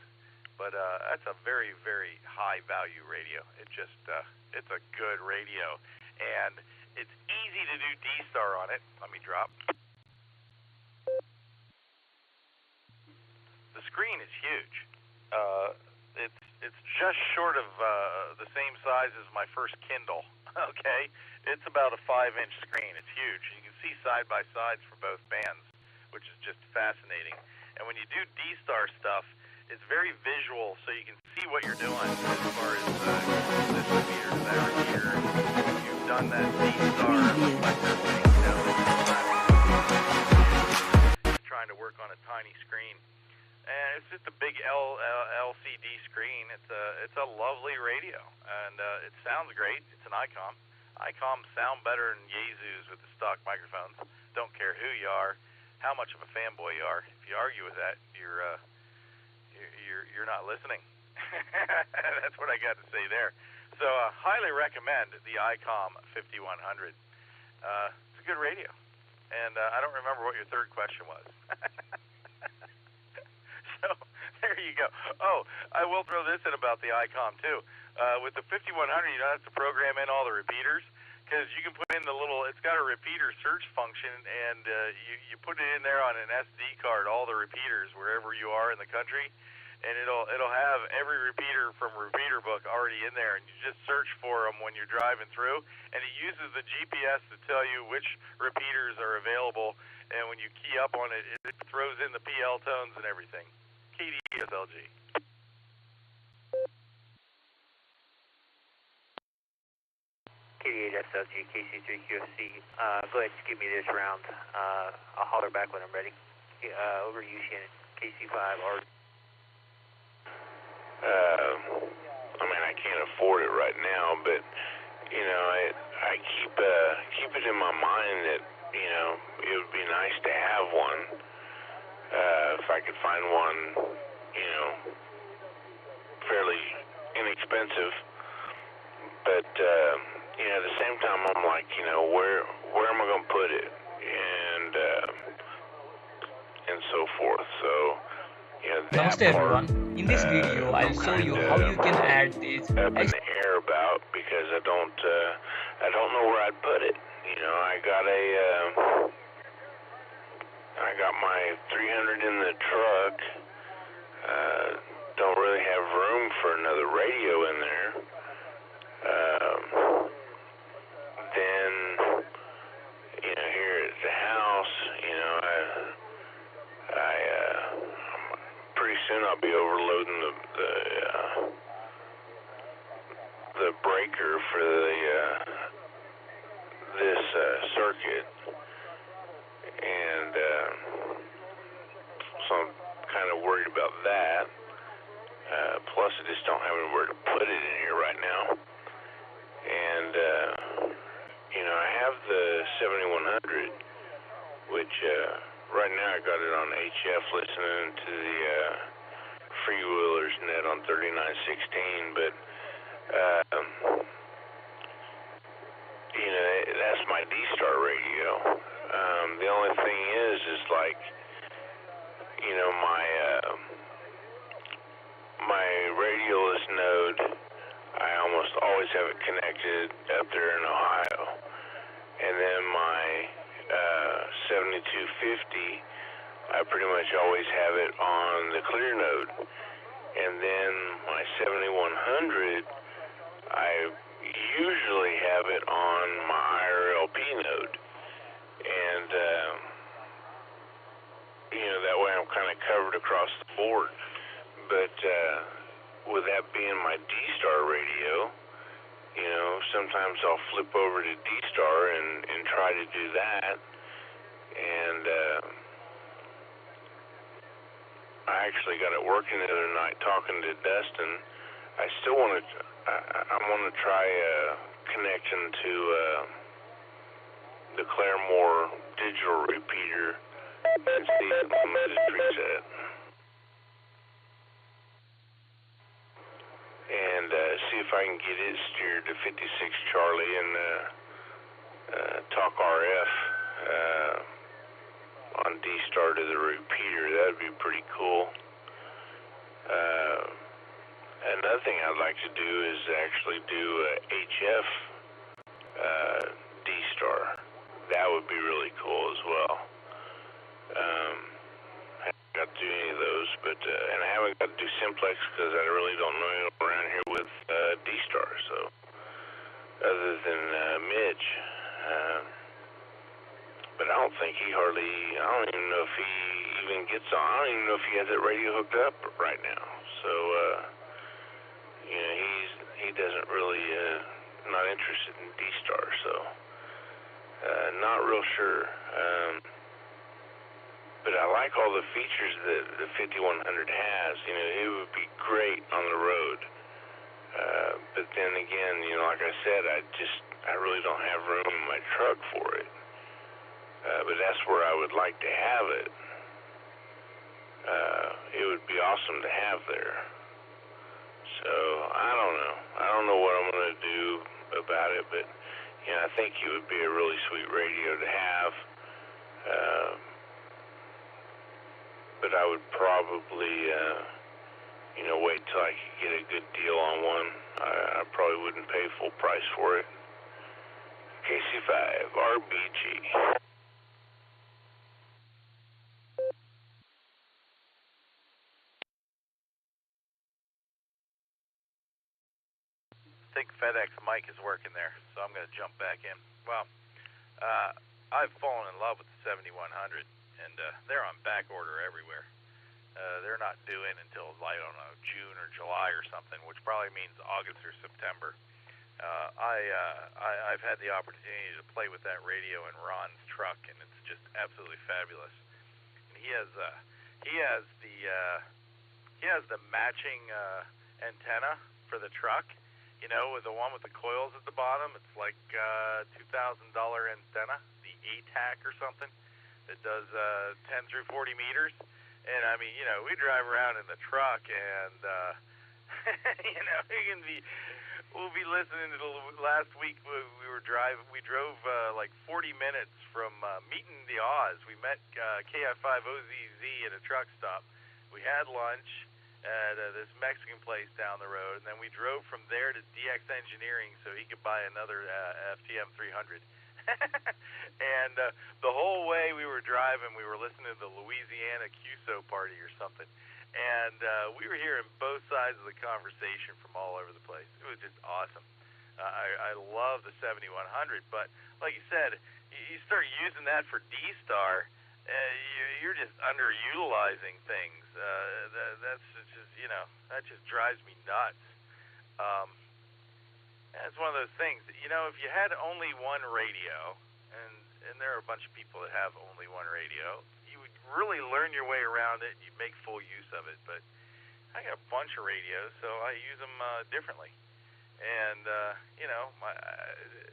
But that's a very, very high value radio. It's a good radio, and it's easy to do D-Star on it. Let me drop. The screen is huge. It's just short of the same size as my first Kindle. Okay, it's about a 5-inch screen. It's huge. You can see side by sides for both bands, which is just fascinating. And when you do D-Star stuff, it's very visual, so you can see what you're doing as far as this repeater, that repeater. You've done that D-Star reflector thing. Trying to work on a tiny screen. And it's just a big LCD screen. It's a lovely radio, and it sounds great. It's an ICOM. ICOMs sound better than Yaesus with the stock microphones. Don't care who you are, how much of a fanboy you are. If you argue with that, you're not listening. That's what I got to say there. So highly recommend the ICOM 5100. It's a good radio, and I don't remember what your third question was. So there you go. Oh, I will throw this in about the ICOM too. With the 5100, you don't have to program in all the repeaters, because you can put in it's got a repeater search function, and you put it in there on an SD card, all the repeaters wherever you are in the country, and it'll have every repeater from Repeater Book already in there, and you just search for them when you're driving through, and it uses the GPS to tell you which repeaters are available, and when you key up on it, it throws in the PL tones and everything. KDSLG. KD8SLG, KC3QFC. Go ahead, just give me this round. I'll holler back when I'm ready. Over to you, Shannon. KC5 or. I can't afford it right now, but I keep it in my mind that it would be nice to have one. If I could find one, fairly inexpensive, but at the same time, I'm like, where am I going to put it, and so forth. So, Namaste everyone. In this video, I'll show you how you can add this up in the air about, because I don't know where I'd put it. I got my 300 in the truck. Don't really have room for another radio in there. Then, here at the house, pretty soon I'll be overloading the breaker for this circuit. And so I'm kind of worried about that. Plus, I just don't have anywhere to put it in here right now. And, I have the 7100, which right now I got it on HF listening to the Freewheelers net on 3916, but, that's my D-Star radio. The only thing is like, my radialist node, I almost always have it connected up there in Ohio. And then my 7250, I pretty much always have it on the clear node. And then my 7100, I usually have it on my IRLP node. And, that way I'm kind of covered across the board. But with that being my D-Star radio, you know, sometimes I'll flip over to D-Star and try to do that. And I actually got it working the other night talking to Dustin. I still want to, I want to try a connection to the Claremore digital repeater and see if I'm going to just reset. And see if I can get it steered to 56 Charlie and talk RF on D-Star to the repeater. That would be pretty cool. Another thing I'd like to do is actually do HF D-Star. That would be really cool as well. I haven't got to do any of those, but and I haven't got to do Simplex because I really don't know anyone around here with D-Star. So other than Mitch, but I don't think he hardly. I don't even know if he even gets on. I don't even know if he has that radio hooked up right now. So you know, he doesn't really not interested in D-Star. So not real sure. But I like all the features that the 5100 has. You know, it would be great on the road. But then again, you know, like I said, I really don't have room in my truck for it. But that's where I would like to have it. It would be awesome to have there. So I don't know. I don't know what I'm going to do about it, but you know, I think it would be a really sweet radio to have. But I would probably, you know, wait till I could get a good deal on one. I probably wouldn't pay full price for it. KC5 RBG. I think FedEx Mike is working there, so I'm going to jump back in. Well, I've fallen in love with the 7100, and they're on back order everywhere. They're not due in until, I don't know, June or July or something, which probably means August or September. I've had the opportunity to play with that radio in Ron's truck, and it's just absolutely fabulous. And he has the matching antenna for the truck. You know, with the one with the coils at the bottom, it's like $2,000 antenna, the ATAC or something, that does 10 through 40 meters. And I mean, you know, we drive around in the truck, and you know, we'll be listening to last week. We drove like 40 minutes from meeting the Oz. We met KF5OZZ at a truck stop. We had lunch at this Mexican place down the road, and then we drove from there to DX Engineering so he could buy another FTM 300. And the whole way we were driving, we were listening to the Louisiana QSO party or something, and we were hearing both sides of the conversation from all over the place. It was just awesome. I love the 7100, but like you said, you start using that for D-Star, you're just underutilizing things. That's just, you know, that just drives me nuts. And it's one of those things that, you know, if you had only one radio, and there are a bunch of people that have only one radio, you would really learn your way around it, and you'd make full use of it. But I got a bunch of radios, so I use them differently. And, you know,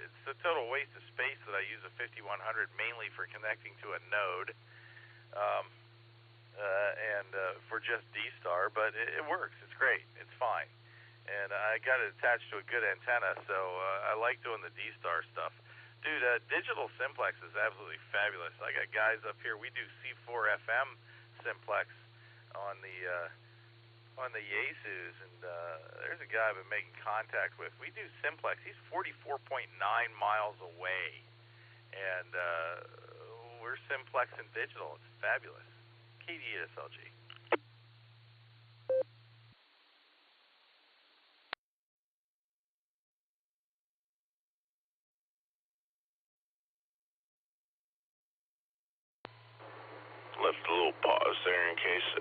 it's a total waste of space that I use a 5100 mainly for connecting to a node and for just D-Star, but it works. It's great. It's fine. And I got it attached to a good antenna, so I like doing the D-Star stuff. Dude, digital simplex is absolutely fabulous. I got guys up here. We do C4 FM simplex on the Yaesus, and there's a guy I've been making contact with. We do simplex. He's 44.9 miles away, and we're simplex and digital. It's fabulous. KDSLG. Left a little pause there in case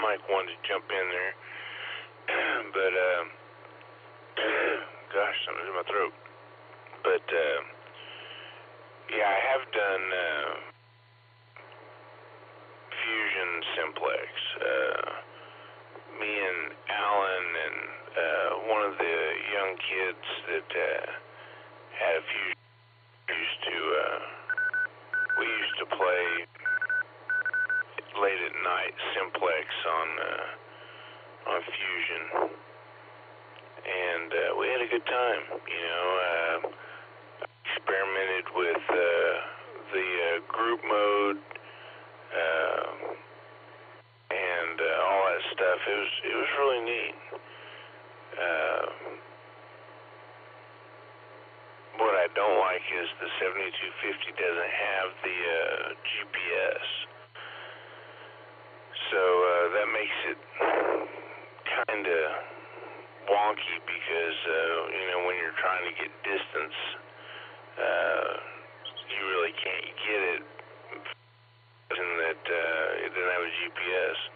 Mike wanted to jump in there. But gosh, something's in my throat. But, yeah, I have done Fusion Simplex. Me and Alan and one of the young kids that had a Fusion we used to play late at night Simplex on Fusion, and we had a good time. You know, experimented with the group mode and all that stuff. It was really neat. What I don't like is the 7250 doesn't have the GPS, so that makes it kind of wonky because you know, when you're trying to get distance, you really can't get it, and that it doesn't have a GPS.